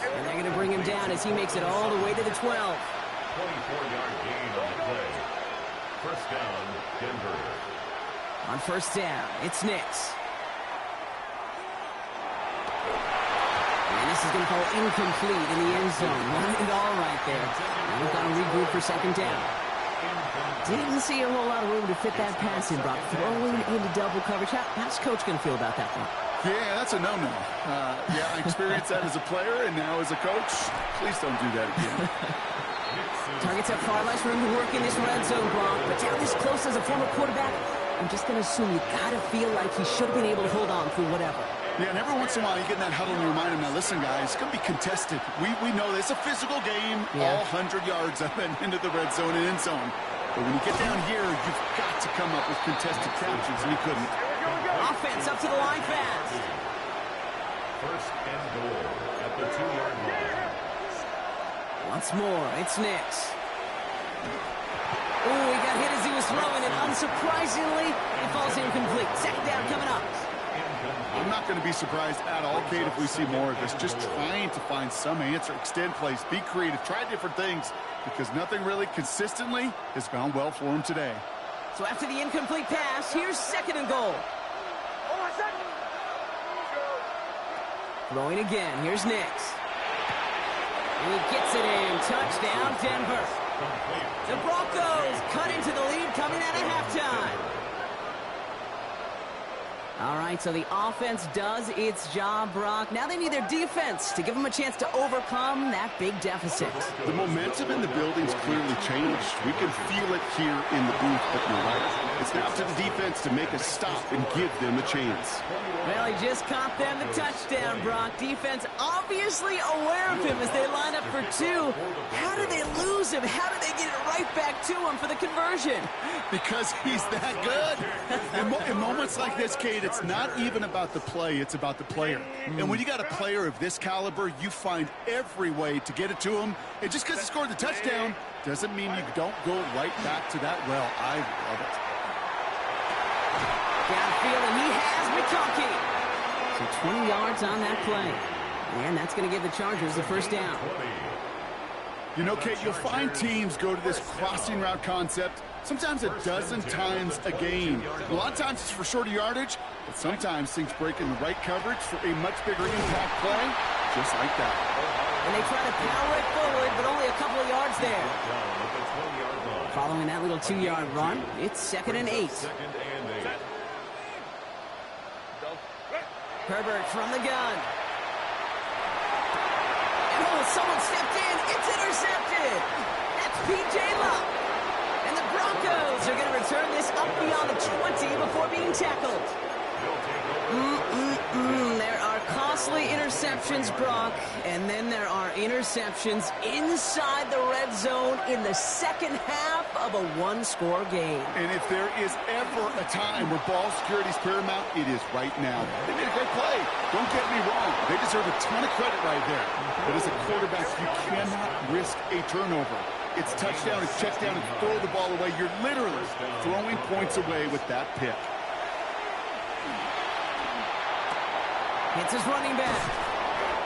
And they're going to bring him down as he makes it all the way to the 12. 24-yard gain on the play. First down, Denver. On 1st down, it's Nix. And this is going to fall incomplete in the end zone. Running it all right there. And we've got to regroup for 2nd down. Didn't see a whole lot of room to fit that pass in, Brock. Throwing into double coverage. How's Coach going to feel about that one? Yeah, that's a no-no. Yeah, I experienced that as a player and now as a coach. Please don't do that again. Targets have far less room to work in this red zone, Brock. But down this close as a former quarterback, I'm just going to assume you got to feel like he should have been able to hold on through whatever. Yeah, and every once in a while you get in that huddle and you remind him, now listen, guys, it's going to be contested. We know this. It's a physical game, all 100 yards up and into the red zone and end zone. But when you get down here, you've got to come up with contested captions, and he couldn't. Offense up to the line fast. First and goal at the 2-yard line. Once more, it's Nix. Oh, he got hit as he was throwing it. Unsurprisingly, it falls incomplete. Second down coming up. I'm not going to be surprised at all, Kate, if we see more of this. Just trying to find some answer, extend plays, be creative, try different things, because nothing really consistently has gone well for him today. So after the incomplete pass, here's 2nd and goal. Throwing again. Here's Nix. He gets it in. Touchdown, Denver. The Broncos cut into the lead coming out of halftime. All right, so the offense does its job, Brock. Now they need their defense to give them a chance to overcome that big deficit. The momentum in the building's clearly changed. We can feel it here in the booth, but you're right. It's now to the defense to make a stop and give them a chance. Well, he just caught them the touchdown, Brock. Defense obviously aware of him as they line up for 2. How do they lose him? How do they get it right back to him for the conversion? Because he's that good. In moments like this, Kate, it's not even about the play, it's about the player. And when you got a player of this caliber, you find every way to get it to him. And just because he scored the touchdown doesn't mean you don't go right back to that well. I love it. Downfield, and he has McConkey. So 20 yards on that play. And that's going to give the Chargers the first down. You know, Kate, you'll find teams go to this crossing route concept sometimes a dozen times a game. A lot of times it's for shorter yardage, but sometimes things break in the right coverage for a much bigger impact play, just like that. And they try to power it forward, but only a couple of yards there. Following that little 2-yard run, it's 2nd and 8. Herbert from the gun. Oh, someone stepped in. It's intercepted. That's P.J. Luck. And the Broncos are going to return this up beyond the 20 before being tackled. There are costly interceptions, Brock, and then there are interceptions inside the red zone in the second half of a one-score game. And if there is ever a time where ball security is paramount, it is right now. They made a great play. Don't get me wrong. They deserve a ton of credit right there. But as a quarterback, you cannot risk a turnover. It's touchdown, it's check down, and throw the ball away. You're literally throwing points away with that pick. It's his running back.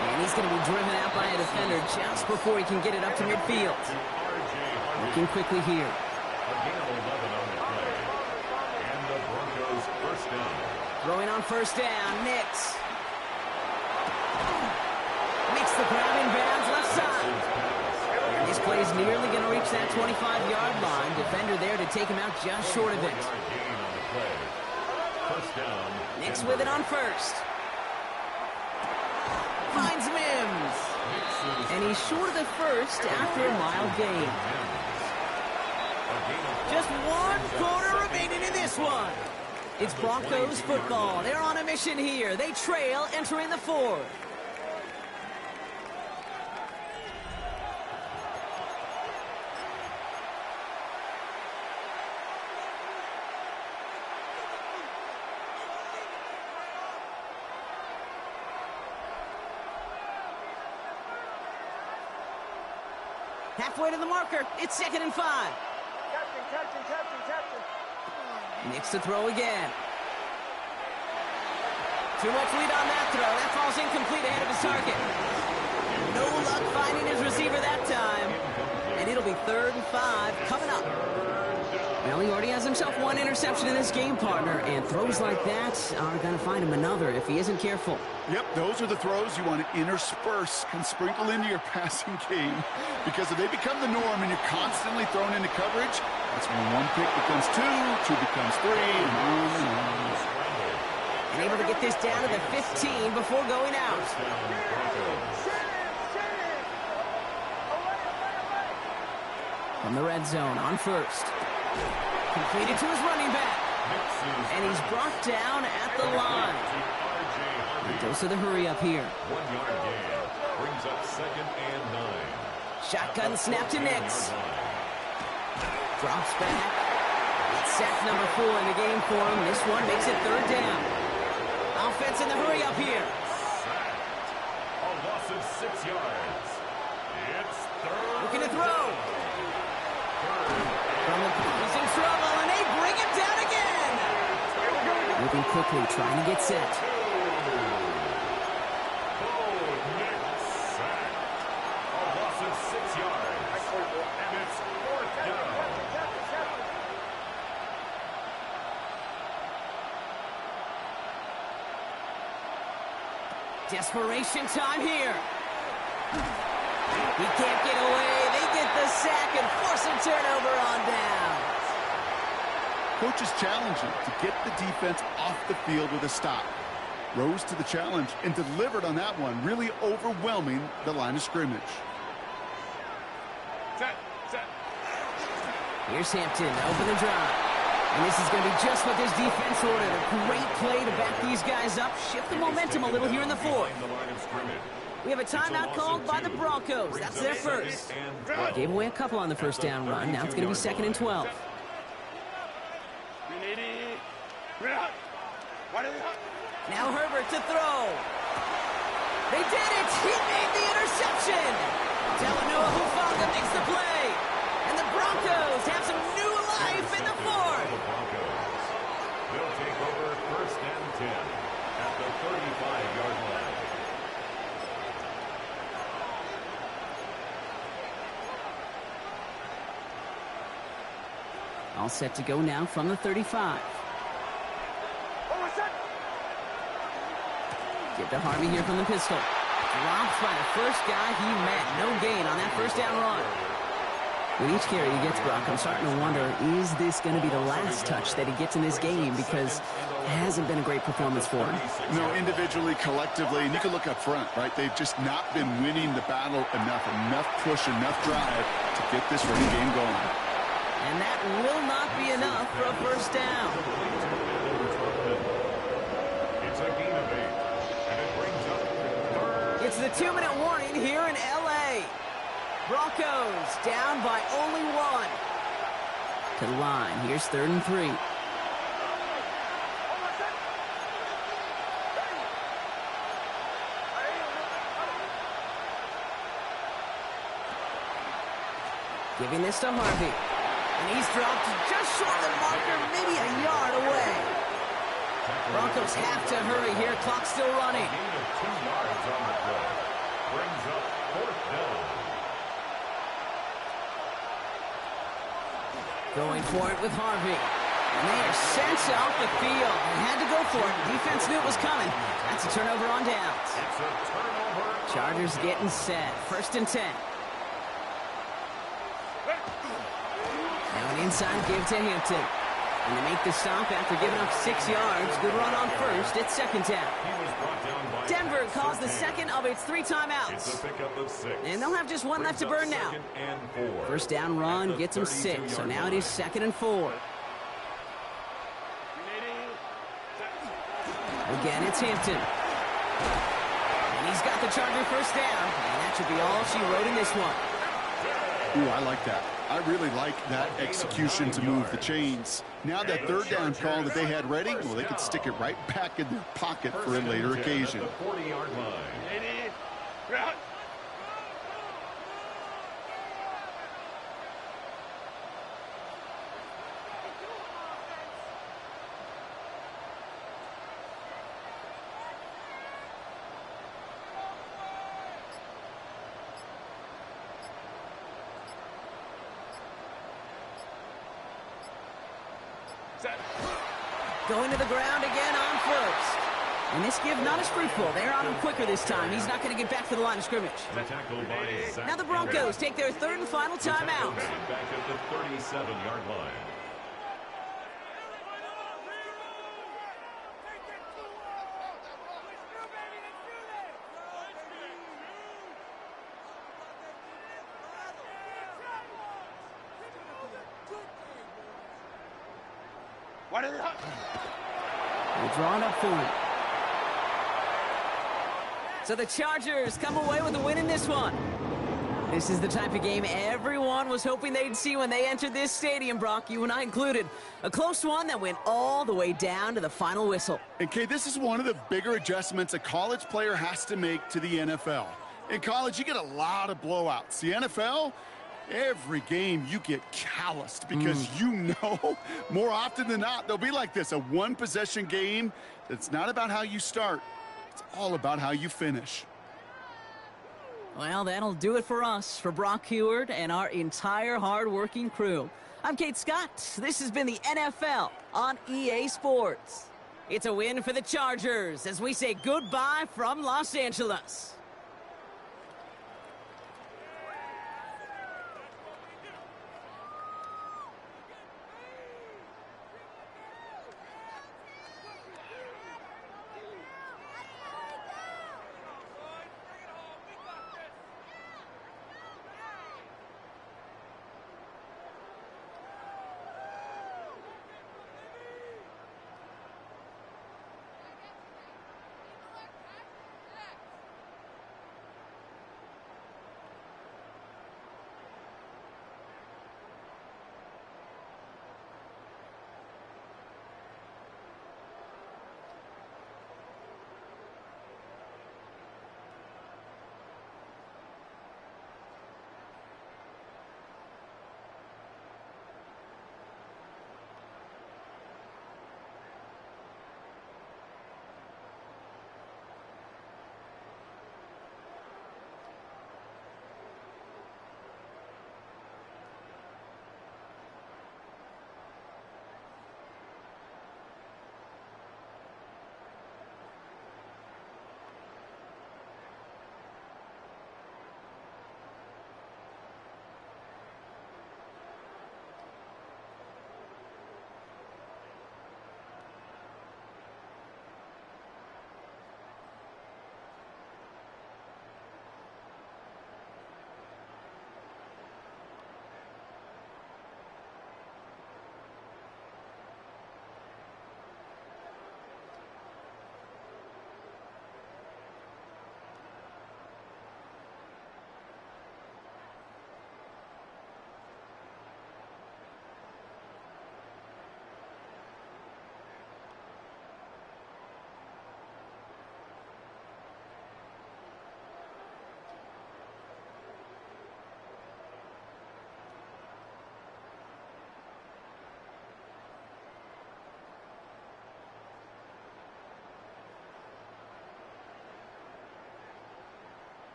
And he's going to be driven out by a defender just before he can get it up to midfield. Looking quickly here. Throwing on first down, Nix. Makes the grab in bounds left side. And this play is nearly going to reach that 25-yard line. Defender there to take him out just short of it. Nix with it on first. Finds Mims. And he's short of the first after a mile gain. Just 1 quarter remaining in this one. It's Broncos football. They're on a mission here. They trail entering the 4th. Halfway to the marker. It's 2nd and 5. Nix to throw again. Too much lead on that throw. That falls incomplete ahead of his target. No luck finding his receiver that time. And it'll be 3rd and 5 coming up. Well, he already has himself 1 interception in this game, partner, and throws like that are going to find him another if he isn't careful. Yep, those are the throws you want to intersperse and sprinkle into your passing game, because if they become the norm and you're constantly thrown into coverage, that's when 1 pick becomes 2, 2 becomes 3, and on and on. And able to get this down to the 15 before going out. From the red zone on first. Completed to his running back. And he's brought down at the line. He goes to the hurry up here. 1-yard gain. Brings up 2nd and 9. Shotgun snap to Nix. Drops back. It's sack number 4 in the game for him. This one makes it 3rd down. Offense in the hurry up here. A loss of 6 yards. It's 3rd. Looking to throw. He's in trouble, and they bring him down again. Moving quickly, trying to get set. A loss of 6 yards. And it's 4th down. Desperation time here. He can't get away. They get the sack and force a turnover on down. Coach is challenging to get the defense off the field with a stop. Rose to the challenge and delivered on that one, really overwhelming the line of scrimmage. Here's Hampton to open the drive. And this is going to be just what this defense ordered. A great play to back these guys up, shift the momentum a little here in the 4th. We have a timeout called by the Broncos. That's their first. Gave away a couple on the first down run. Now it's going to be 2nd and 12. Now Herbert to throw. They did it! He made the interception! Talanoa Hufanga makes the play. And the Broncos have some new life in the 4th. They'll take over 1st and 10 at the 35-yard line. All set to go now from the 35. Give to Harvey here from the pistol. Drops by the first guy he met. No gain on that first down run. With each carry he gets, Brock, I'm starting to wonder, is this going to be the last touch that he gets in this game? Because it hasn't been a great performance for him. No, individually, collectively, and you can look up front, right? They've just not been winning the battle enough push, enough drive to get this running game going. And that will not be enough for a first down. It's a gain of 8, and it brings up third. It's the 2-minute warning here in L.A. Broncos down by only 1. To the line. Here's 3rd and 3. Giving this to Harvey. And he's dropped just short of the marker, maybe a yard away. Broncos have to hurry here. Clock still running. A gain of 2 yards on the play. Brings up 4th down. Going for it with Harvey. And they are sent off the field. They had to go for it. Defense knew it was coming. That's a turnover on downs. It's a turnover. Chargers getting set. 1st and 10. Now an inside give to Hampton. And they make the stop after giving up 6 yards. Good run on first. It's 2nd down. He was brought down by Denver calls the second of its 3 timeouts. It's a pickup of 6. And they'll have just 1 left to burn now. 2nd and 4. First down run gets them 6. So now it is 2nd and 4. Again, it's Hampton. And he's got the Charger first down. And that should be all she wrote in this one. Ooh, I like that. I really like that execution to move the chains. Now that 3rd down call that they had ready, well, they could stick it right back in their pocket for a later occasion. 40-yard line. Going to the ground again on first. And this give not as fruitful. They're on him quicker this time. He's not going to get back to the line of scrimmage. Now the Broncos take their 3rd and final timeout. Back at the 37-yard line. We're drawn up for it. So the Chargers come away with a win in this one. This is the type of game everyone was hoping they'd see when they entered this stadium, Brock, you and I included. A close one that went all the way down to the final whistle. And, Kay, this is one of the bigger adjustments a college player has to make to the NFL. In college, you get a lot of blowouts. The NFL, every game you get calloused because you know more often than not they'll be like this, a one-possession game that's not about how you start. It's all about how you finish. Well, that'll do it for us, for Brock Huard and our entire hard-working crew. I'm Kate Scott. This has been the NFL on EA Sports. It's a win for the Chargers as we say goodbye from Los Angeles.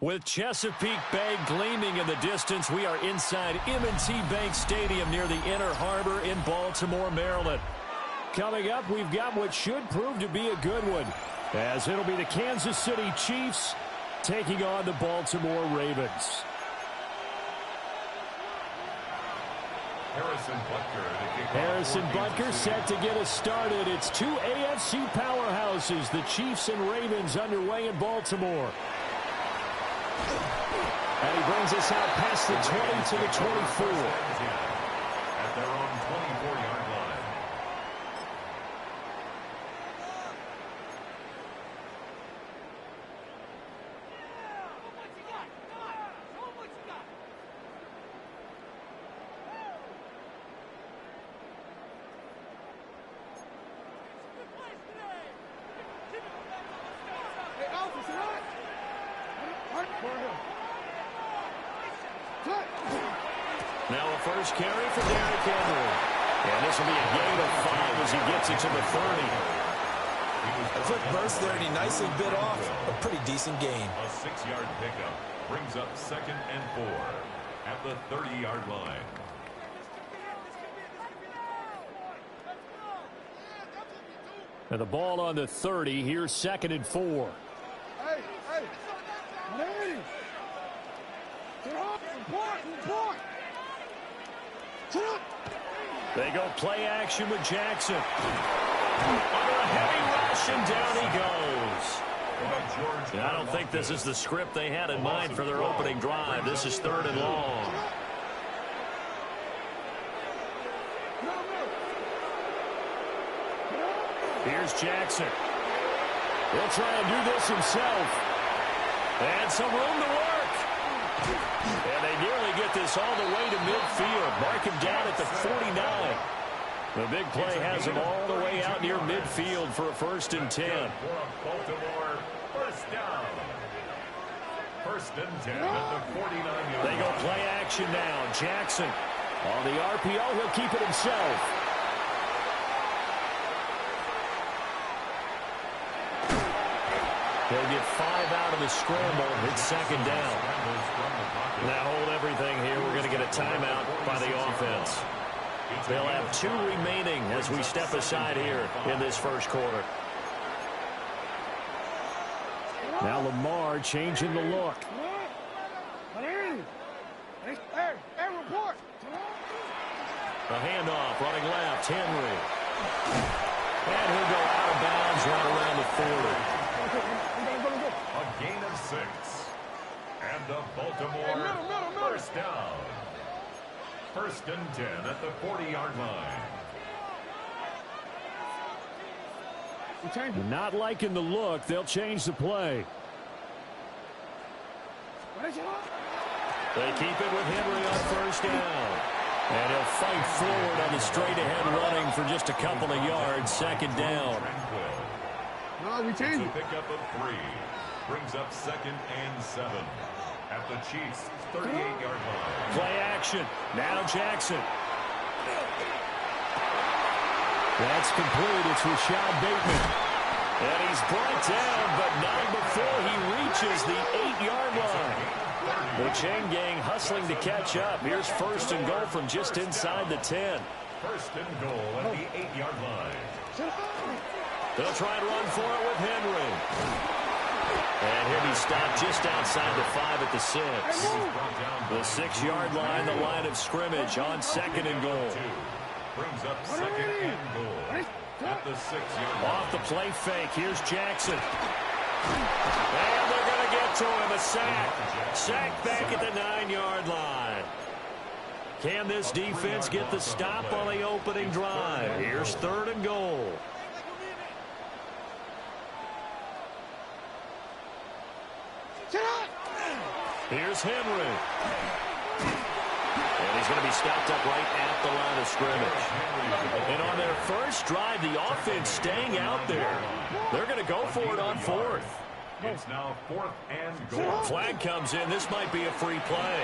With Chesapeake Bay gleaming in the distance, we are inside M&T Bank Stadium near the Inner Harbor in Baltimore, Maryland. Coming up, we've got what should prove to be a good one, as it'll be the Kansas City Chiefs taking on the Baltimore Ravens. Harrison Butker set to get us started. It's two AFC powerhouses, the Chiefs and Ravens, underway in Baltimore. And he brings us out past the 20 to the 24. At their own 24-yard line. Now a first carry for Derrick Henry. And this will be a gain of 5 as he gets it to the 30. A quick burst there, and he nicely bit off a pretty decent gain. A 6-yard pickup brings up 2nd and 4 at the 30-yard line. And the ball on the 30. Here's 2nd and 4. They go play action with Jackson. Under a heavy rush, and down he goes. I don't think this is the script they had in mind for their opening drive. This is 3rd and long. Here's Jackson. He'll try and do this himself. And some room to work. And they nearly get this all the way to midfield. Mark him down at the 49. The big play has him all the way out near midfield for a 1st and 10. Baltimore, first down. 1st and 10 at the 49-yard line. They go play action now. Jackson on the RPO. He'll keep it himself. He'll get 5 out of the scramble. It's 2nd down. Now hold everything here. We're going to get a timeout by the offense. They'll have 2 remaining as we step aside here in this first quarter. Now Lamar changing the look. A handoff running left. Henry. And he'll go out of bounds right around the 40. A gain of 6. And the Baltimore first down. 1st and 10 at the 40-yard line. Not liking the look. They'll change the play. They keep it with Henry on 1st down. And he'll fight forward on the straight-ahead running for just a couple of yards. 2nd down. No, we change it. Pickup of 3 brings up 2nd and 7 at the Chiefs' 38-yard line. Play action. Now Jackson. That's complete. It's Rashad Bateman. And he's brought down, but not before he reaches the 8-yard line. The chain gang hustling to catch up. Here's 1st and goal from just inside the 10. 1st and goal at the 8-yard line. They'll try and run for it with Henry. And he'll be stopped just outside the 5 at the 6. The 6-yard line, the line of scrimmage on 2nd and goal. Brings up 2nd and goal at the 6-yard line. Off the play fake, here's Jackson. And they're going to get to him, a sack. Sack back at the 9-yard line. Can this defense get the stop on the opening drive? Here's 3rd and goal. Here's Henry. And he's going to be stopped up right at the line of scrimmage. And on their first drive, the offense staying out there. They're going to go for it on 4th. It's now 4th and goal. Flag comes in. This might be a free play.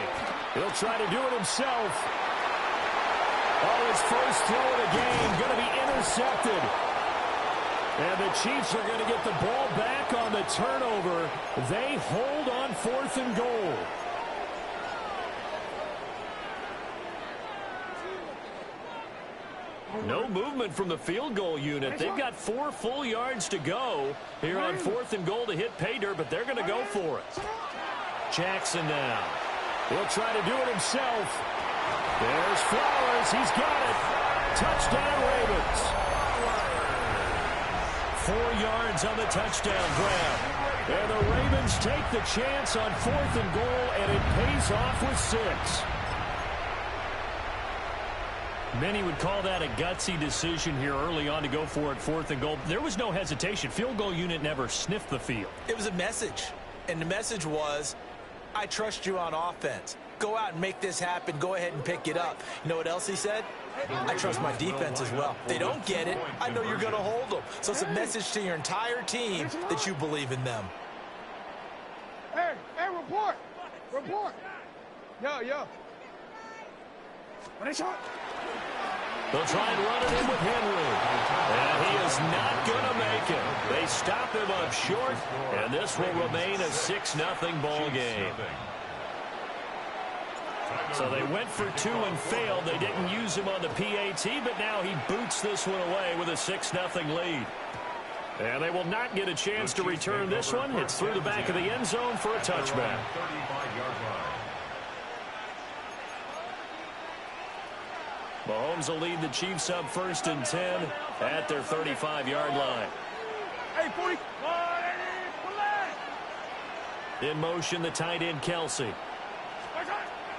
He'll try to do it himself. Oh, his first throw of the game going to be intercepted. And the Chiefs are going to get the ball back on the turnover. They hold on 4th and goal. No movement from the field goal unit. They've got 4 full yards to go here on 4th and goal to hit pay dirt, but they're going to go for it. Jackson now. He'll try to do it himself. There's Flowers. He's got it. Touchdown, Ravens. 4 yards on the touchdown grab. And the Ravens take the chance on 4th and goal, and it pays off with 6. Many would call that a gutsy decision here early on to go for it 4th and goal. There was no hesitation. Field goal unit never sniffed the field. It was a message, and the message was, I trust you on offense. Go out and make this happen. Go ahead and pick it up. You know what else he said? I trust my defense as well. If they don't get it, I know you're going to hold them. So it's a message to your entire team that you believe in them. Hey, report. Report. Yo. What is shot? They'll try and run it in with Henry. And he is not going to make it. They stop him up short, and this will remain a 6-0 ball game. So they went for 2 and failed. They didn't use him on the PAT, but now he boots this one away with a 6-0 lead. And they will not get a chance to return this one. It's through the back of the end zone for a touchback. Mahomes will lead the Chiefs up 1st and 10 at their 35-yard line. Hey, 40. In motion, the tight end, Kelsey.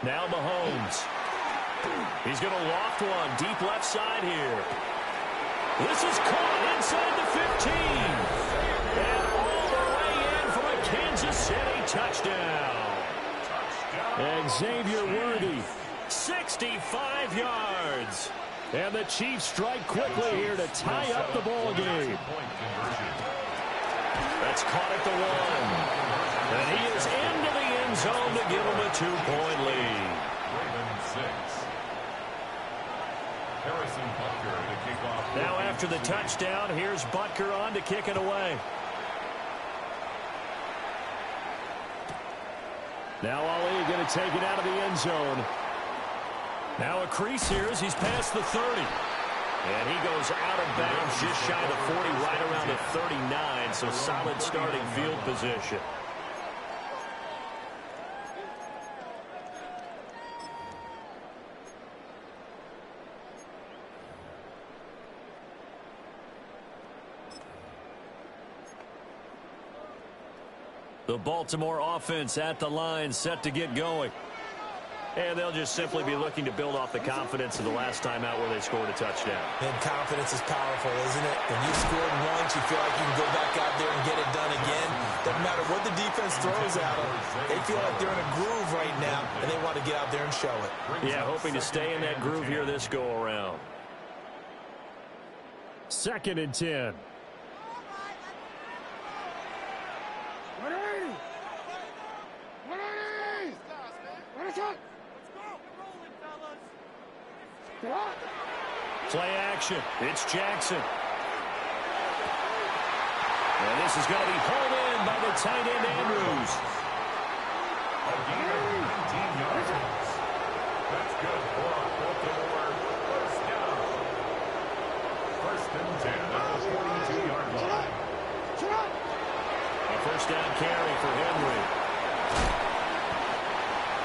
Now Mahomes. He's going to loft one deep left side here. This is caught inside the 15. And all the way in for a Kansas City touchdown. And Xavier Worthy, 65 yards. And the Chiefs strike quickly here to tie up the ball game. That's caught at the 1. And he is into the end zone to give him a 2-point lead. Now after the touchdown, here's Butker on to kick it away. Now Ali going to take it out of the end zone. Now a crease here as he's past the 30. And he goes out of bounds just shy of the 40, right around the 39, so solid starting field position. The Baltimore offense at the line, set to get going. And they'll just simply be looking to build off the confidence of the last time out where they scored a touchdown. And confidence is powerful, isn't it? When you scored once, you feel like you can go back out there and get it done again. Doesn't matter what the defense throws at them. They feel like they're in a groove right now, and they want to get out there and show it. Yeah, hoping to stay in that groove here this go-around. 2nd and 10. Play action. It's Jackson. And this is going to be hauled in by the tight end, Andrews. That's good for Baltimore. First down. 1st and 10 at the 42-yard line. A first down carry for Henry.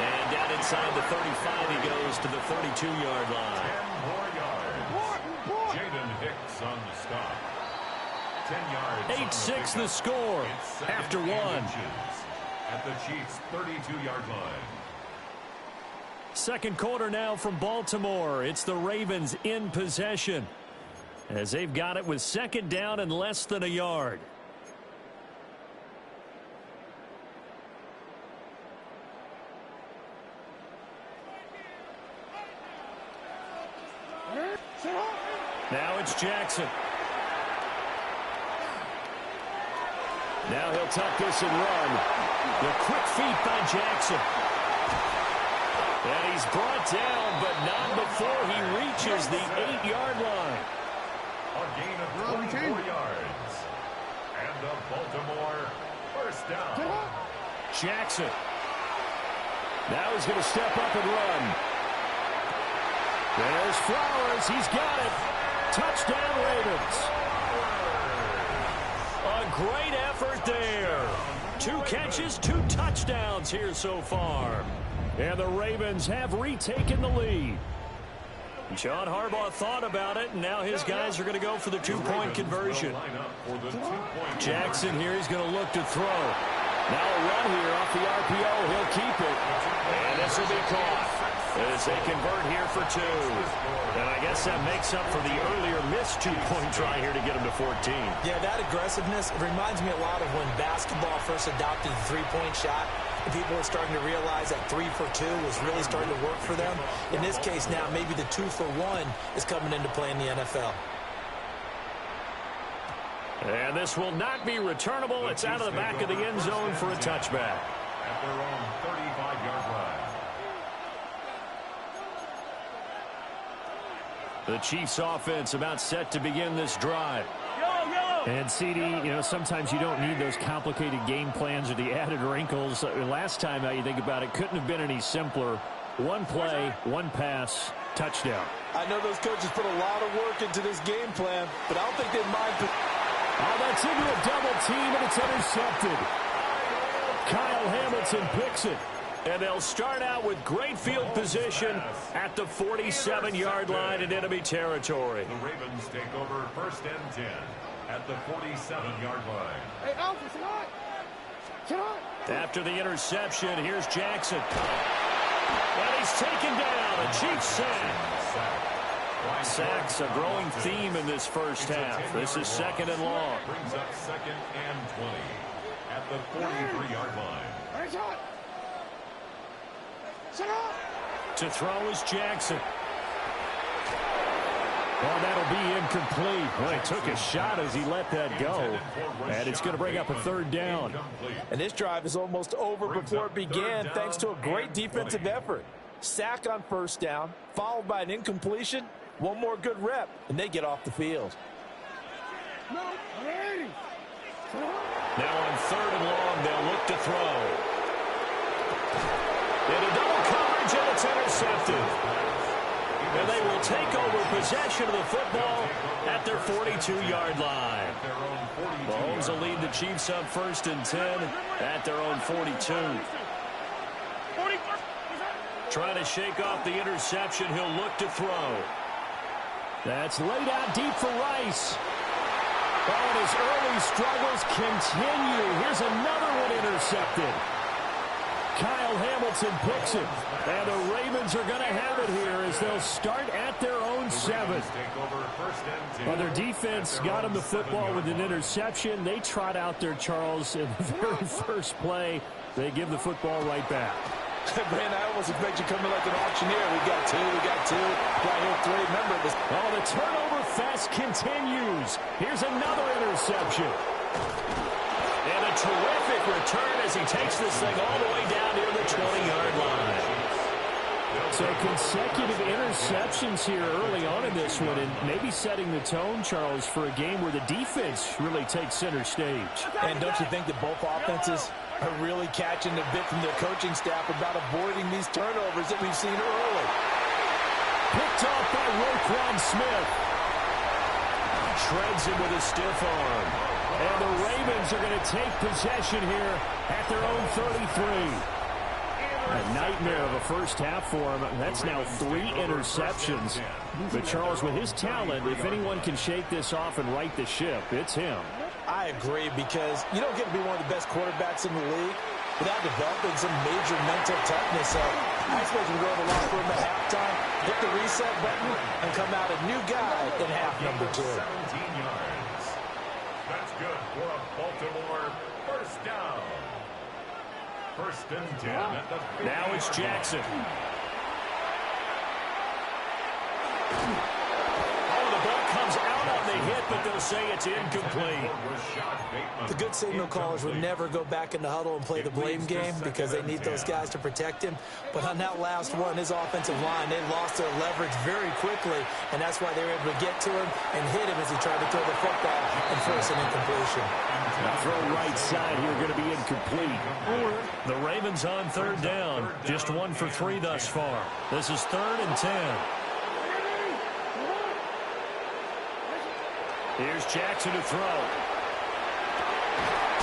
And down inside the 35, he goes to the 32-yard line. 10 more yards. Jaden Hicks on the stop. 10 yards. 8-6 the score after 1. At the Chiefs' 32-yard line. 2nd quarter now from Baltimore. It's the Ravens in possession, as they've got it with 2nd down and less than a yard. Now it's Jackson. Now he'll tuck this and run. The quick feet by Jackson. And he's brought down, but not before he reaches the 8-yard line. gain of 24 yards. And the Baltimore first down. Jackson. Now he's going to step up and run. There's Flowers. He's got it. Touchdown, Ravens. A great effort there. 2 catches, 2 touchdowns here so far. And the Ravens have retaken the lead. John Harbaugh thought about it, and now his guys are going to go for the 2-point conversion. Jackson here, he's going to look to throw. Now a run here off the RPO. He'll keep it. And this will be caught as they convert here for 2. And I guess that makes up for the earlier missed 2-point try here to get him to 14. Yeah, that aggressiveness, it reminds me a lot of when basketball first adopted the 3-point shot. People are starting to realize that 3 for 2 was really starting to work for them. In this case now, maybe the 2 for 1 is coming into play in the NFL. And this will not be returnable. It's out of the back of the end zone for a touchback. At their own 35-yard line. The Chiefs offense about set to begin this drive. And CD, sometimes you don't need those complicated game plans or the added wrinkles. Last time, now you think about it, couldn't have been any simpler. 1 play, 1 pass, touchdown. I know those coaches put a lot of work into this game plan, but I don't think they mind. Oh, that's into a double team, and it's intercepted. Kyle Hamilton picks it. And they'll start out with great field position at the 47-yard line in enemy territory. The Ravens take over 1st and 10 at the 47-yard line. Hey, Alpha, sit on. After the interception, here's Jackson. And he's taken down. A Chiefs sack. Sacks a growing theme in this first half. This is 2nd and long. Brings up 2nd and 20 at the 43-yard line. To throw is Jackson. Well, that'll be incomplete. Well, he took a shot as he let that go. And it's going to bring up a 3rd down. And this drive is almost over before it began thanks to a great defensive effort. Sack on 1st down, followed by an incompletion. 1 more good rep, and they get off the field. Now on 3rd and long, they'll look to throw. In a double coverage, and it's intercepted. And they will take over possession of the football at their 42-yard line. Mahomes will lead the Chiefs up 1st and 10 at their own 42. Trying to shake off the interception, he'll look to throw. That's laid out deep for Rice. Oh, and his early struggles continue. Here's another one intercepted. Kyle Hamilton picks it. And the Ravens are going to have it here as they'll start at their own 7. Well, their defense got him the football with an interception. They trot out there, Charles, in the very first play. They give the football right back. Brand, I almost expect you coming like an auctioneer. We got 2, right here 3. Remember this. Oh, the turnover fest continues. Here's another interception. And a terrific return as he takes this thing all the way down near the 20-yard line. So consecutive interceptions here early on in this one, and maybe setting the tone, Charles, for a game where the defense really takes center stage. And don't you think that both offenses are really catching the bit from their coaching staff about avoiding these turnovers that we've seen early? Picked off by Roquan Smith. Shreds him with a stiff arm. And the Ravens are going to take possession here at their own 33. A nightmare of a first half for him. That's now 3 interceptions. But Charles, with his talent, if anyone can shake this off and right the ship, it's him. I agree, because you don't get to be one of the best quarterbacks in the league without developing some major mental toughness. So I expect him to go to the locker room at halftime, hit the reset button, and come out a new guy in half number 2. 17 yards. That's good for a Baltimore first down. 1st and 10 at the... Now it's Jackson. Oh, the ball comes out on the hit it, but they'll say it's incomplete. The good signal callers would never go back in the huddle and play the blame game because they need those guys to protect him. But on that last one, his offensive line, they lost their leverage very quickly, and that's why they were able to get to him and hit him as he tried to throw the football and force an incompletion. The throw right side here going to be incomplete. The Ravens on third down. Just 1 for 3 thus far. This is 3rd and 10. Here's Jackson to throw.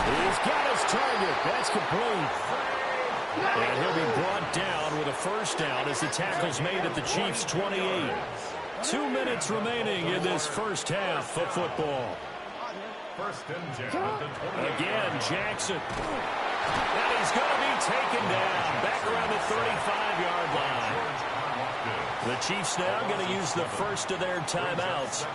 He's got his target. That's complete. And he'll be brought down with a first down as the tackle's made at the Chiefs' 28. 2 minutes remaining in this first half of football. Again, Jackson. And he's going to be taken down back around the 35-yard line. The Chiefs now going to use the first of their timeouts.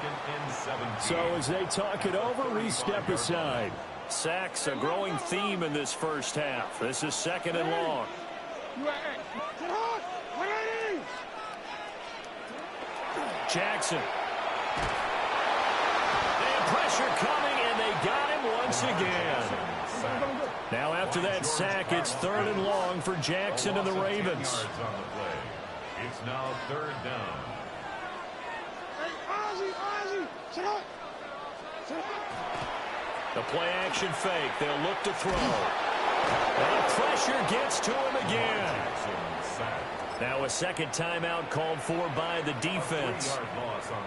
So as they talk it over, we step aside. Sacks a growing theme in this first half. This is 2nd and long. Jackson. And pressure coming, and they got him once again. Now after that sack, it's 3rd and long for Jackson and the Ravens. It's now 3rd down. The play action fake. They'll look to throw. And pressure gets to him again. Now a second timeout called for by the defense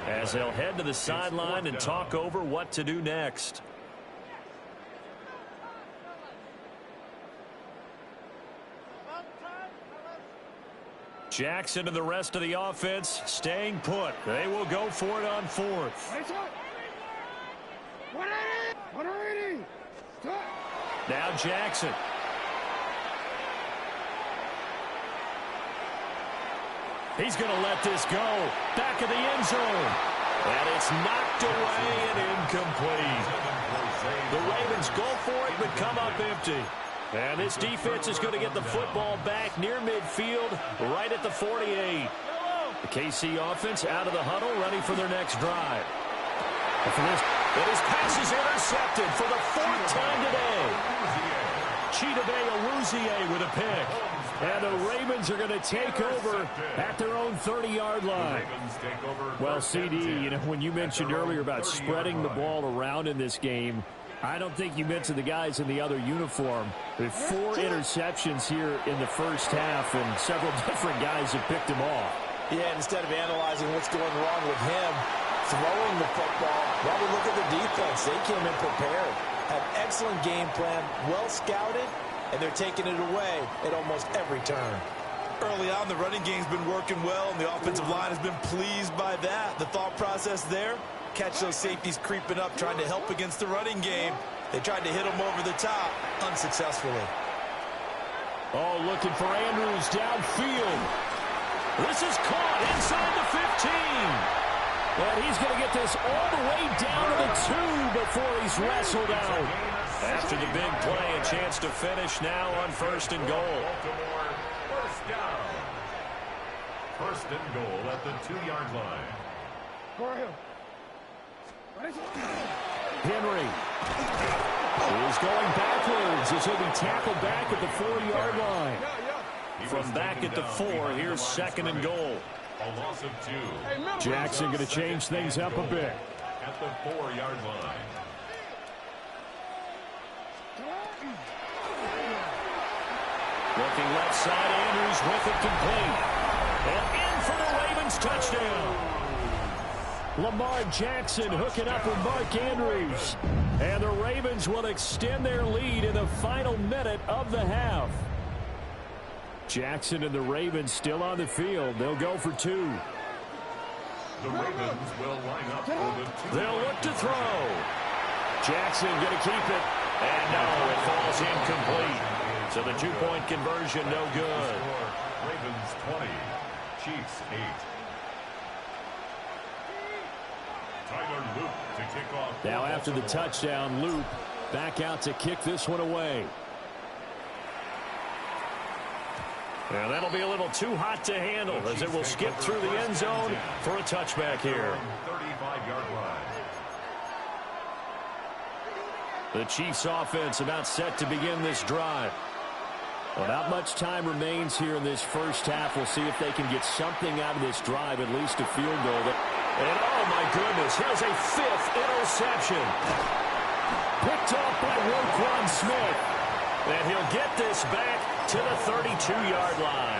as they'll head to the sideline and talk over what to do next. Jackson and the rest of the offense staying put. They will go for it on 4th. Now Jackson. He's going to let this go. Back of the end zone. And it's knocked away and incomplete. The Ravens go for it but come up empty. And this defense is going to get the football back near midfield, right at the 48. The KC offense out of the huddle, ready for their next drive. And his pass is intercepted for the 4th time today. Chidobe Awuzie with a pick. And the Ravens are going to take over at their own 30-yard line. Well, CD, you know, when you mentioned earlier about spreading the ball around in this game, I don't think you mentioned the guys in the other uniform. With 4 interceptions here in the first half, and several different guys have picked him off. Yeah, instead of analyzing what's going wrong with him, throwing the football, well, we look at the defense. They came in prepared, had excellent game plan, well scouted, and they're taking it away at almost every turn. Early on, the running game's been working well, and the offensive line has been pleased by that. The thought process there, catch those safeties creeping up, trying to help against the running game. They tried to hit them over the top, unsuccessfully. Oh, looking for Andrews downfield. This is caught inside the 15. And he's going to get this all the way down to the 2 before he's wrestled out. After the big play, a chance to finish now on 1st and goal. First down. 1st and goal at the 2-yard line. Henry is going backwards as he'll be tackled back at the 4-yard line. From back at the 4, here's 2nd and goal. A loss of 2. Jackson going to change things up a bit. At the 4-yard line. Looking left side, Andrews with it complete. And in for the Ravens touchdown. Lamar Jackson hooking up with Mark Andrews. And the Ravens will extend their lead in the final minute of the half. Jackson and the Ravens still on the field. They'll go for 2. The Ravens will line up for the 2. They'll look to throw. Jackson going to keep it. And no, it falls incomplete. So the 2-point conversion no good. Ravens 20, Chiefs 8. Tyler Loop to kick off. Now after the touchdown, Loop back out to kick this one away. Now that'll be a little too hot to handle as it will skip through the end zone for a touchback here. 35-yard line. The Chiefs offense about set to begin this drive. Well, not much time remains here in this first half. We'll see if they can get something out of this drive, at least a field goal. And oh my goodness, here's a 5th interception. Picked off by Roquan Smith. And he'll get this back to the 32-yard line.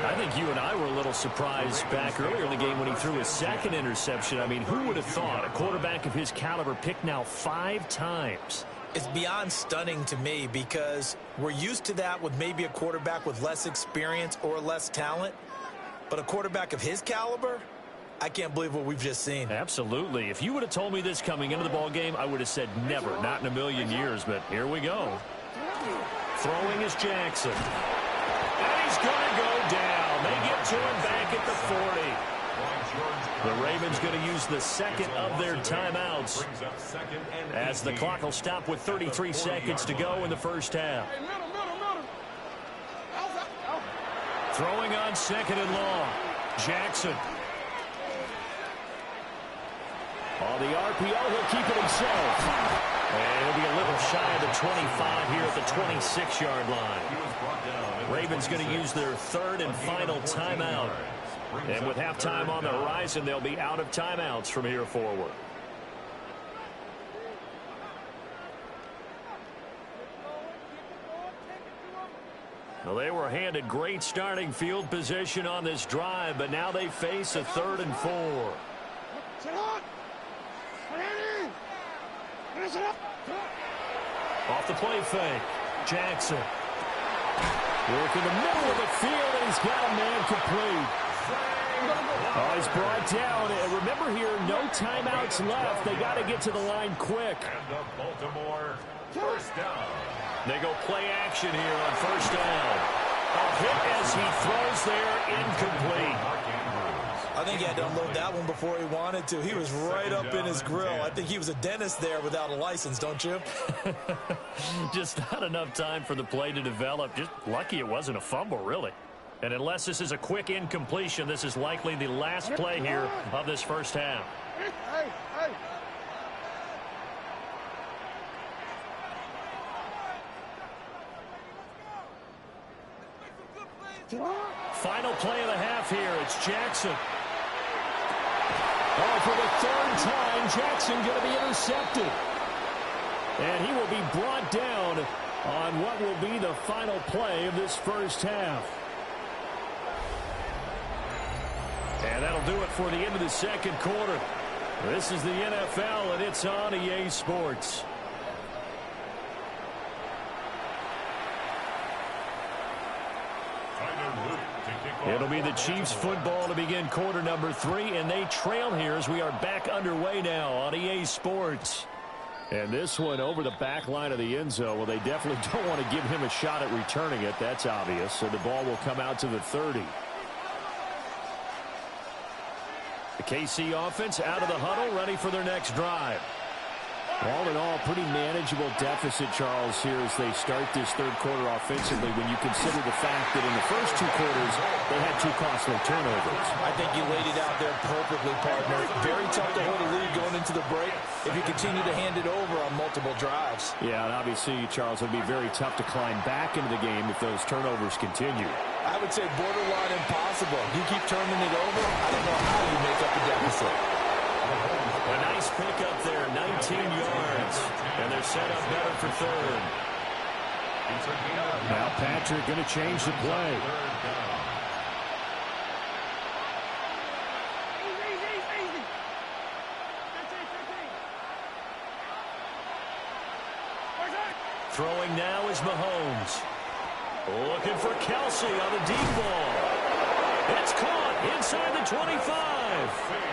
I think you and I were a little surprised back earlier in the game when he threw his 2nd interception. I mean, who would have thought a quarterback of his caliber picked now 5 times? It's beyond stunning to me because we're used to that with maybe a quarterback with less experience or less talent. But a quarterback of his caliber, I can't believe what we've just seen. Absolutely. If you would have told me this coming into the ball game, I would have said never, not in a million years. But here we go. Throwing is Jackson. And he's going to go down. They get to him back at the 40. The Ravens going to use the 2nd of their timeouts as the clock will stop with 33 seconds to go in the first half. Throwing on 2nd and long. Jackson. On the RPO, he'll keep it himself. And he'll be a little shy of the 25 here at the 26-yard line. Ravens going to use their 3rd and final timeout. And with halftime on the horizon, they'll be out of timeouts from here forward. Well, they were handed great starting field position on this drive, but now they face a 3rd and 4. Off the play fake. Jackson. Work in the middle of the field, and he's got a man complete. Oh, he's brought down. And remember here, no timeouts left. They got to get to the line quick. And the Baltimore first down. They go play action here on first down. A hit as he throws there, incomplete. I think he had to unload that one before he wanted to. He was right up in his grill. I think he was a dentist there without a license, don't you? Just not enough time for the play to develop. Just lucky it wasn't a fumble, really. And unless this is a quick incompletion, this is likely the last play here of this first half. Final play of the half here. It's Jackson. Oh, for the 3rd time, Jackson going to be intercepted. And he will be brought down on what will be the final play of this first half. And that'll do it for the end of the 2nd quarter. This is the NFL, and it's on EA Sports. It'll be the Chiefs football to begin quarter number 3, and they trail here as we are back underway now on EA Sports. And this one over the back line of the end zone. Well, they definitely don't want to give him a shot at returning it. That's obvious. So the ball will come out to the 30. The KC offense out of the huddle, ready for their next drive. All in all, pretty manageable deficit, Charles, here as they start this 3rd quarter offensively when you consider the fact that in the first 2 quarters, they had 2 costly turnovers. I think you laid it out there perfectly, partner. Very tough to hold a lead going into the break if you continue to hand it over on multiple drives. Yeah, and obviously, Charles, it would be very tough to climb back into the game if those turnovers continue. I would say borderline impossible. You keep turning it over, I don't know how you make up the deficit. A nice pickup there, 19 yards. And they're set up better for 3rd. Now Patrick going to change the play. Throwing now is Mahomes. Looking for Kelsey on the deep ball. It's caught inside the 25.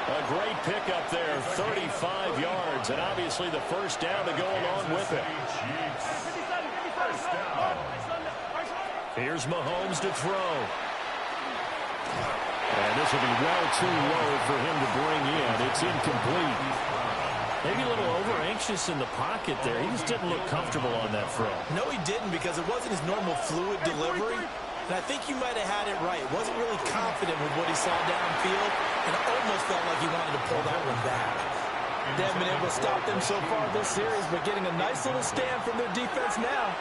A great pickup there, 35 yards, and obviously the first down to go along with it. Here's Mahomes to throw. And this will be well too low for him to bring in. It's incomplete. Maybe a little over-anxious in the pocket there. He just didn't look comfortable on that throw. No, he didn't, because it wasn't his normal fluid delivery. And I think you might have had it right. Wasn't really confident with what he saw downfield, and it almost felt like he wanted to pull that one back. They haven't been able to stop them so far this series, but getting a nice little stand from their defense now.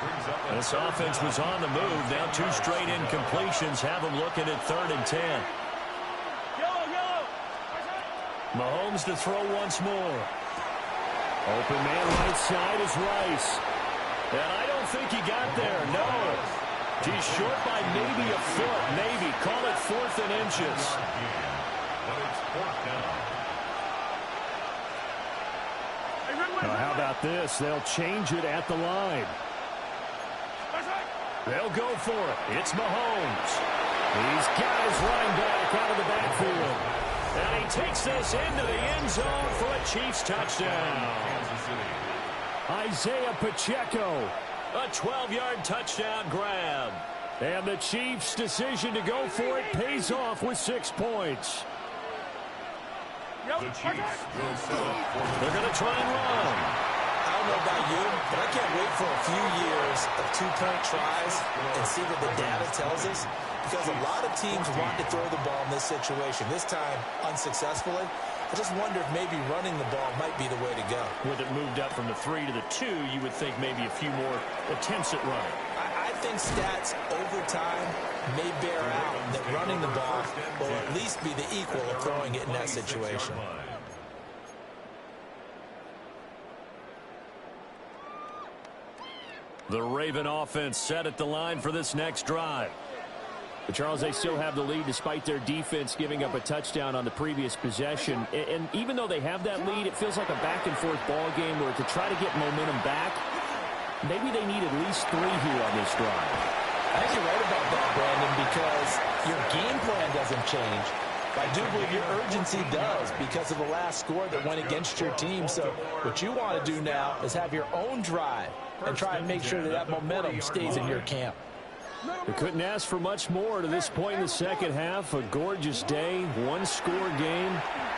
This offense was on the move. Now 2 straight incompletions have them looking at 3rd and 10. Mahomes to throw once more. Open man right side is Rice. And I don't think he got there. No. He's short by maybe a foot. Maybe. Call it 4th and inches. Now, how about this? They'll change it at the line. They'll go for it. It's Mahomes. He's got his running back out of the backfield. And he takes this into the end zone for a Chiefs touchdown. Isaiah Pacheco, a 12-yard touchdown grab. And the Chiefs' decision to go for it pays off with 6 points. The Chiefs will set up for They're going to try and run. I don't know about you, but I can't wait for a few years of 2-point tries and see what the data tells us. Because a lot of teams want to throw the ball in this situation. This time, unsuccessfully. I just wonder if maybe running the ball might be the way to go. With it moved up from the 3 to the 2, you would think maybe a few more attempts at running. I think stats over time may bear out that running the ball will at least be the equal of throwing it in that situation. The Raven offense set at the line for this next drive. But Charles, they still have the lead despite their defense giving up a touchdown on the previous possession. And even though they have that lead, it feels like a back-and-forth ball game where to try to get momentum back, maybe they need at least 3 here on this drive. I think you're right about that, Brandon, because your game plan doesn't change. I do believe your urgency does because of the last score that went against your team. So what you want to do now is have your own drive and try and make sure that that momentum stays in your camp. They couldn't ask for much more to this point in the second half. A gorgeous day, 1-score game.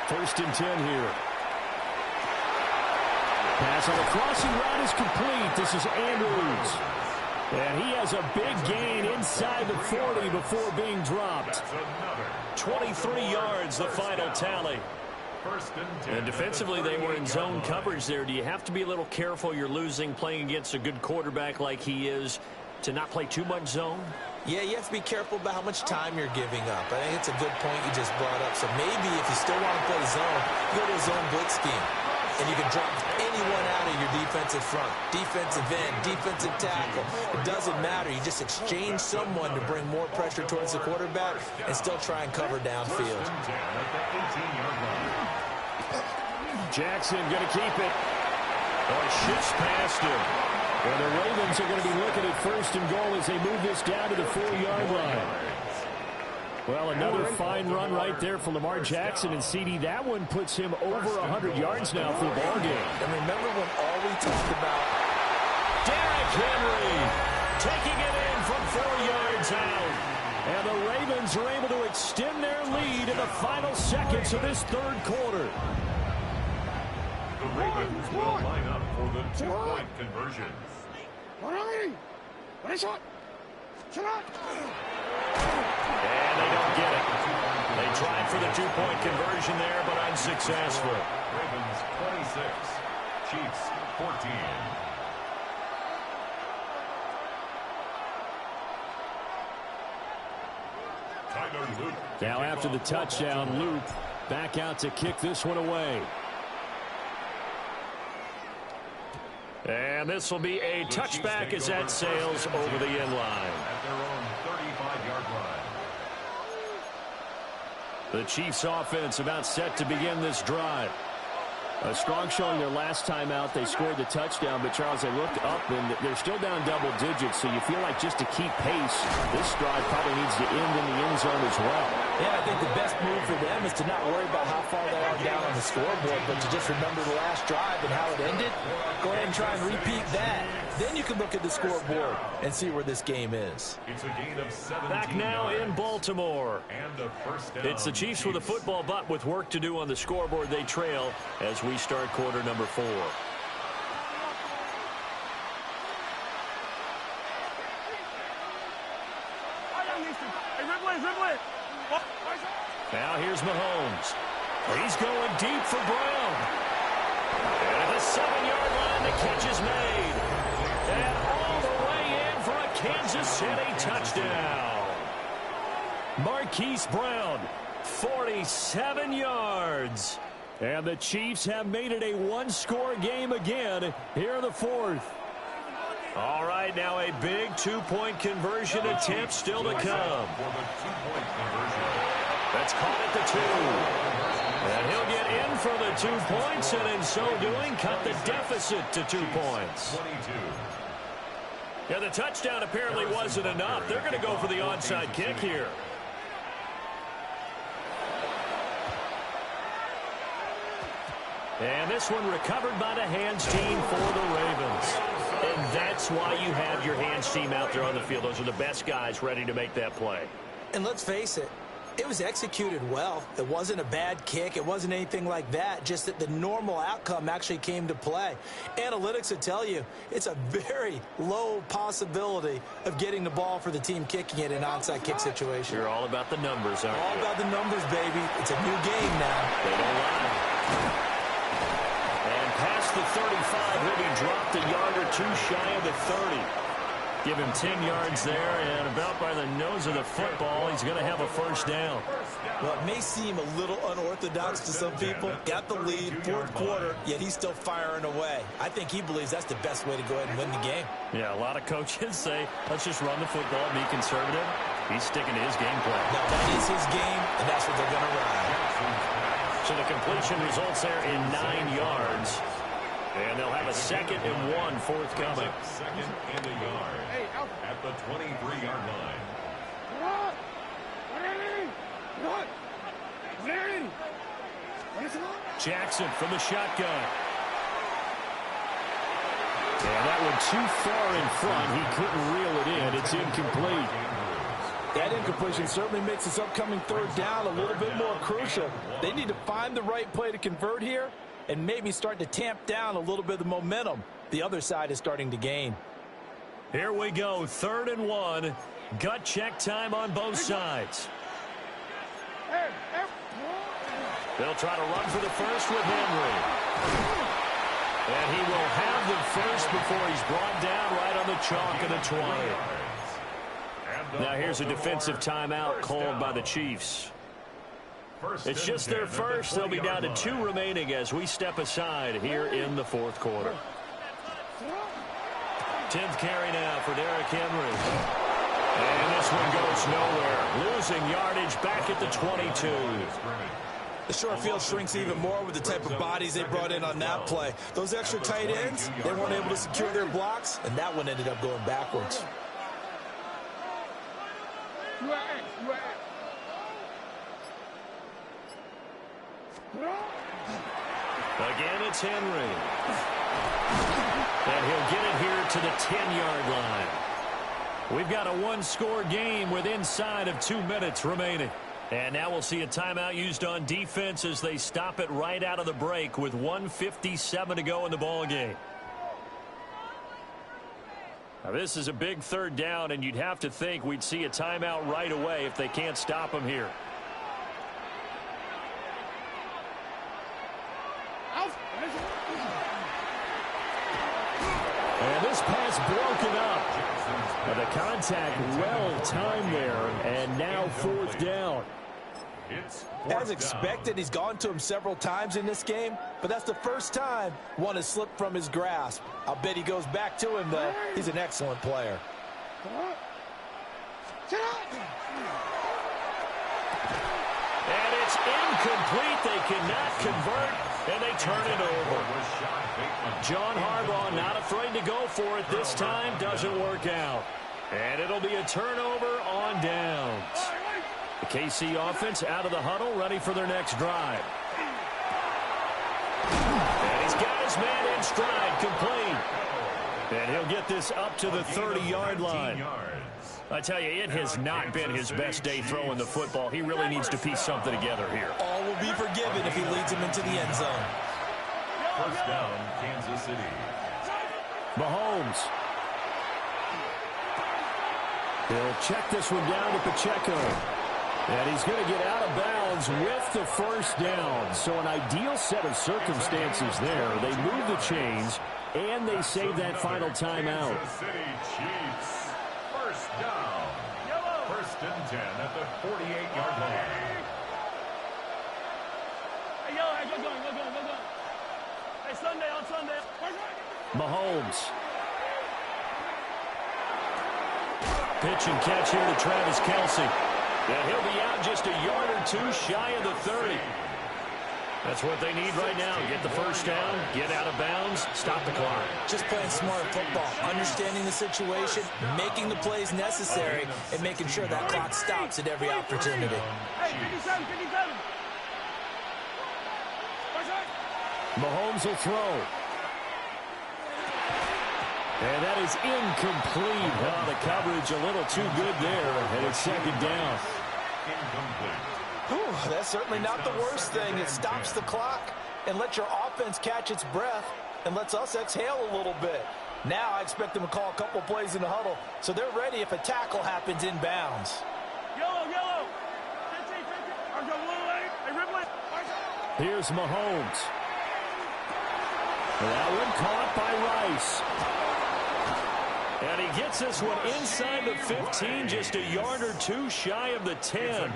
1st and 10 here. Pass on the crossing route is complete. This is Andrews. And he has a big gain inside the 40 before being dropped. 23 yards, the final tally. And defensively, they were in zone coverage there. Do you have to be a little careful? You're losing playing against a good quarterback like he is, to not play too much zone? Yeah, you have to be careful about how much time you're giving up. I think it's a good point you just brought up. So maybe if you still want to play zone, you go to a zone blitz scheme. And you can drop anyone out of your defensive front. Defensive end, defensive tackle. It doesn't matter. You just exchange someone to bring more pressure towards the quarterback and still try and cover downfield. Jackson going to keep it. Shifts past him. Well, the Ravens are going to be looking at 1st and goal as they move this down to the 4-yard line. Well, another fine run right there for Lamar Jackson, and CD, that one puts him over 100 yards now for the ball game. And remember when all we talked about, Derrick Henry taking it in from 4 yards out. And the Ravens are able to extend their lead in the final seconds of this 3rd quarter. The Ravens will line up for the 2-point conversion. And they don't get it. They tried for the 2-point conversion there, but unsuccessful. Ravens 26, Chiefs 14. Now after the touchdown, Loop back out to kick this one away. And this will be a touchback as that sails over the end line. At their own 35-yard line. The Chiefs offense about set to begin this drive. A strong showing their last time out. They scored the touchdown, but Charles, they looked up and they're still down double digits, so you feel like just to keep pace, this drive probably needs to end in the end zone as well. Yeah, I think the best move for them is to not worry about how far they are down on the scoreboard, but to just remember the last drive and how it ended. Go ahead and try and repeat that. Then you can look at the scoreboard and see where this game is. It's a gain of 17 Back now yards. in Baltimore. And a first down. It's the Chiefs with a football, but with work to do on the scoreboard. They trail as we start quarter number 4. Now here's Mahomes. He's going deep for Brown. And at the 7-yard line, the catch is made. And all the way in for a Kansas City touchdown. Marquise Brown, 47 yards. And the Chiefs have made it a one-score game again here in the fourth. All right, now a big two-point conversion attempt still to come. That's caught at the 2. And he'll get in for the 2 points, and in so doing, cut the deficit to 2 points. Yeah, the touchdown apparently wasn't enough. They're going to go for the onside kick here. And this one recovered by the hands team for the Ravens. And that's why you have your hands team out there on the field. Those are the best guys ready to make that play. And let's face it, it was executed well. It wasn't a bad kick. It wasn't anything like that. Just that the normal outcome actually came to play. Analytics will tell you it's a very low possibility of getting the ball for the team kicking it in an onside kick situation. You're all about the numbers, aren't you? All about the numbers, baby. It's a new game now. They don't lie. Past the 35, he'll be dropped a yard or two shy of the 30. Give him 10 yards there, and about by the nose of the football, he's going to have a first down. Well, it may seem a little unorthodox to some people. Got the lead, fourth quarter, yet he's still firing away. I think he believes that's the best way to go ahead and win the game. Yeah, a lot of coaches say, let's just run the football, be conservative. He's sticking to his game plan. Now, that is his game, and that's what they're going to run. So the completion results there in 9 yards. And they'll have a 2nd and 1 forthcoming. Second and a yard at the 23-yard line. Jackson from the shotgun. And that one too far in front. He couldn't reel it in. It's incomplete. That incompletion certainly makes this upcoming third down a little bit more crucial. They need to find the right play to convert here and maybe start to tamp down a little bit of the momentum the other side is starting to gain. Here we go, 3rd and 1. Gut check time on both sides. They'll try to run for the first with Henry. And he will have the first before he's brought down right on the chalk of the 20. Now here's a defensive timeout called by the Chiefs. It's just their first. They'll be down to 2 remaining as we step aside here in the fourth quarter. 10th carry now for Derrick Henry. And this one goes nowhere. Losing yardage back at the 22. The short field shrinks even more with the type of bodies they brought in on that play. Those extra tight ends, they weren't able to secure their blocks, and that one ended up going backwards. Again, it's Henry. And he'll get it here to the 10-yard line. We've got a one-score game with inside of 2 minutes remaining. And now we'll see a timeout used on defense as they stop it right out of the break with 1:57 to go in the ball game. Now this is a big third down, and you'd have to think we'd see a timeout right away if they can't stop him here. And this pass broken up. And the contact well timed there, and now 4th down. As expected, he's gone to him several times in this game, but that's the first time one has slipped from his grasp. I'll bet he goes back to him, though. He's an excellent player. And it's incomplete. They cannot convert, and they turn it over. John Harbaugh not afraid to go for it this time. Doesn't work out. And it'll be a turnover on downs. The KC offense out of the huddle, ready for their next drive. And he's got his man in stride, complete. And he'll get this up to the 30-yard line. I tell you, it has not been his best day throwing the football. He really needs to piece something together here. All will be forgiven if he leads him into the end zone. First down, Kansas City. Mahomes. He'll check this one down to Pacheco. And he's going to get out of bounds with the first down. So an ideal set of circumstances there. They move the chains, and they save that final timeout. Kansas City Chiefs. First down. First and 10 at the 48-yard line. Hey, yo, hey, go going. Hey, Sunday on Sunday. Mahomes. Pitch and catch here to Travis Kelce. And he'll be out just a yard or two shy of the 30. That's what they need right now. Get the first down, get out of bounds, stop the clock. Just playing smart football, understanding the situation, making the plays necessary, and making sure that clock stops at every opportunity. Hey, 57. Mahomes will throw. And that is incomplete. Oh, the coverage a little too good there, and it's second down. Whew, that's certainly not the worst thing. It stops the clock and lets your offense catch its breath and lets us exhale a little bit. Now I expect them to call a couple plays in the huddle, so they're ready if a tackle happens inbounds. Yellow. Here's Mahomes. That one caught by Rice. And he gets this one inside the 15, just a yard or two shy of the 10.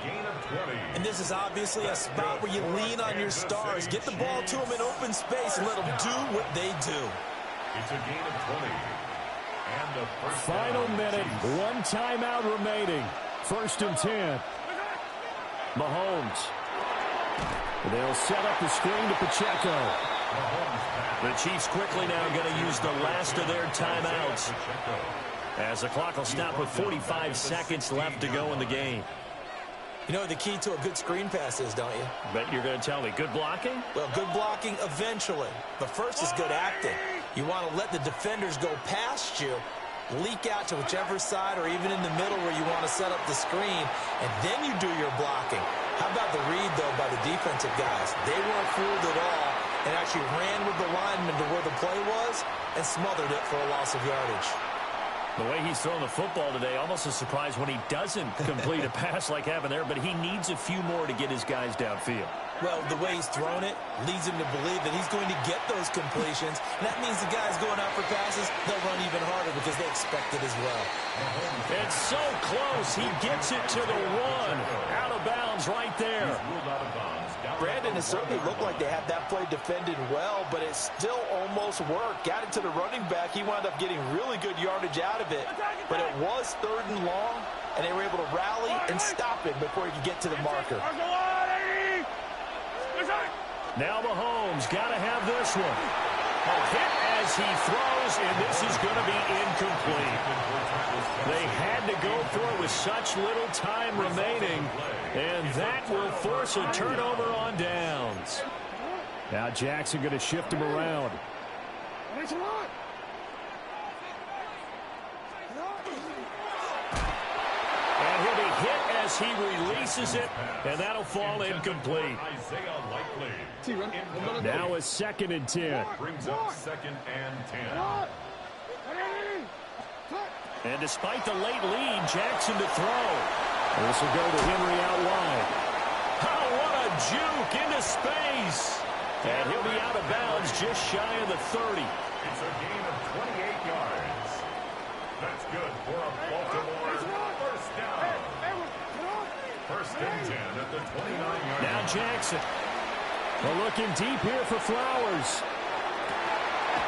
And this is obviously a spot where you lean on your stars. Get the ball to them in open space and let them do what they do. It's a gain of 20. And the first final minute, one timeout remaining. First and 10. Mahomes. They'll set up the screen to Pacheco. The Chiefs quickly now going to use the last of their timeouts, as the clock will stop with 45 seconds left to go in the game. You know what the key to a good screen pass is, don't you? Bet you're going to tell me. Good blocking? Well, good blocking eventually. But first is good acting. You want to let the defenders go past you, leak out to whichever side or even in the middle where you want to set up the screen, and then you do your blocking. How about the read, though, by the defensive guys? They weren't fooled at all and actually ran with the lineman to where the play was and smothered it for a loss of yardage. The way he's throwing the football today, almost a surprise when he doesn't complete a pass like happened there, but he needs a few more to get his guys downfield. Well, the way he's thrown it leads him to believe that he's going to get those completions. And that means the guys going out for passes, they'll run even harder because they expect it as well. It's so close. He gets it to the one. Out of bounds right there. Brandon, it certainly looked like they had that play defended well, but it still almost worked. Got it to the running back. He wound up getting really good yardage out of it. But it was 3rd and long, and they were able to rally and stop it before he could get to the marker. Now Mahomes got to have this one. A hit as he throws, and this is going to be incomplete. They had to go for it with such little time remaining, and that will force a turnover on downs. Now Jackson going to shift him around. And he'll be hit as he releases it, and that'll fall incomplete. Now a 2nd and 10. Brings up 2nd and 10. And despite the late lead, Jackson to throw. This will go to Henry out wide. Oh, what a juke into space. And he'll be out of bounds just shy of the 30. It's a gain of 28 yards. That's good for a Baltimore first down. First and 10 at the 29-yard line. Now Jackson. We're looking deep here for Flowers.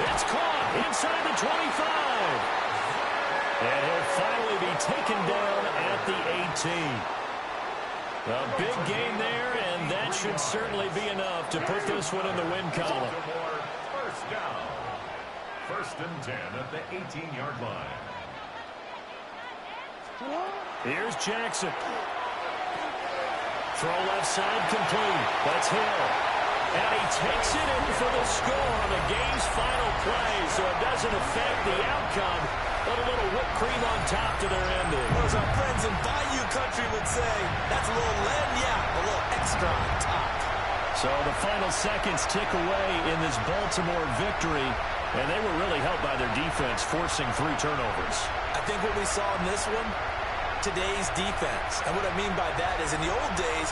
It's caught inside the 25. And he'll finally be taken down at the 18. A big gain there, and that should certainly be enough to put this one in the win column. First down. First and 10 at the 18-yard line. Here's Jackson. Throw left side complete. That's Hill. And he takes it in for the score on the game's final play, so it doesn't affect the outcome, but a little whipped cream on top to their ending. Or as our friends in Bayou Country would say, that's a little a little extra on top. So the final seconds tick away in this Baltimore victory, and they were really helped by their defense, forcing 3 turnovers. I think what we saw in this one, today's defense. And what I mean by that is in the old days,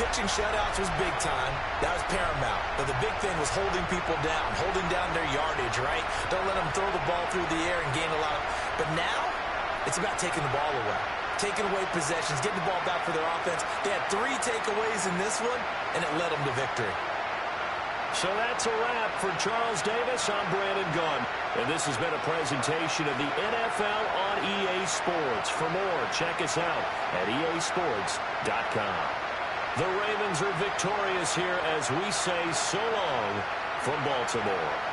pitching shutouts was big time. That was paramount. But the big thing was holding people down, holding down their yardage, right? Don't let them throw the ball through the air and gain a lot of... But now, it's about taking the ball away. Taking away possessions, getting the ball back for their offense. They had 3 takeaways in this one, and it led them to victory. So that's a wrap for Charles Davis. I'm Brandon Gunn. And this has been a presentation of the NFL on EA Sports. For more, check us out at easports.com. The Ravens are victorious here as we say so long from Baltimore.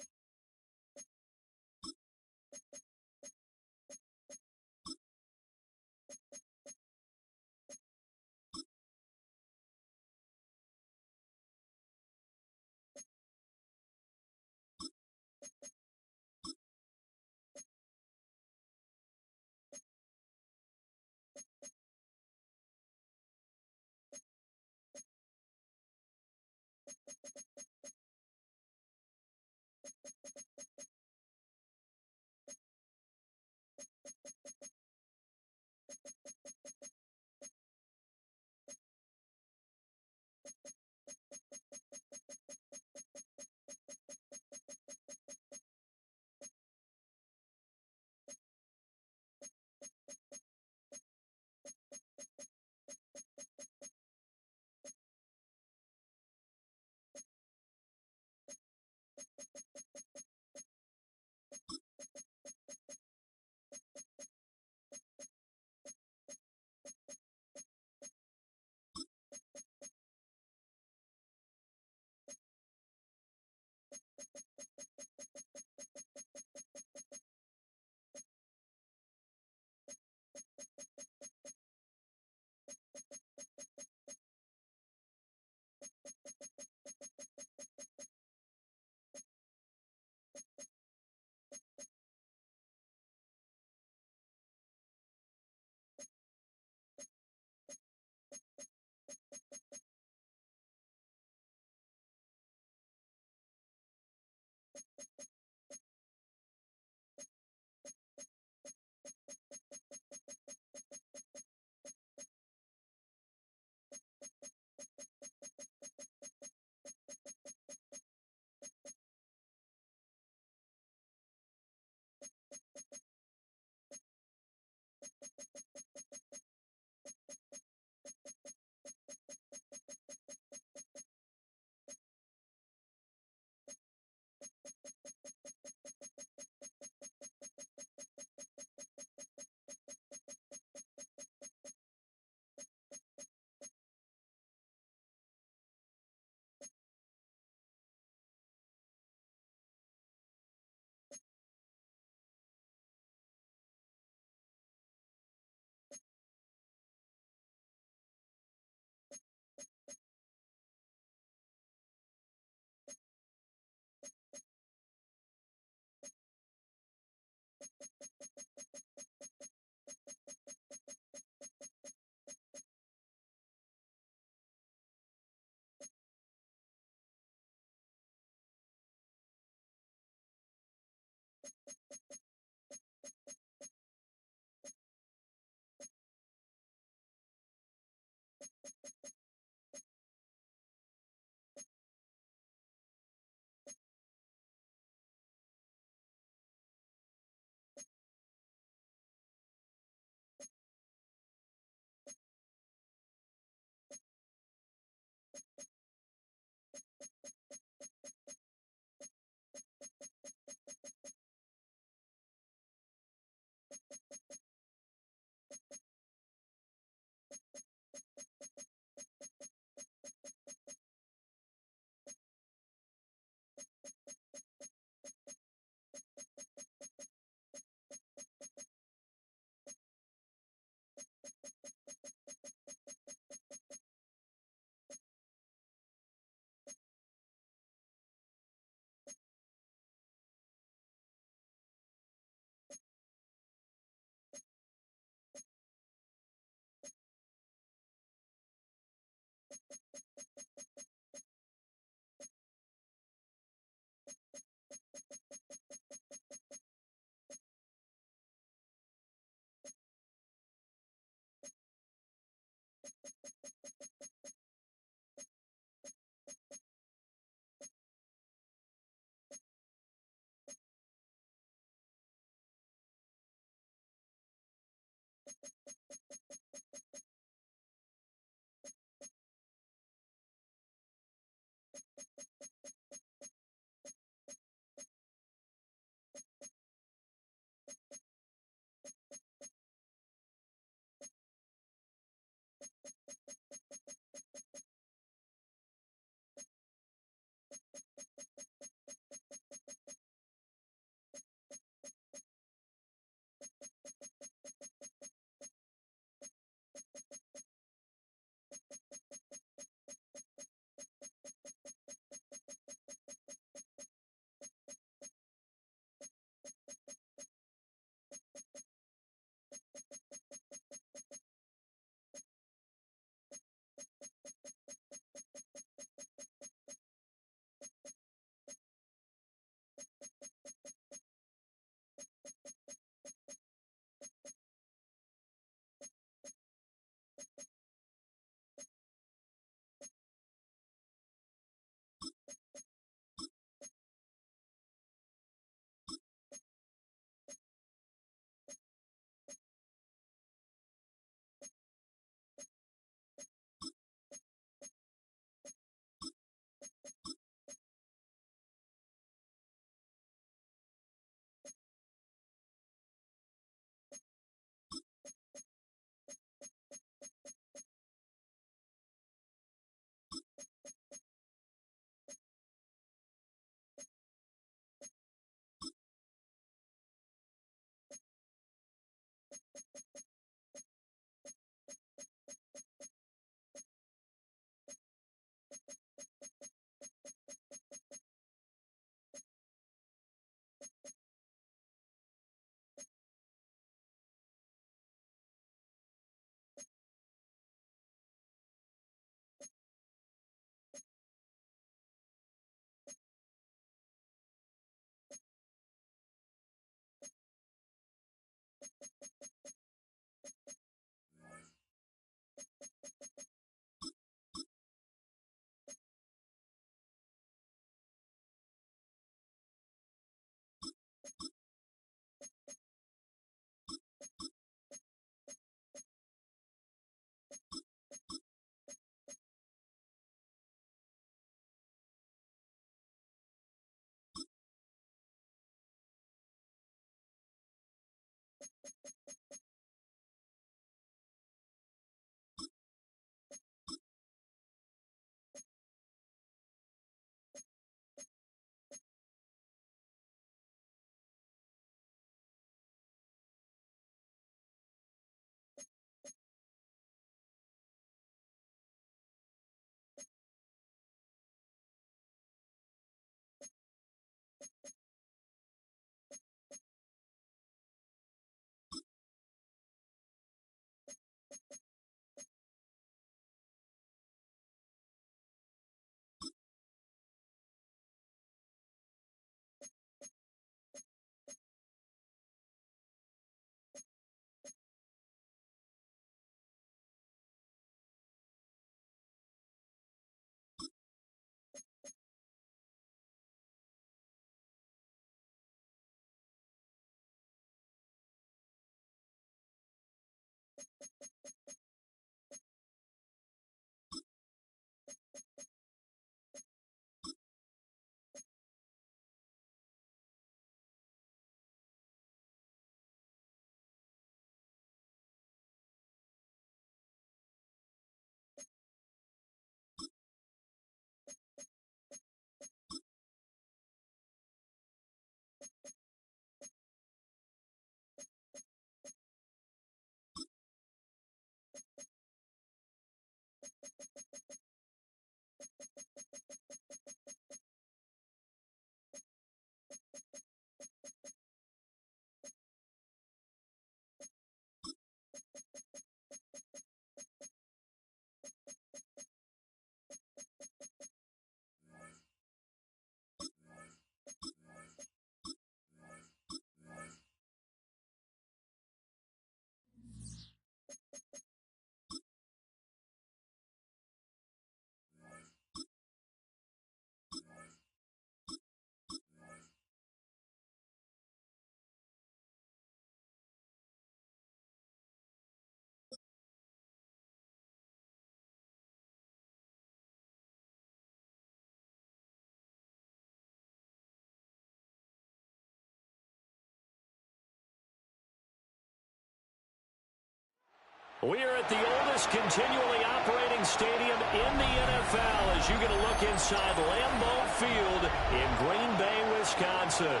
We are at the oldest continually operating stadium in the NFL as you get a look inside Lambeau Field in Green Bay, Wisconsin.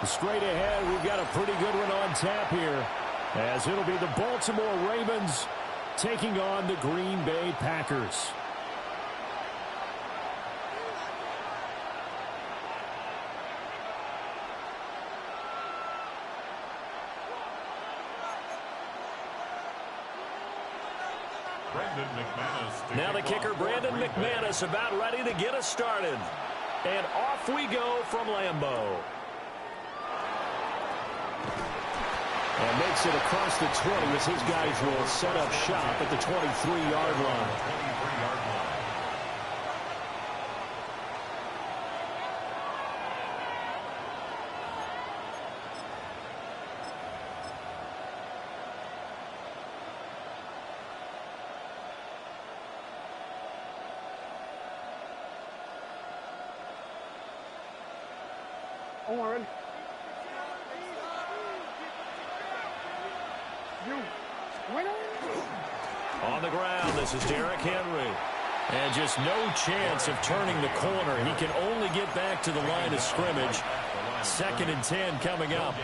Straight ahead, we've got a pretty good one on tap here as it'll be the Baltimore Ravens taking on the Green Bay Packers. Now the kicker, Brandon McManus, about ready to get us started. And off we go from Lambeau. And makes it across the 20 as his guys will set up shop at the 23-yard line. Oren. On the ground, this is Derrick Henry. And just no chance of turning the corner. He can only get back to the line of scrimmage. 2nd and 10 coming up.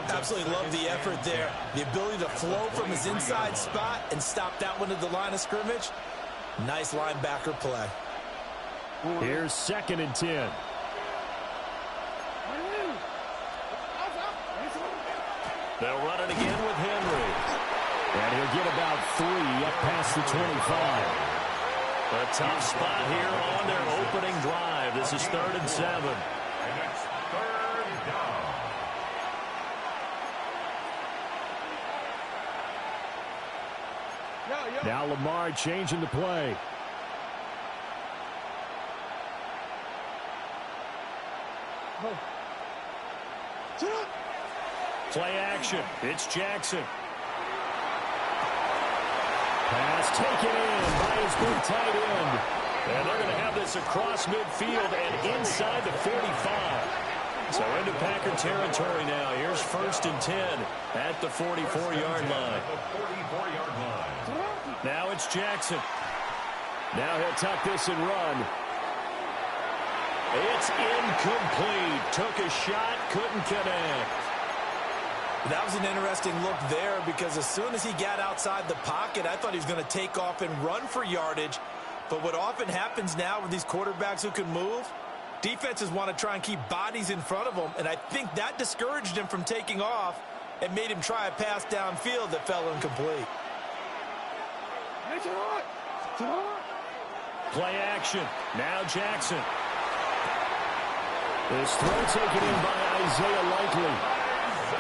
Absolutely love the effort there. The ability to flow from his inside spot and stop that one at the line of scrimmage. Nice linebacker play. Here's 2nd and 10. They'll run it again with Henry. And he'll get about 3 up past the 25. A tough spot here on their opening drive. This is 3rd and 7. And it's 3rd down. Now Lamar changing the play. Play action. It's Jackson. Pass taken in by his big tight end. And they're going to have this across midfield and inside the 45. So into Packer territory now. Here's 1st and 10 at the 44-yard line. Now it's Jackson. Now he'll tuck this and run. It's incomplete. Took a shot, couldn't connect. That was an interesting look there because as soon as he got outside the pocket, I thought he was going to take off and run for yardage. But what often happens now with these quarterbacks who can move, defenses want to try and keep bodies in front of them, and I think that discouraged him from taking off and made him try a pass downfield that fell incomplete. Play action. Now Jackson. This throw taken in by Isaiah Likely.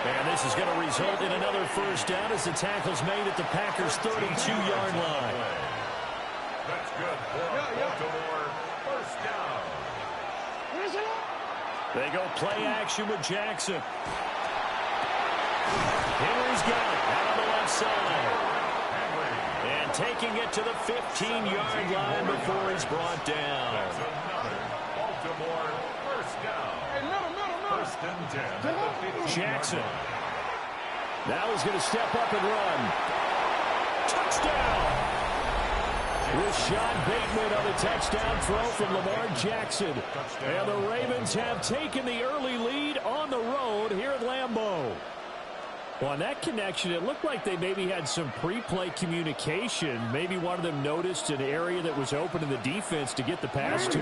And this is going to result in another 1st down as the tackle's made at the Packers' 32-yard line. That's good for Baltimore. 1st down. They go play action with Jackson. Henry's got it out on the left side. And taking it to the 15-yard line before he's brought down. That's another Baltimore 1st down. 1st and 10. Jackson. Now he's going to step up and run. Touchdown! Rashad Bateman on the touchdown throw from Lamar Jackson. And the Ravens have taken the early lead on the road here at Lambeau. Well, on that connection, it looked like they maybe had some pre-play communication. Maybe one of them noticed an area that was open in the defense to get the pass to.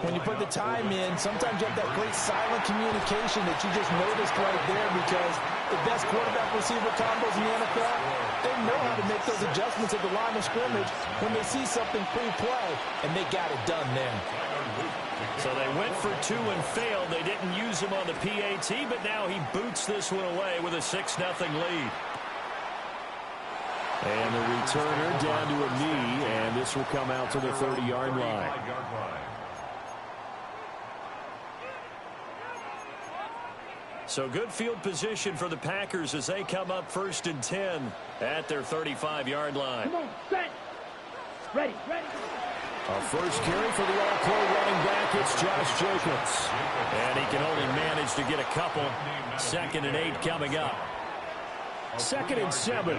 When you put the time in, sometimes you have that great silent communication that you just noticed right there because the best quarterback-receiver combos in the NFL, they know how to make those adjustments at the line of scrimmage when they see something pre-play, and they got it done then. So they went for 2 and failed. They didn't use him on the PAT, but now he boots this one away with a 6-0 lead. And the returner down to a knee, and this will come out to the 30-yard line. So good field position for the Packers as they come up 1st and 10 at their 35-yard line. Come on, set. Ready. A first carry for the All-Pro running back, it's Josh Jacobs. And he can only manage to get a couple. 2nd and 8 coming up. 2nd and 7.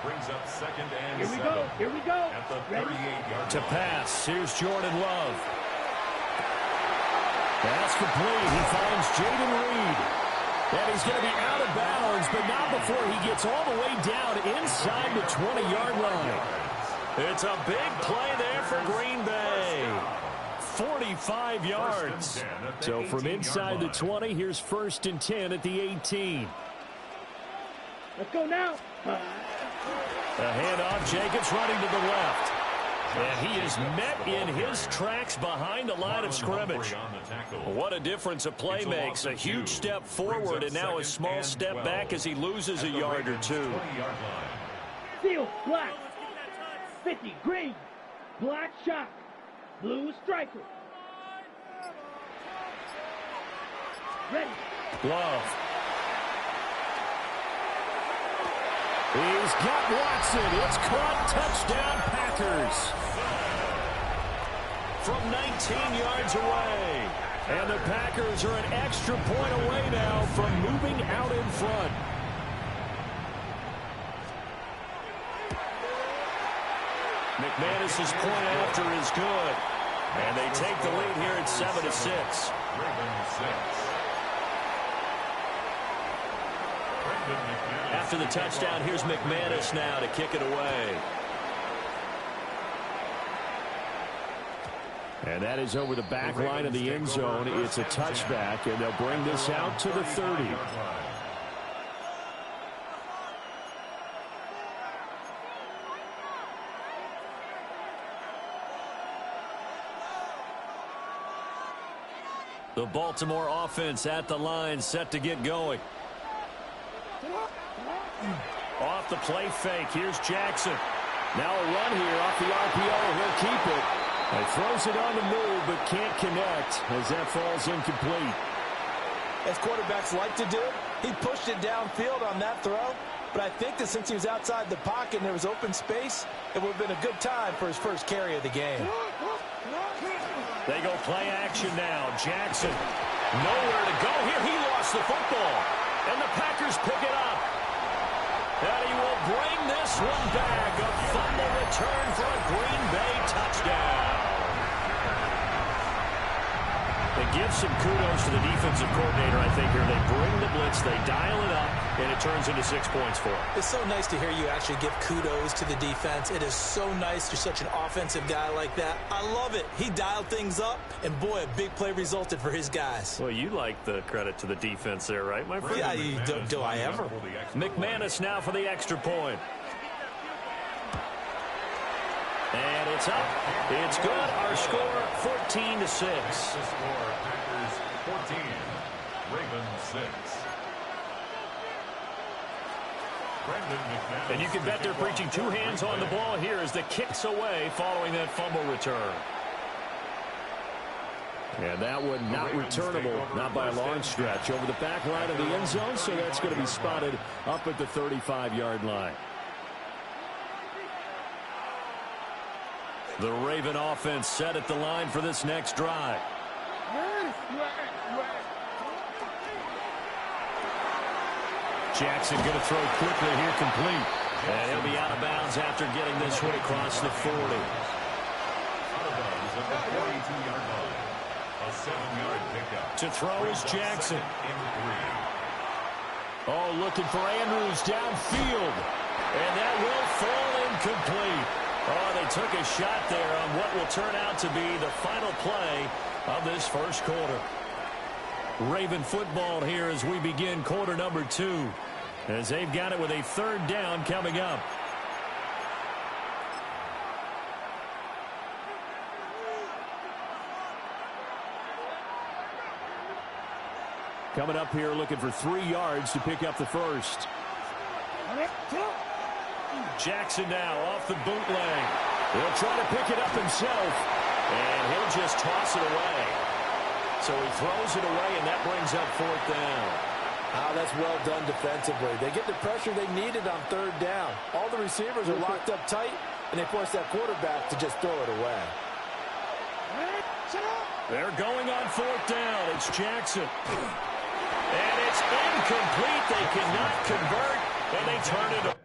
Brings up 2nd and 7. Here we go. At the 38-yard to pass. Here's Jordan Love. Pass complete. He finds Jaden Reed. And he's going to be out of bounds, but not before he gets all the way down inside the 20-yard line. It's a big play there for Green Bay. 45 yards. So from inside the 20, here's 1st and 10 at the 18. Let's go now. A handoff. Jacobs running to the left. And he is met in his tracks behind the line of scrimmage. What a difference a play makes. A huge step forward and now a small step back as he loses a yard or two. Seal, black. 50, green. Black shock. Blue striker. Ready. Love. He's got Watson. It's caught. Touchdown, Packers. From 19 yards away. And the Packers are an extra point away now from moving out in front. McManus's point after is good. And they take the lead here at 7-6. After the touchdown, here's McManus now to kick it away. And that is over the back line of the end zone. It's a touchback, and they'll bring this out to the 30. The Baltimore offense at the line, set to get going. Off the play fake. Here's Jackson. Now a run here off the RPO. He'll keep it. He throws it on the move, but can't connect as that falls incomplete. As quarterbacks like to do, he pushed it downfield on that throw. But I think that since he was outside the pocket and there was open space, it would have been a good time for his first carry of the game. They go play action now. Jackson, nowhere to go here. He lost the football. And the Packers pick it up. And he will bring this one back. A fumble return for a Green Bay touchdown. They give some kudos to the defensive coordinator, I think, here. They bring the blitz, they dial it up, and it turns into 6 points for them. It's so nice to hear you actually give kudos to the defense. It is so nice. You're such an offensive guy like that. I love it. He dialed things up, and boy, a big play resulted for his guys. Well, you like the credit to the defense there, right, my friend? Yeah, do I ever? McManus now for the extra point. And it's up. It's good. Our score, 14-6. The score, Packers 14, Ravens 6. And you can bet they're preaching two hands on the ball here as the kick's away following that fumble return. And that one not returnable, not by a long stretch, over the back line of the end zone, so that's going to be spotted up at the 35-yard line. The Raven offense set at the line for this next drive. Jackson going to throw quickly here, complete. And he'll be out of bounds after getting this one across the 40. To throw is Jackson. Oh, looking for Andrews downfield. And that will fall incomplete. Oh, they took a shot there on what will turn out to be the final play of this first quarter. Raven football here as we begin quarter number 2. As they've got it with a third down coming up. Coming up here looking for 3 yards to pick up the first. Jackson now off the bootleg. He'll try to pick it up himself. And he'll just toss it away. So he throws it away, and that brings up 4th down. Oh, that's well done defensively. They get the pressure they needed on 3rd down. All the receivers are locked up tight, and they force that quarterback to just throw it away. They're going on 4th down. It's Jackson. And it's incomplete. They cannot convert. And they turn it over.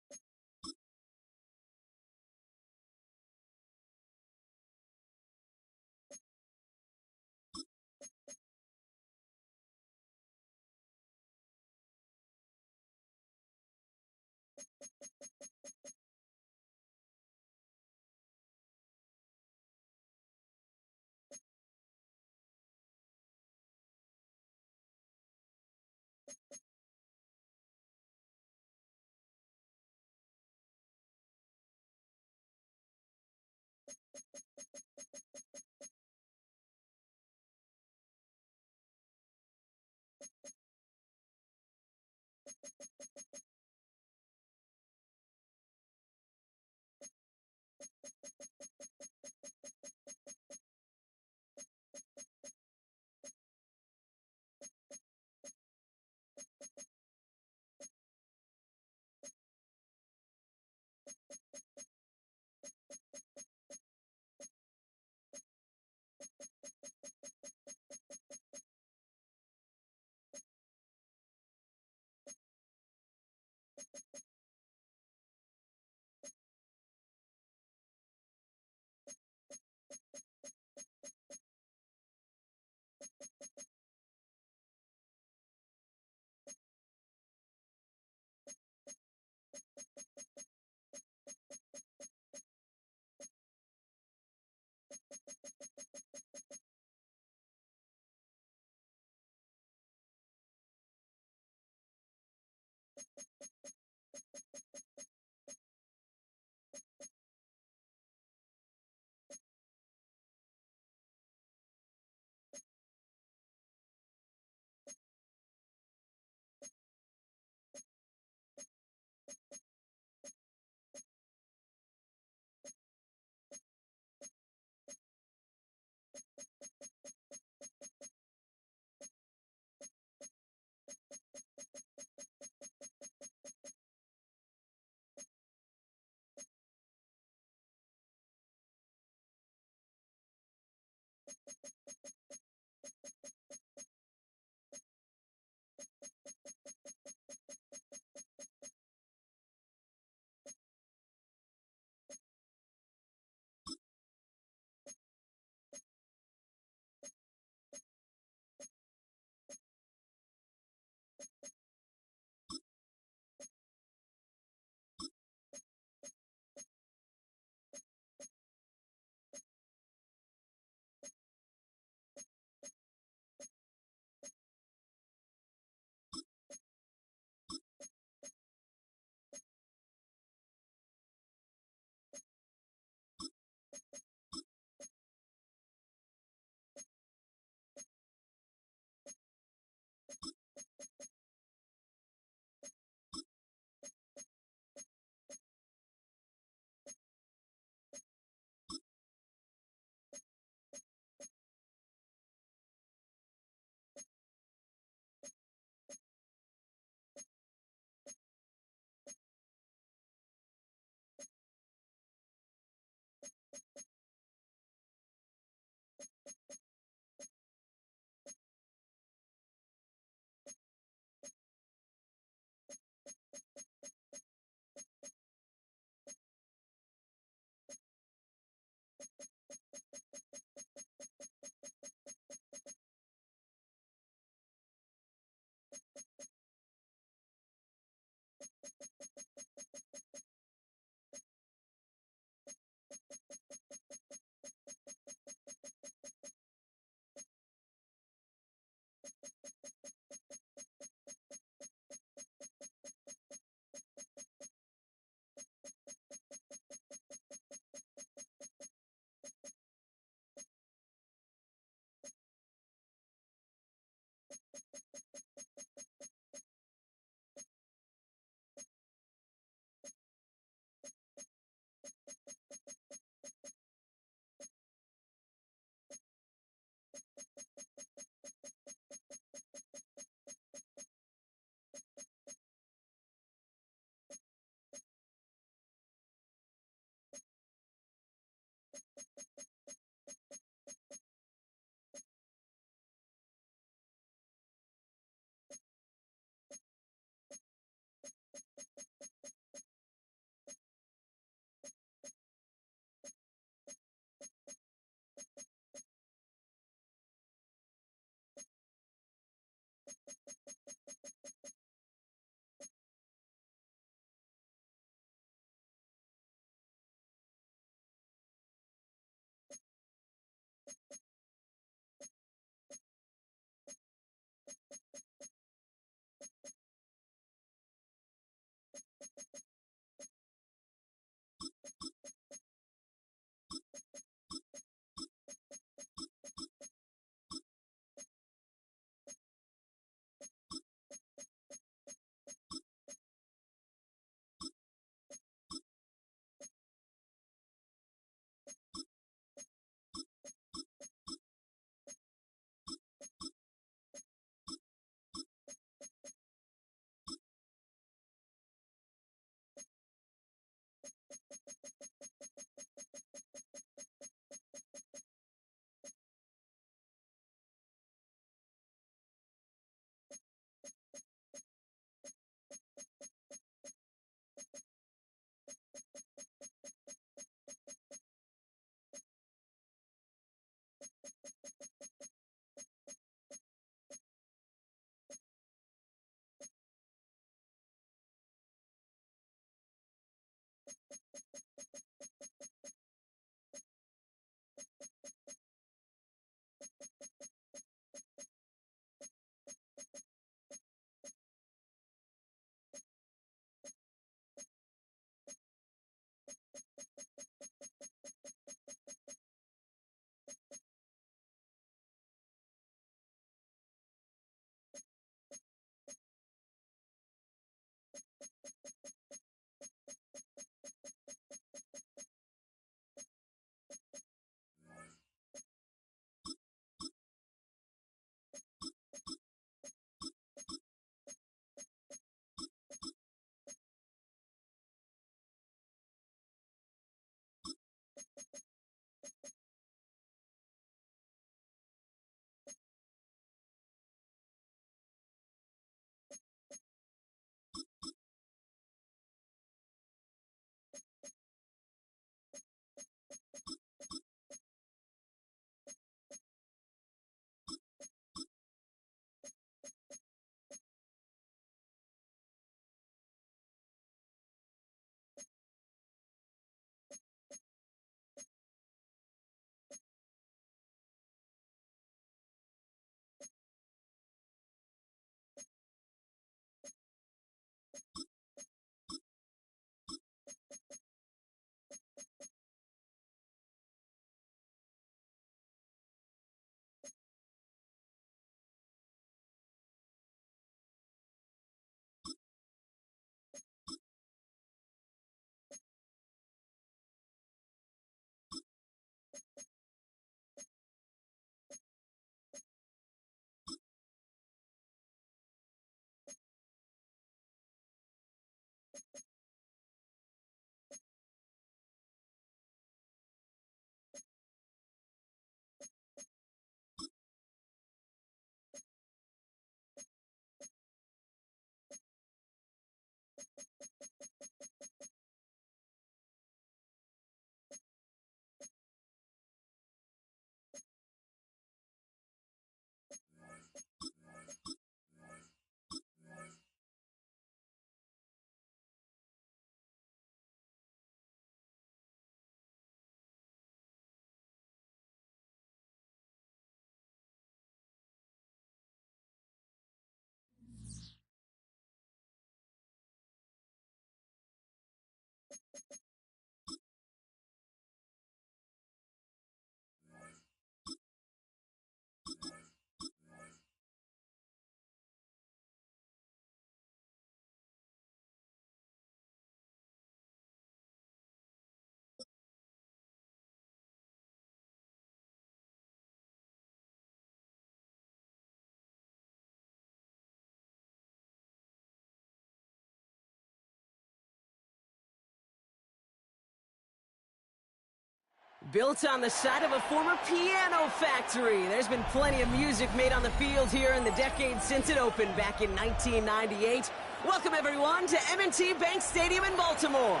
Built on the site of a former piano factory, there's been plenty of music made on the field here in the decade since it opened back in 1998. Welcome, everyone, to M&T Bank Stadium in Baltimore.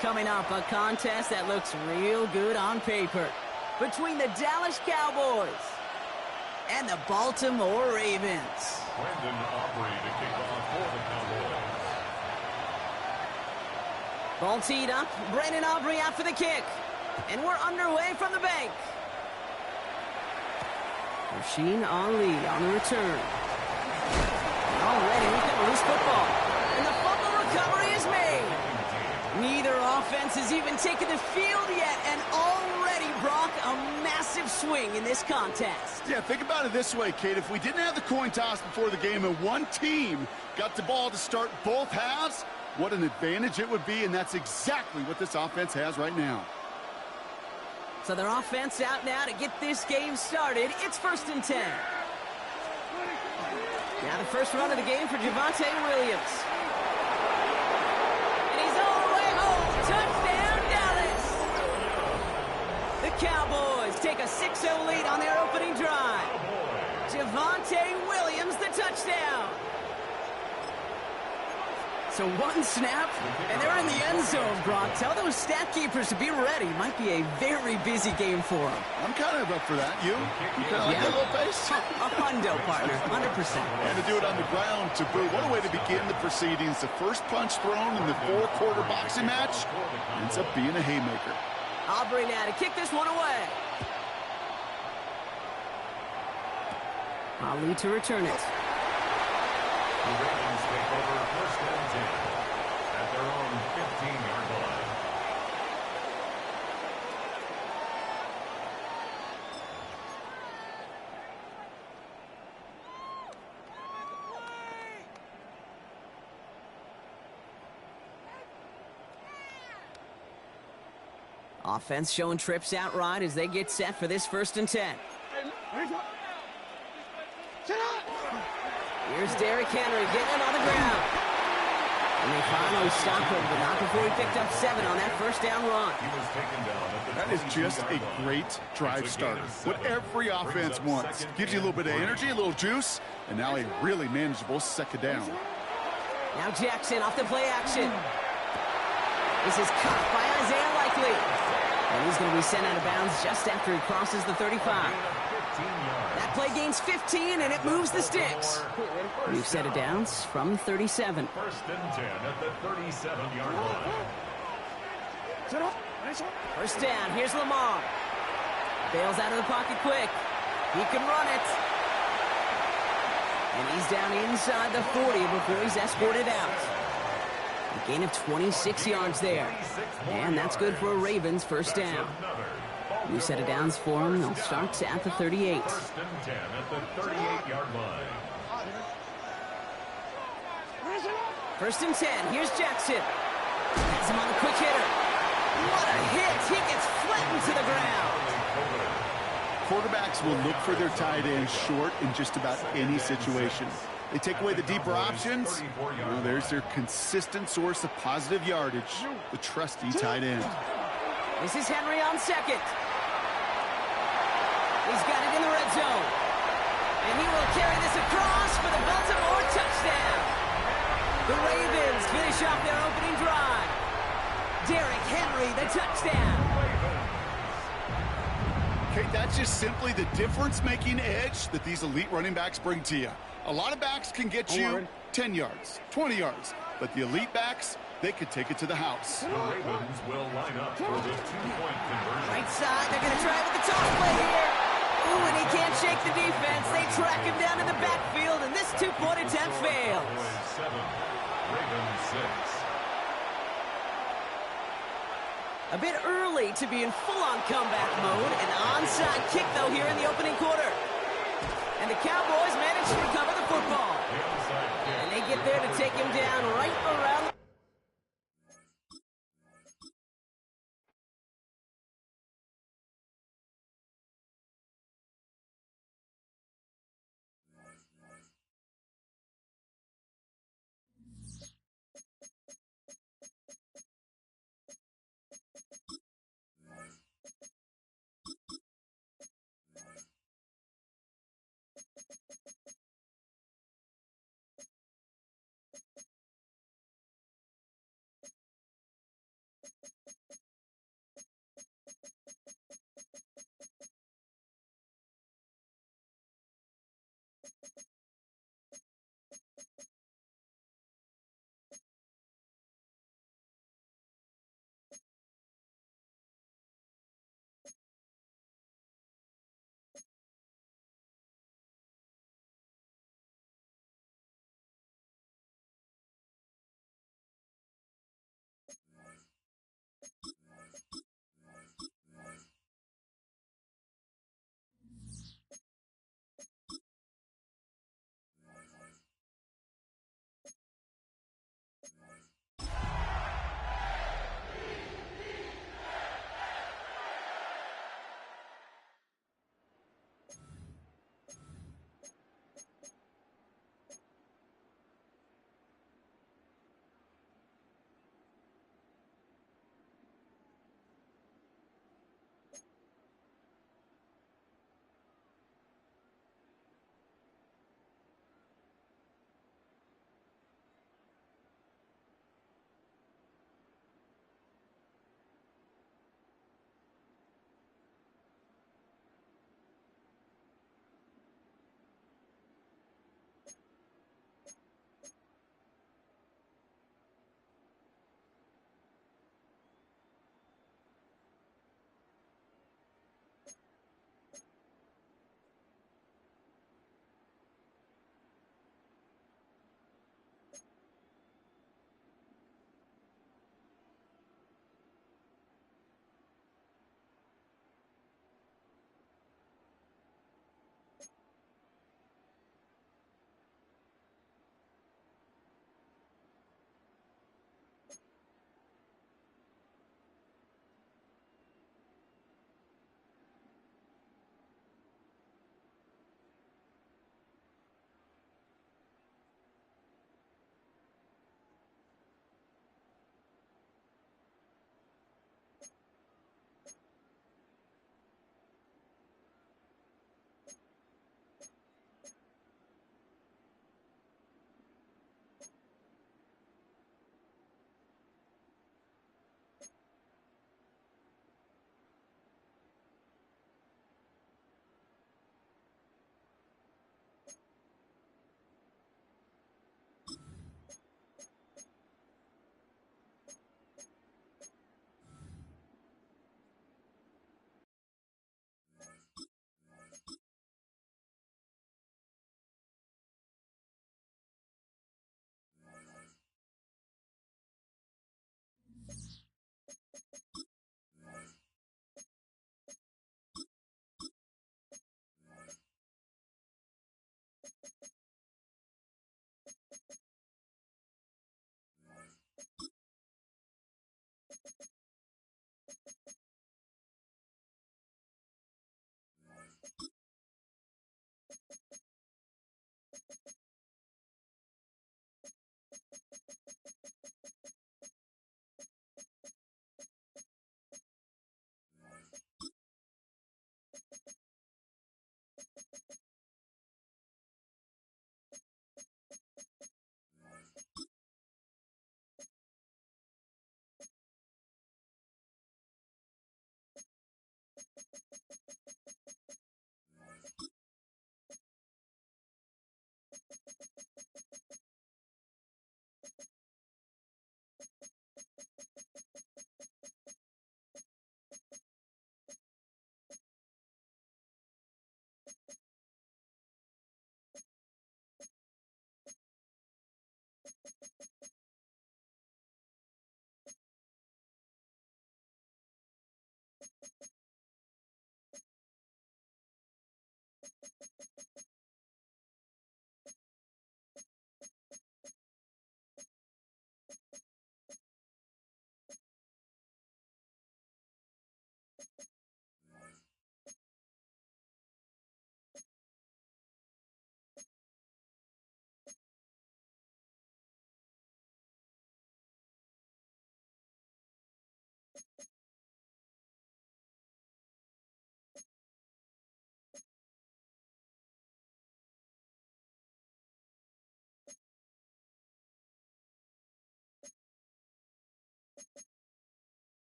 Coming up, a contest that looks real good on paper between the Dallas Cowboys and the Baltimore Ravens. Brandon Aubrey to kick off for the Cowboys. Ball teed up, Brandon Aubrey out for the kick. And we're underway from the bank. Rasheen Ali on the return. And already we've got a loose football. And the fumble recovery is made. Neither offense has even taken the field yet, and already, Brock, a massive swing in this contest. Yeah, think about it this way, Kate. If we didn't have the coin toss before the game and one team got the ball to start both halves, what an advantage it would be, and that's exactly what this offense has right now. So their offense out now to get this game started. It's 1st and 10. Now the first run of the game for Javonte Williams. And he's all the way home. Touchdown, Dallas. The Cowboys take a 6-0 lead on their opening drive. Javonte Williams, the touchdown. So one snap, and they're in the end zone, Brock. Tell those stat keepers to be ready. Might be a very busy game for them. I'm kind of up for that. You kind of like that little pace? A hundo, partner, 100%. And to do it on the ground to boot. What a way to begin the proceedings. The first punch thrown in the 4-quarter boxing match ends up being a haymaker. Aubrey now to kick this one away. Ali to return it. The Ravens take over 1st and 10 at their own 15-yard line. Offense showing trips out right as they get set for this 1st and 10. Here's Derrick Henry getting him on the ground. And they finally stop him, but not before he picked up 7 on that 1st down run. That is just a great drive starter. What every offense wants. Gives you a little bit of energy, a little juice, and now a really manageable 2nd down. Now Jackson off the play action. This is caught by Isaiah Likely. And he's going to be sent out of bounds just after he crosses the 35. That play gains 15, and it moves the sticks. New set of downs from 37. 1st and 10 at the 37-yard line. 1st down, here's Lamar. Bails out of the pocket quick. He can run it. And he's down inside the 40 before he's escorted out. A gain of 26 yards there. And that's good for a Ravens 1st down. New set of downs for him. They'll start at the 38. 1st and 10 at the 38-yard line. 1st and 10. Here's Jackson. Has him on a quick hitter. What a hit. He gets flattened to the ground. Quarterbacks will look for their tight end short in just about any situation. They take away the deeper options. Well, there's their consistent source of positive yardage, the trusty tight end. This is Henry on 2nd. He's got it in the red zone. And he will carry this across for the Baltimore touchdown. The Ravens finish off their opening drive. Derrick Henry, the touchdown. Okay, that's just simply the difference-making edge that these elite running backs bring to you. A lot of backs can get you 10 yards, 20 yards, but the elite backs, they could take it to the house. The Ravens will line up for the 2-point conversion. Right side, they're going to try with the toss play here. Ooh, and he can't shake the defense. They track him down in the backfield, and this 2-point attempt fails. 7, Ravens 6. A bit early to be in full-on comeback mode. An onside kick, though, here in the opening quarter. And the Cowboys manage to recover the football. And they get there to take him down right around the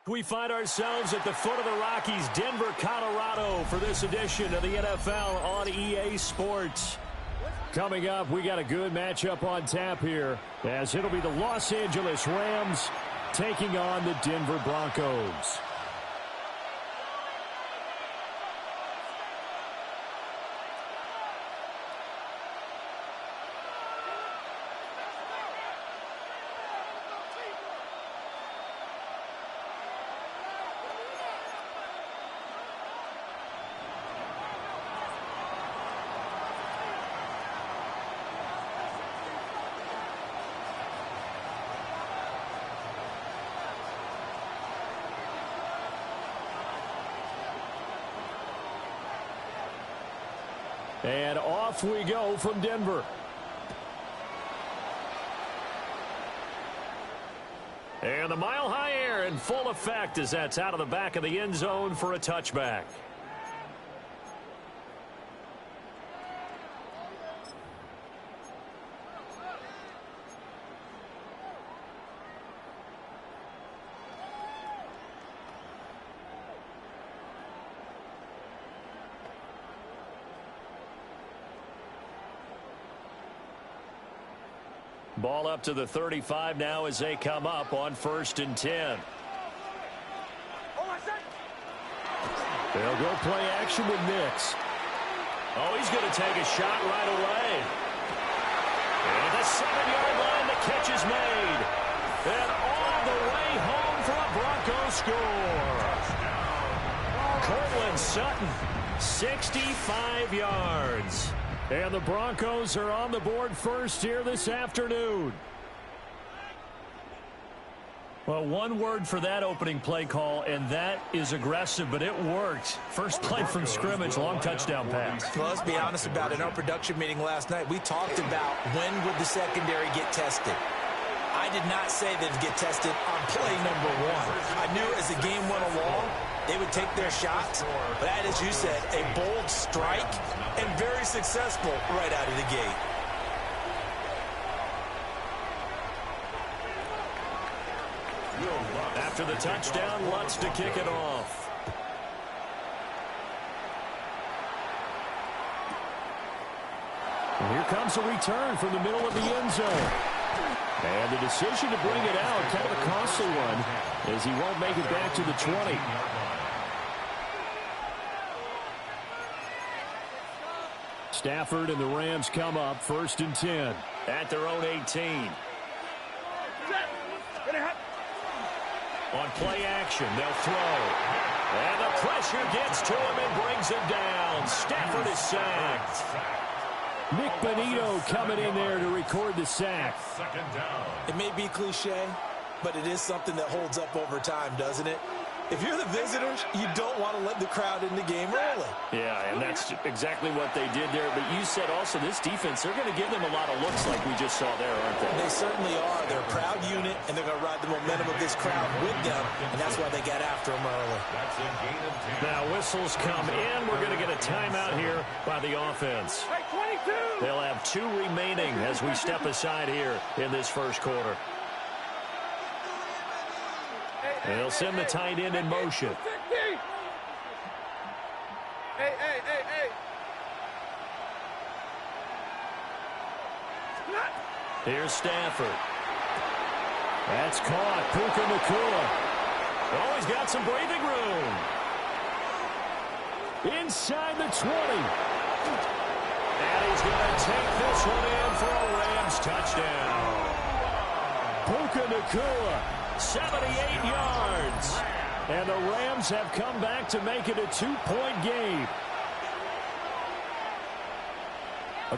We find ourselves at the foot of the Rockies, Denver, Colorado, for this edition of the NFL on EA Sports. Coming up, we got a good matchup on tap here, as it'll be the Los Angeles Rams taking on the Denver Broncos. And off we go from Denver. And the mile-high air in full effect as that's out of the back of the end zone for a touchback. Ball up to the 35 now as they come up on 1st and 10. They'll go play action with Nix. Oh, he's going to take a shot right away. And the 7-yard line, the catch is made. And all the way home for a Broncos score. Cortland Sutton, 65 yards. And the Broncos are on the board first here this afternoon. Well, one word for that opening play call, and that is aggressive, but it worked. First play from scrimmage, long touchdown pass. Well, let's be honest about it. In our production meeting last night, we talked about when would the secondary get tested. I did not say they'd get tested on play number 1. I knew as the game went along, they would take their shots. But that, as you said, a bold strike and very successful right out of the gate. After the touchdown, Lutz to kick it off. And here comes a return from the middle of the end zone. And the decision to bring it out, kind of a costly one, as he won't make it back to the 20. Stafford and the Rams come up 1st and 10 at their own 18. On play action, they'll throw. And the pressure gets to him and brings him down. Stafford is sacked. Nick Bonito coming in there to record the sack. It may be cliche, but it is something that holds up over time, doesn't it? If you're the visitors, you don't want to let the crowd in the game early. Yeah, and that's exactly what they did there. But you said also this defense, they're going to give them a lot of looks like we just saw there, aren't they? They certainly are. They're a proud unit, and they're going to ride the momentum of this crowd with them, and that's why they got after them early. Now whistles come in. We're going to get a timeout here by the offense. Hey, 22! They'll have 2 remaining as we step aside here in this first quarter. They'll send the tight end in motion. Hey. Here's Stafford. That's caught. Puka Nacua. Oh, he's got some breathing room. Inside the 20. And he's going to take this one in for a Rams touchdown. Puka Nacua. 78 yards. And the Rams have come back to make it a 2-point game.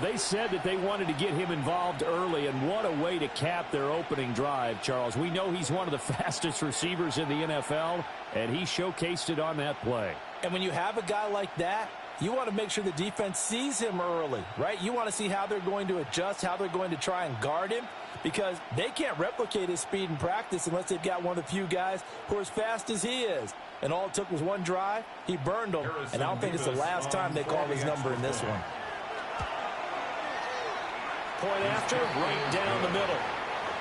They said that they wanted to get him involved early, and what a way to cap their opening drive, Charles. We know he's one of the fastest receivers in the NFL, and he showcased it on that play. And when you have a guy like that, you want to make sure the defense sees him early, right? You want to see how they're going to adjust, how they're going to try and guard him, because they can't replicate his speed in practice unless they've got one of the few guys who are as fast as he is. And all it took was one drive. He burned them, and I don't think it's the last time they call his number in this one. Point after, right down the middle.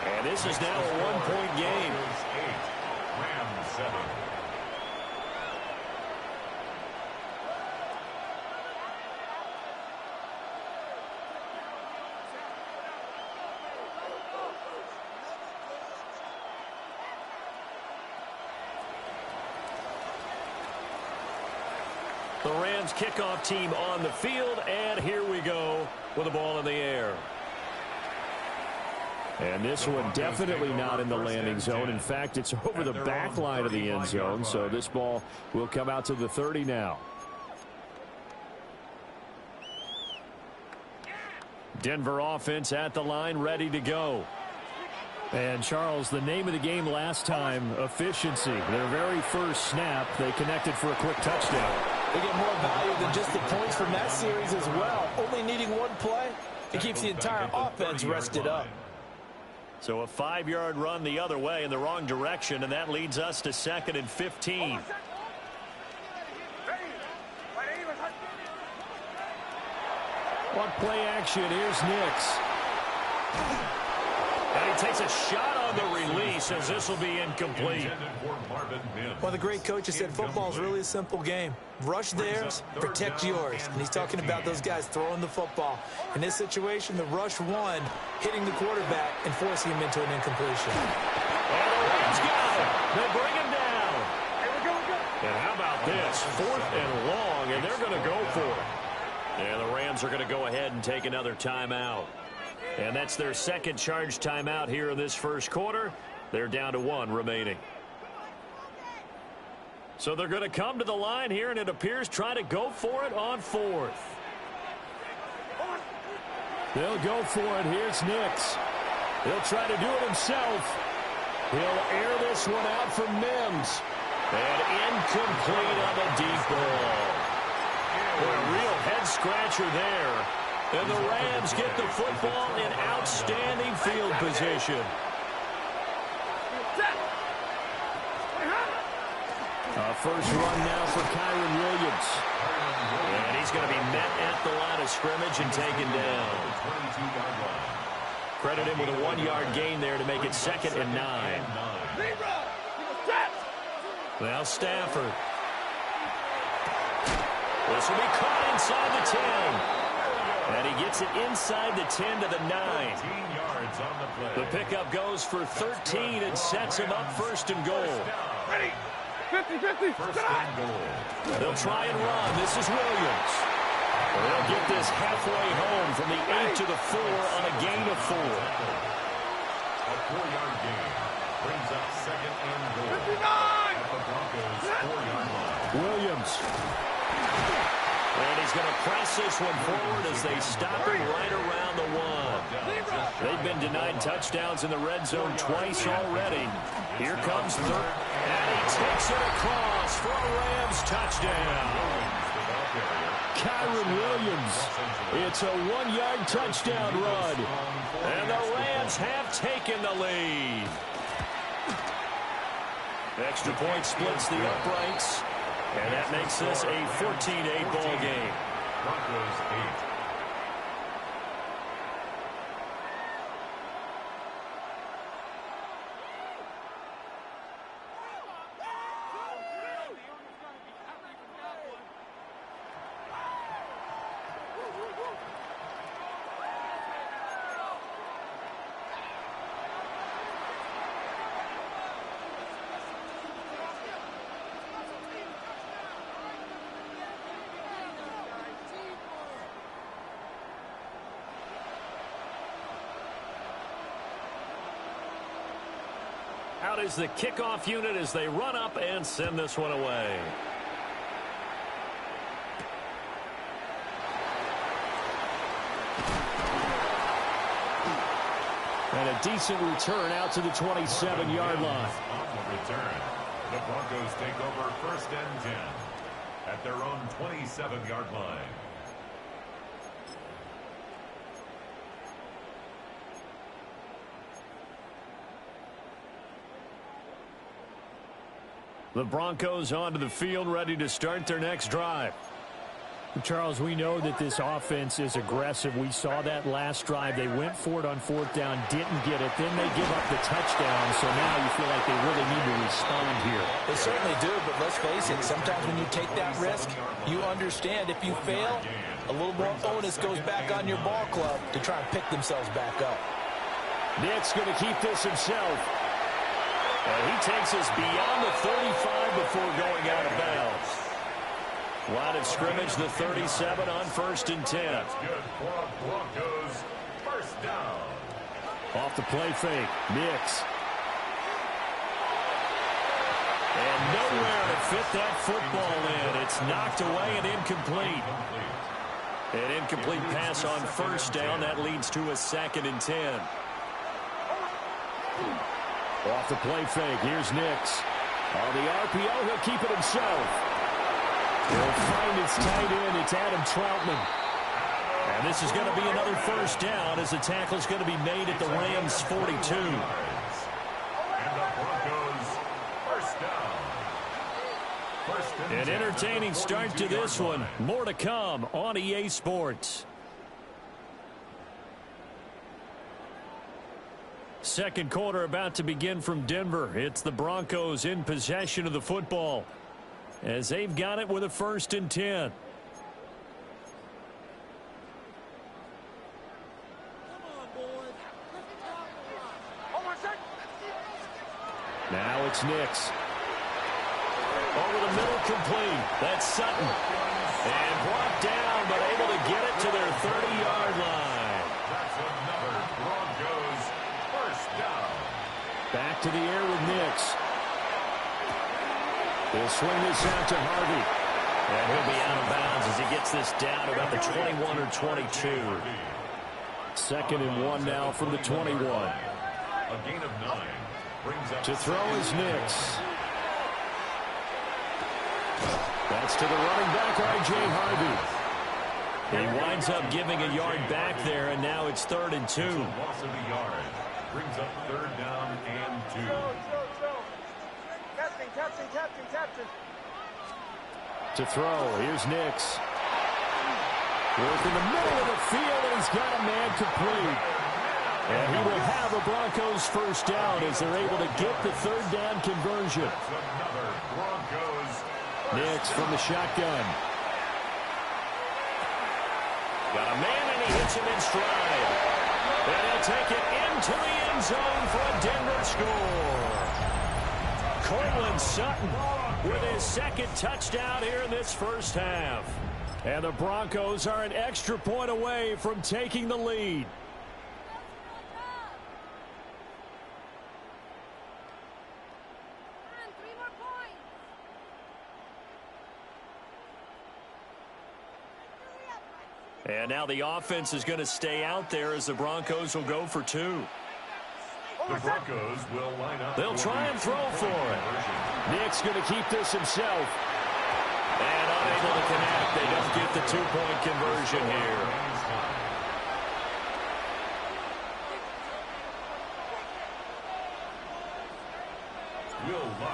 And this is now a 1-point game. Rams 7. The Rams kickoff team on the field, and here we go with the ball in the air. And this one definitely not in the landing zone. In fact, it's over the back line of the end zone, so this ball will come out to the 30 now. Denver offense at the line, ready to go. And, Charles, the name of the game last time, efficiency. Their very first snap, they connected for a quick touchdown. They get more value than just the points from that series as well. Only needing one play, it keeps the entire offense rested up. So a 5-yard run the other way in the wrong direction, and that leads us to 2nd and 15. On play action, here's Nix. And he takes a shot on the release as this will be incomplete. Well, the great coach has said football is really a simple game. Rush theirs, protect yours. And he's talking about those guys throwing the football. In this situation, the rush one, hitting the quarterback and forcing him into an incompletion. And the Rams got him. They bring him down. And how about this? 4th and long, and they're going to go for it. And the Rams are going to go ahead and take another timeout. And that's their second charge timeout here in this first quarter. They're down to 1 remaining. So they're going to come to the line here, and it appears try to go for it on 4th. They'll go for it. Here's Nix. He'll try to do it himself. He'll air this one out for Mims. And incomplete on the deep ball. Boy, a real head-scratcher there. And the Rams get the football in outstanding field position. First run now for Kyren Williams. And he's going to be met at the line of scrimmage and taken down. Credit him with a 1-yard gain there to make it 2nd and 9. Now Stafford. This will be caught inside the 10. And he gets it inside the 10 to the 9. The pickup goes for 13 and sets him up 1st and goal. Ready? 50-50. They'll try and run. This is Williams. They'll get this halfway home from the 8 to the 4 on a gain of 4. A 4-yard gain brings up 2nd and goal. 59. At the Broncos' 4-yard line. Williams. And he's going to press this one forward as they stop him right around the 1. They've been denied touchdowns in the red zone twice already. Here comes third, and he takes it across for a Rams touchdown. Kyren Williams. It's a 1-yard touchdown run, and the Rams have taken the lead. Extra point splits the uprights, and that makes this a 14-8 ball game. Broncos 8. Out is the kickoff unit as they run up and send this one away. And a decent return out to the 27-yard line. On the return, the Broncos take over 1st and 10 at their own 27-yard line. The Broncos onto the field, ready to start their next drive. Charles, we know that this offense is aggressive. We saw that last drive. They went for it on 4th down, didn't get it. Then they give up the touchdown, so now you feel like they really need to respond here. They certainly do, but let's face it, sometimes when you take that risk, you understand if you fail, a little more onus goes back on your ball club to try and pick themselves back up. Nick's going to keep this himself. And he takes us beyond the 35 before going out of bounds. Line of scrimmage, the 37 on 1st and 10. That's good for Broncos. 1st down. Off the play fake, Nix. And nowhere to fit that football in. It's knocked away and incomplete. An incomplete pass on 1st down. That leads to a 2nd and 10. Off the play fake, here's Nix. On the RPO, he'll keep it himself. He'll find his tight end, it's Adam Troutman. And this is going to be another 1st down as the tackle's going to be made at the Rams' 42. And the Broncos 1st down. An entertaining start to this one. More to come on EA Sports. Second quarter about to begin from Denver. It's the Broncos in possession of the football as they've got it with a 1st and 10. Now it's Nix. Over the middle, complete. That's Sutton. And brought down, but able to get it to their 30-yard line. That's another Broncos 1st down. Back to the air with Nix. He'll swing this out to Harvey. And he'll be out of bounds as he gets this down about the 21 or 22. 2nd and 1 now from the 21. A gain of 9. Brings up to throw is Nix. That's to the running back, R.J. Harvey. He winds up giving a yard back there, and now it's 3rd and 2. Loss of a yard. Brings up 3rd down and 2. Captain. To throw, here's Nix. Work in the middle of the field, and he's got a man complete. And he will have a Broncos 1st down as they're able to get the 3rd down conversion. Another Broncos. Nix from the shotgun. Got a man, and he hits him in stride. And he'll take it into the end zone for a Denver score. Courtland Sutton with his 2nd touchdown here in this 1st half. And the Broncos are an extra point away from taking the lead. And now the offense is going to stay out there as the Broncos will go for 2. The Broncos will line up. They'll try and throw for it. Nick's going to keep this himself. And unable to connect. They don't get the 2-point conversion here.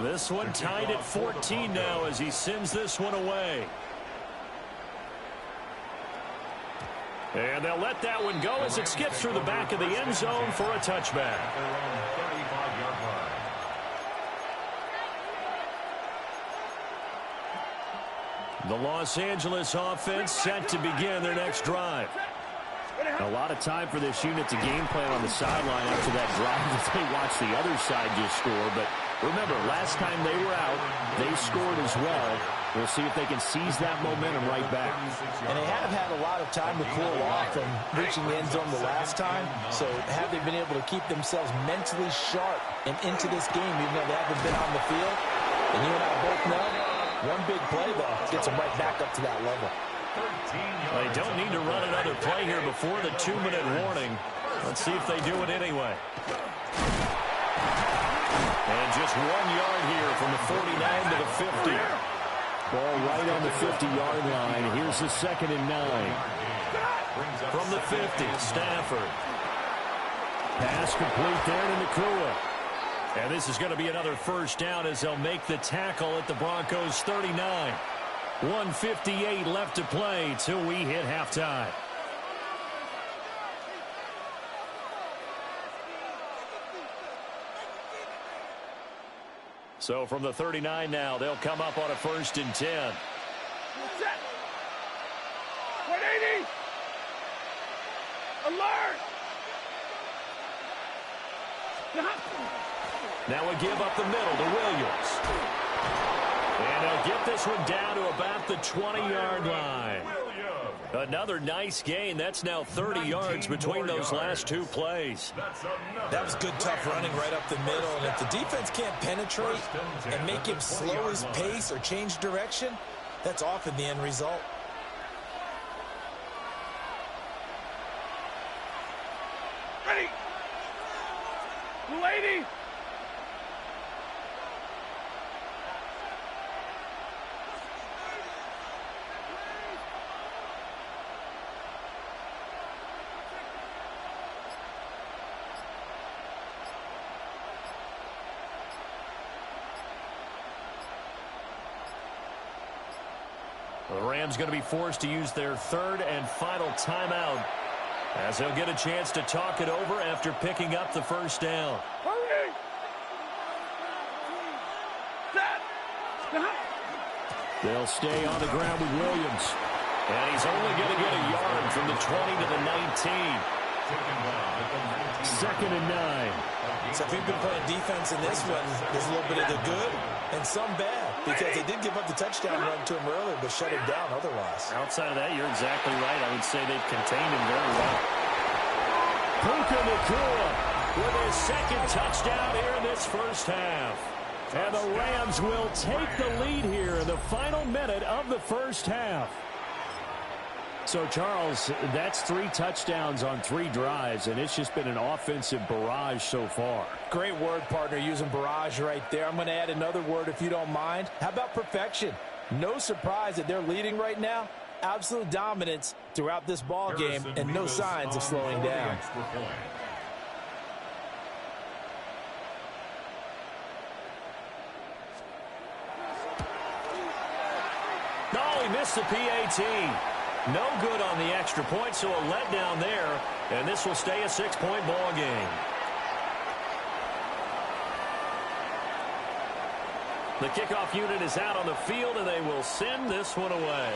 This one tied at 14 now as he sends this one away. And they'll let that one go as it skips through the back of the end zone for a touchback. The Los Angeles offense set to begin their next drive. A lot of time for this unit to game plan on the sideline after that drive as they watch the other side just score. But remember, last time they were out, they scored as well. We'll see if they can seize that momentum right back. And they have had a lot of time to cool off from reaching the end zone the last time. So have they been able to keep themselves mentally sharp and into this game, even though they haven't been on the field? And you and I both know, one big play, though, gets them right back up to that level. They don't need to run another play here before the 2-minute warning. Let's see if they do it anyway. And just 1 yard here from the 49 to the 50. Ball right on the 50-yard line. Here's the 2nd and 9. From the 50, Stafford. Pass complete there to Nacua. And this is going to be another first down as they'll make the tackle at the Broncos 39. 1:58 left to play till we hit halftime. So from the 39 now, they'll come up on a 1st and 10. 180! Alert! Now we give up the middle to Williams. And they'll get this one down to about the 20-yard line. Another nice gain. That's now 30 yards between those last 2 plays. That was good, tough running right up the middle. And if the defense can't penetrate and make him slow his pace or change direction, that's often the end result. Ready! 280! The Rams going to be forced to use their 3rd and final timeout as they'll get a chance to talk it over after picking up the first down. Hurry! They'll stay on the ground with Williams. And he's only going to get a yard from the 20 to the 19. 2nd and 9. So if we've been playing defense in this one, there's a little bit of the good and some bad, because they did give up the touchdown run to him earlier, but shut him down otherwise. Outside of that, you're exactly right. I would say they've contained him very well. Puka Nacua with his 2nd touchdown here in this first half. And the Rams will take the lead here in the final minute of the first half. So, Charles, that's 3 touchdowns on 3 drives, and it's just been an offensive barrage so far. Great word, partner, using barrage right there. I'm going to add another word if you don't mind. How about perfection? No surprise that they're leading right now. Absolute dominance throughout this ball game and no signs of slowing down. Oh, he missed the PAT. No good on the extra point, so a letdown there, and this will stay a 6-point ball game. The kickoff unit is out on the field, and they will send this one away.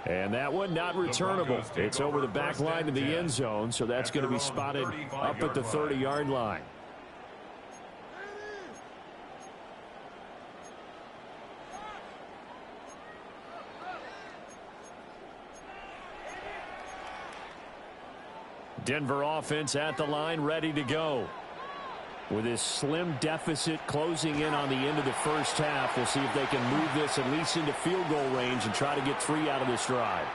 And that one not returnable. It's over the back line of the end zone, so that's going to be spotted up at the 30-yard line. Denver offense at the line, ready to go. With this slim deficit closing in on the end of the first half, we'll see if they can move this at least into field goal range and try to get 3 out of this drive.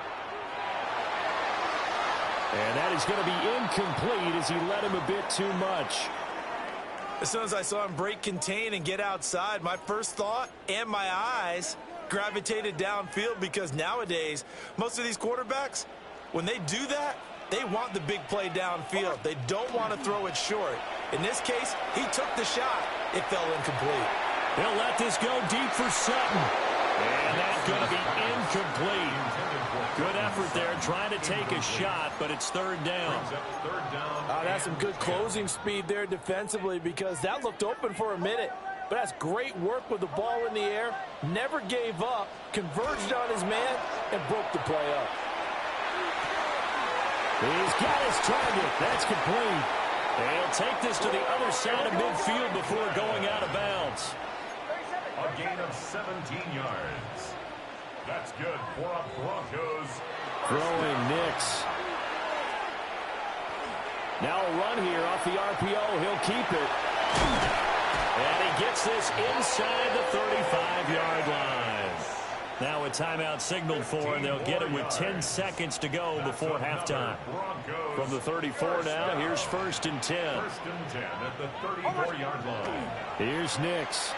And that is going to be incomplete as he led him a bit too much. As soon as I saw him break contain and get outside, my first thought and my eyes gravitated downfield, because nowadays, most of these quarterbacks, when they do that, they want the big play downfield. They don't want to throw it short. In this case, he took the shot. It fell incomplete. They'll let this go deep for Sutton. And that's going to be incomplete. Good effort there trying to take a shot, but it's 3rd down. That's some good closing speed there defensively, because that looked open for a minute. But that's great work with the ball in the air. Never gave up, converged on his man, and broke the play up. He's got his target. That's complete. And he'll take this to the other side of midfield before going out of bounds. A gain of 17 yards. That's good for a Broncos. Throwing Nix. Now a run here off the RPO. He'll keep it. And he gets this inside the 35-yard line. Now a timeout signaled for, and they'll get it with 10 seconds to go before halftime. From the 34 now, here's 1st and 10. 1st and 10 at the 34-yard line. Here's Nix.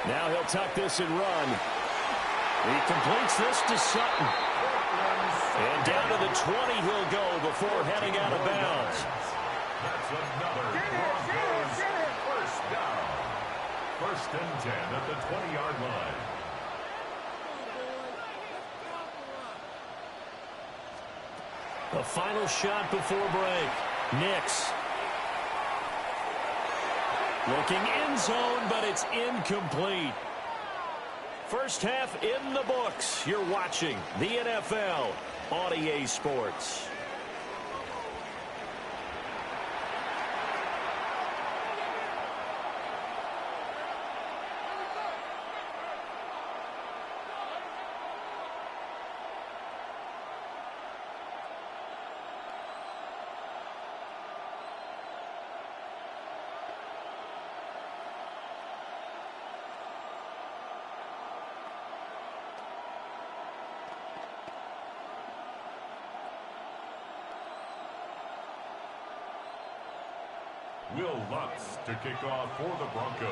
Now he'll tuck this and run. He completes this to Sutton. And down to the 20 he'll go before heading out of bounds. That's another Broncos first down. 1st and 10 at the 20-yard line. The final shot before break. Nix. Looking end zone, but it's incomplete. First half in the books. You're watching the NFL on EA Sports. Will Lutz to kick off for the Broncos.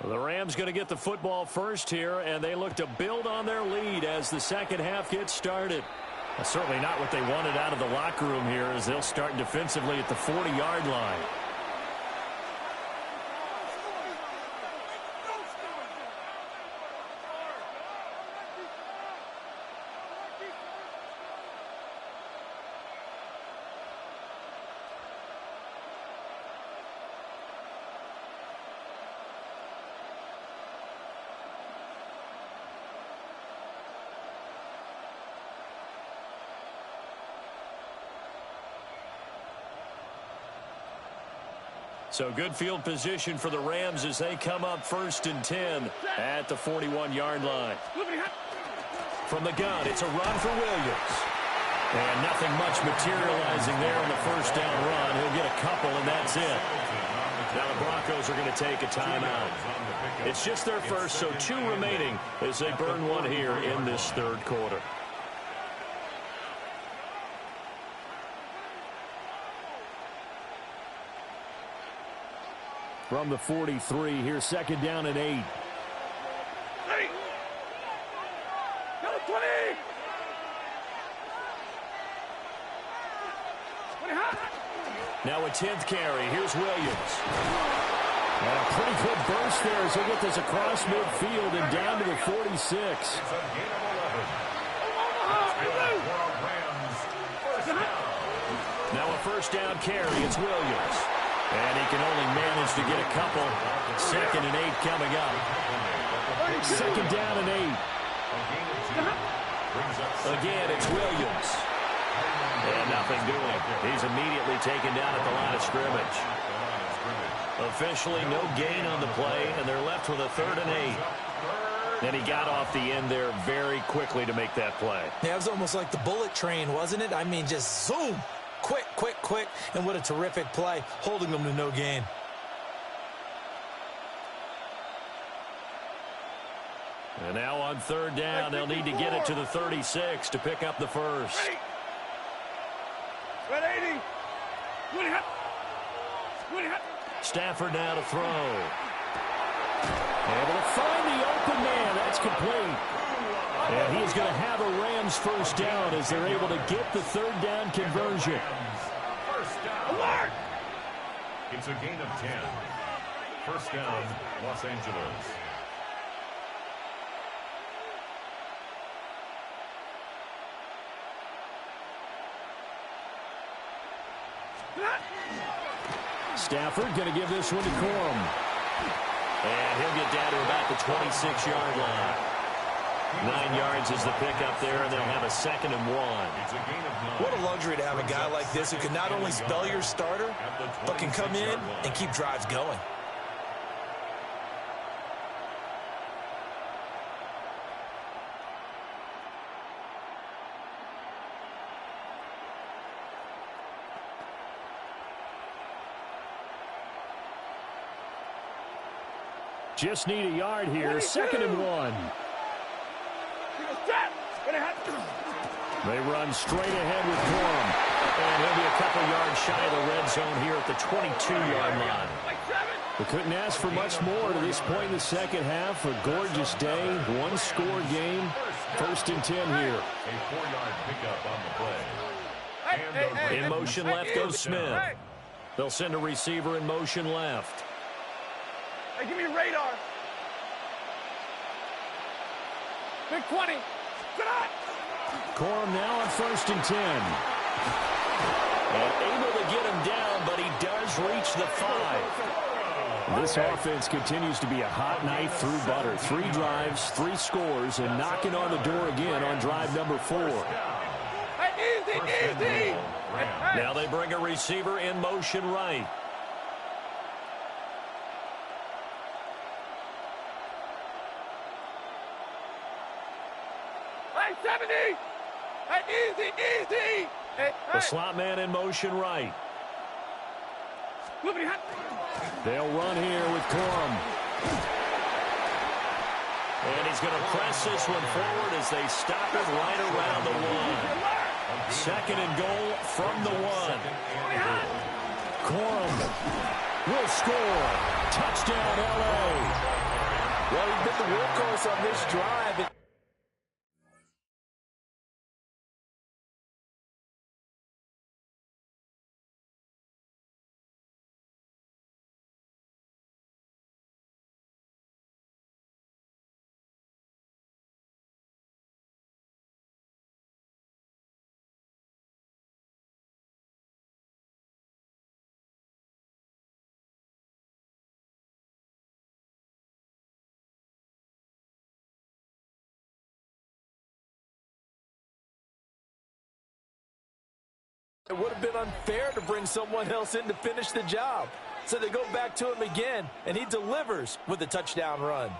The Rams going to get the football first here, and they look to build on their lead as the second half gets started. Well, certainly not what they wanted out of the locker room here, as they'll start defensively at the 40-yard line. So good field position for the Rams as they come up 1st and 10 at the 41-yard line. From the gun, it's a run for Williams. And nothing much materializing there on the first down run. He'll get a couple, and that's it. Now the Broncos are going to take a timeout. It's just their first, so 2 remaining as they burn one here in this 3rd quarter. From the 43, here's 2nd down and 8. Now a 10th carry. Here's Williams. And a pretty good burst there as he'll get this across midfield and down to the 46. Now a first down carry. It's Williams. And he can only manage to get a couple. 2nd and 8 coming up. 2nd down and 8. Again, it's Williams. And nothing doing. He's immediately taken down at the line of scrimmage. Officially no gain on the play, and they're left with a 3rd and 8. And he got off the end there very quickly to make that play. Yeah, it was almost like the bullet train, wasn't it? I mean, just zoom. Quick, quick, quick. And what a terrific play, holding them to no gain. And now on 3rd down, they'll need to get it to the 36 to pick up the first. Stafford now to throw. Able to find the open man. That's complete. And he's going to have a Rams first down as they're able to get the 3rd down conversion. Alert! It's a gain of 10. First down, Los Angeles. Stafford going to give this one to Corum. And he'll get down to about the 26-yard line. 9 yards is the pickup there, and they'll have a 2nd and 1. What a luxury to have a guy like this who can not only spell your starter, but can come in and keep drives going. Just need a yard here. 2nd and 1. They run straight ahead with Corum. And he'll be a couple yards shy of the red zone here at the 22-yard line. We couldn't ask for much more to this point in the second half. A gorgeous day, 1-score game. 1st and 10 here. A 4-yard pickup on the play. In motion left goes Smith. They'll send a receiver in motion left. Hey, give me radar. Big 20. Good on. Corum now on 1st and 10. And able to get him down, but he does reach the 5. This offense continues to be a hot knife through butter. 3 drives, 3 scores, and knocking on the door again on drive number 4. Hey, easy. Now they bring a receiver in motion right. Hey, 70. Hey, easy. Hey, the slot man in motion right. They'll run here with Corum. And he's going to press this one forward as they stop it right around the 1. 2nd and goal from the 1. Corum will score. Touchdown, L.A. Well, he's been the workhorse on this drive. It would have been unfair to bring someone else in to finish the job. So they go back to him again, and he delivers with a touchdown run.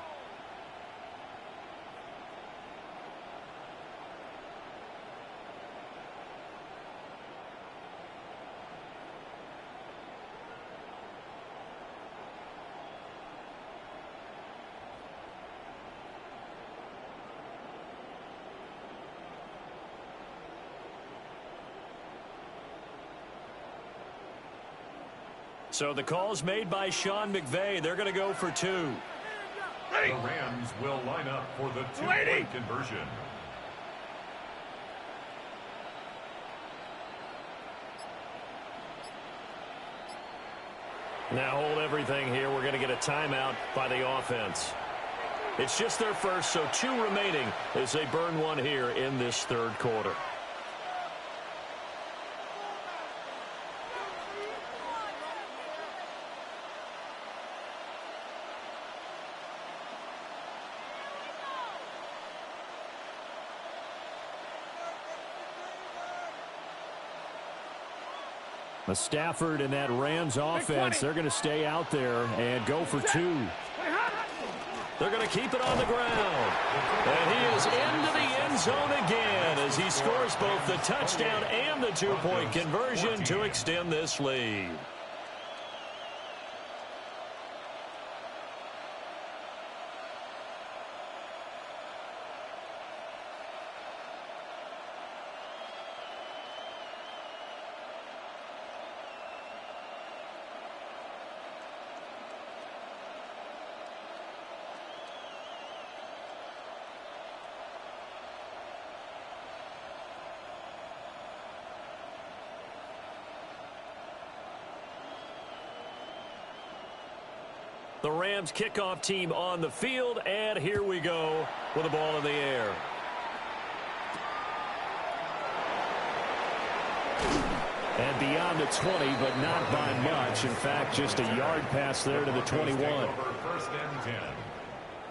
So the call's made by Sean McVay. They're going to go for 2. The Rams will line up for the 2-point conversion. Now hold everything here. We're going to get a timeout by the offense. It's just their first, so 2 remaining as they burn one here in this 3rd quarter. Stafford and that Rams offense, they're going to stay out there and go for 2. They're going to keep it on the ground. And he is into the end zone again as he scores both the touchdown and the 2-point conversion to extend this lead. The Rams kickoff team on the field, and here we go with the ball in the air. And beyond the 20, but not by much. In fact, just a yard pass there to the 21. First and 10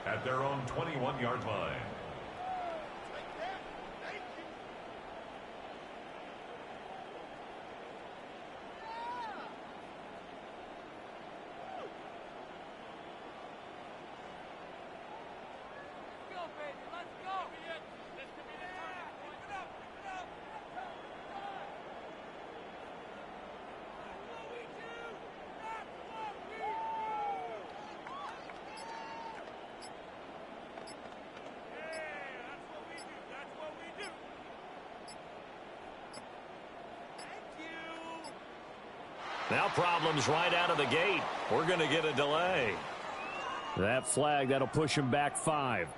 at their own 21-yard line. Now problems right out of the gate. We're going to get a delay. That flag, that'll push him back 5.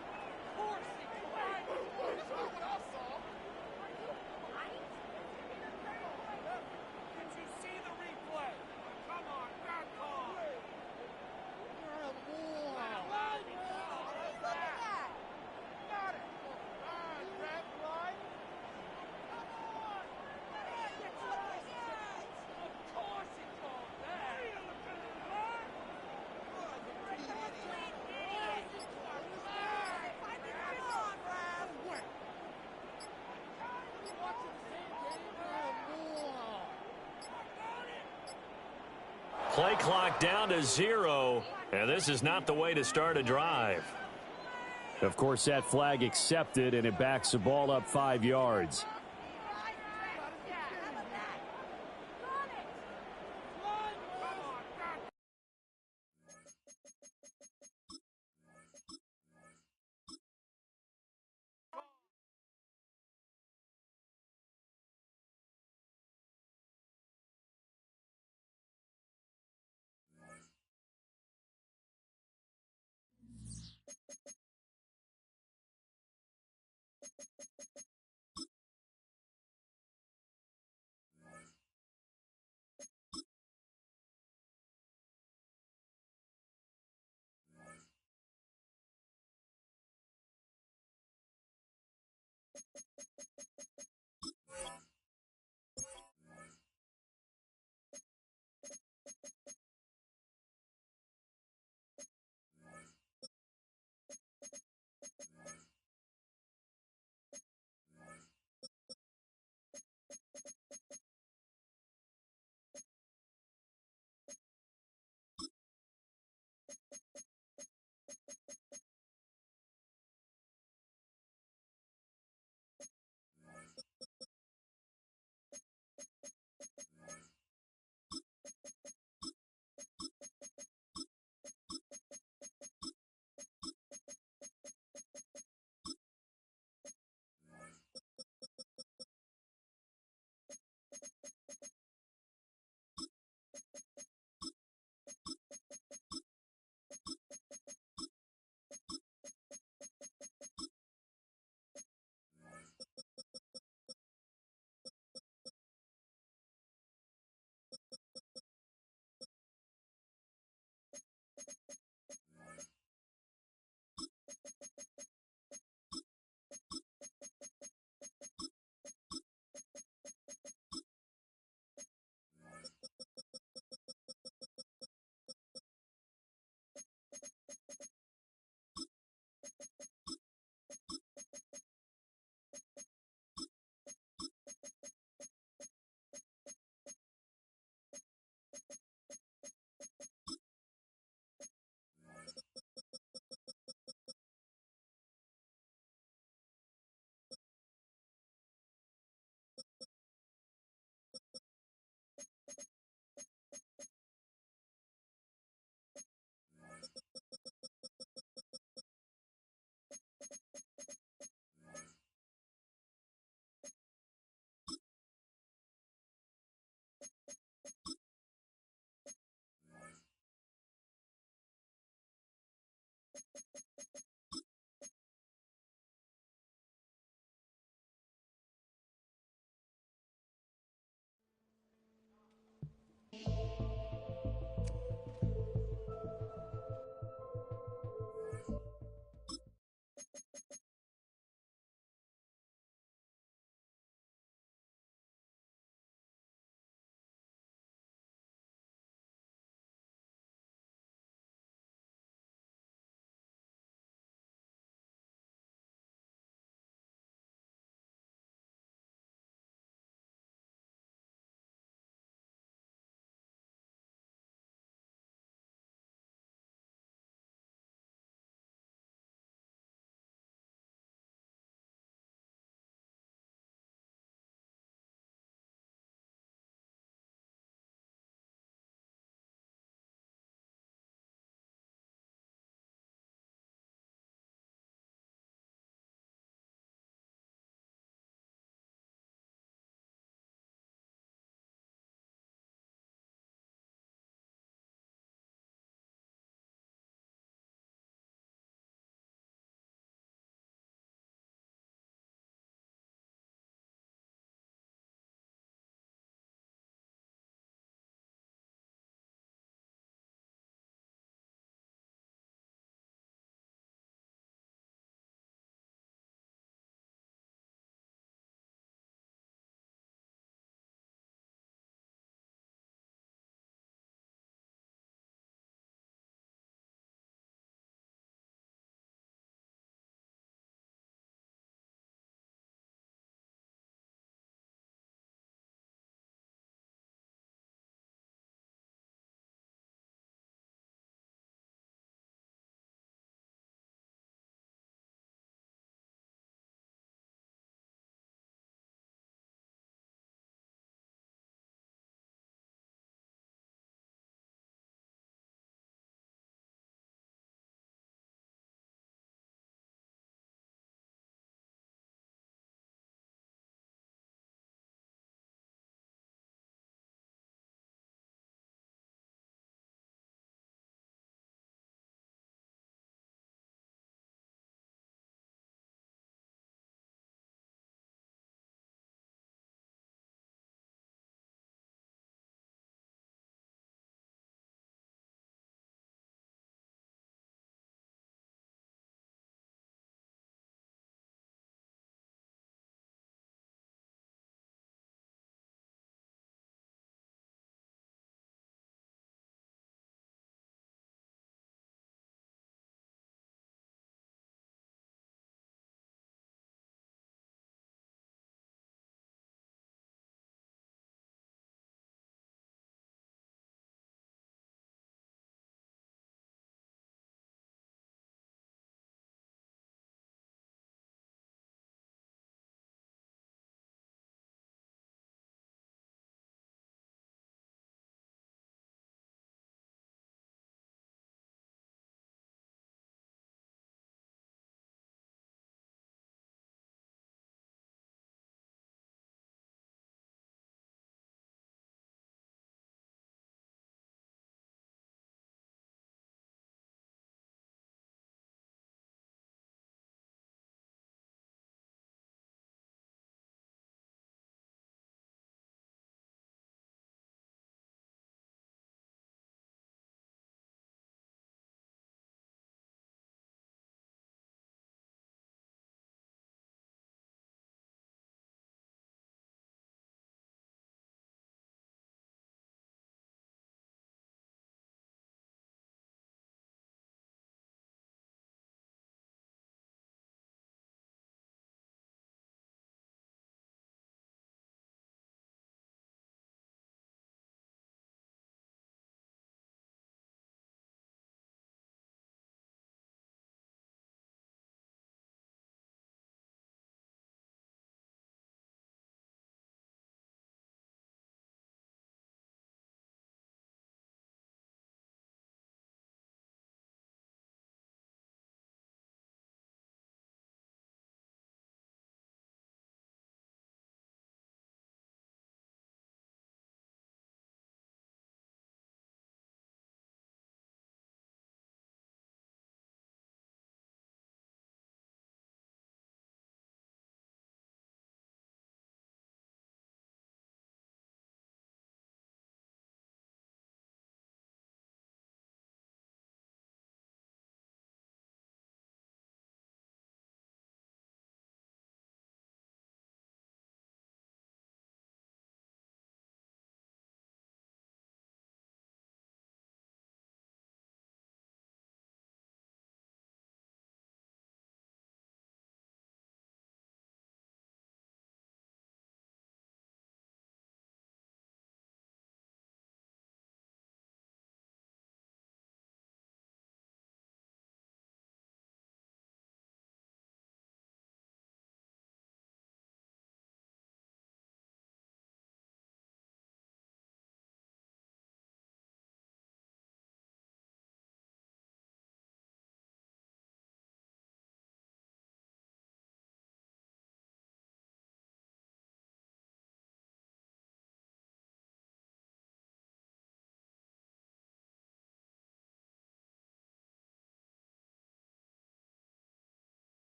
Play clock down to 0, and this is not the way to start a drive. Of course, that flag accepted, and it backs the ball up 5 yards.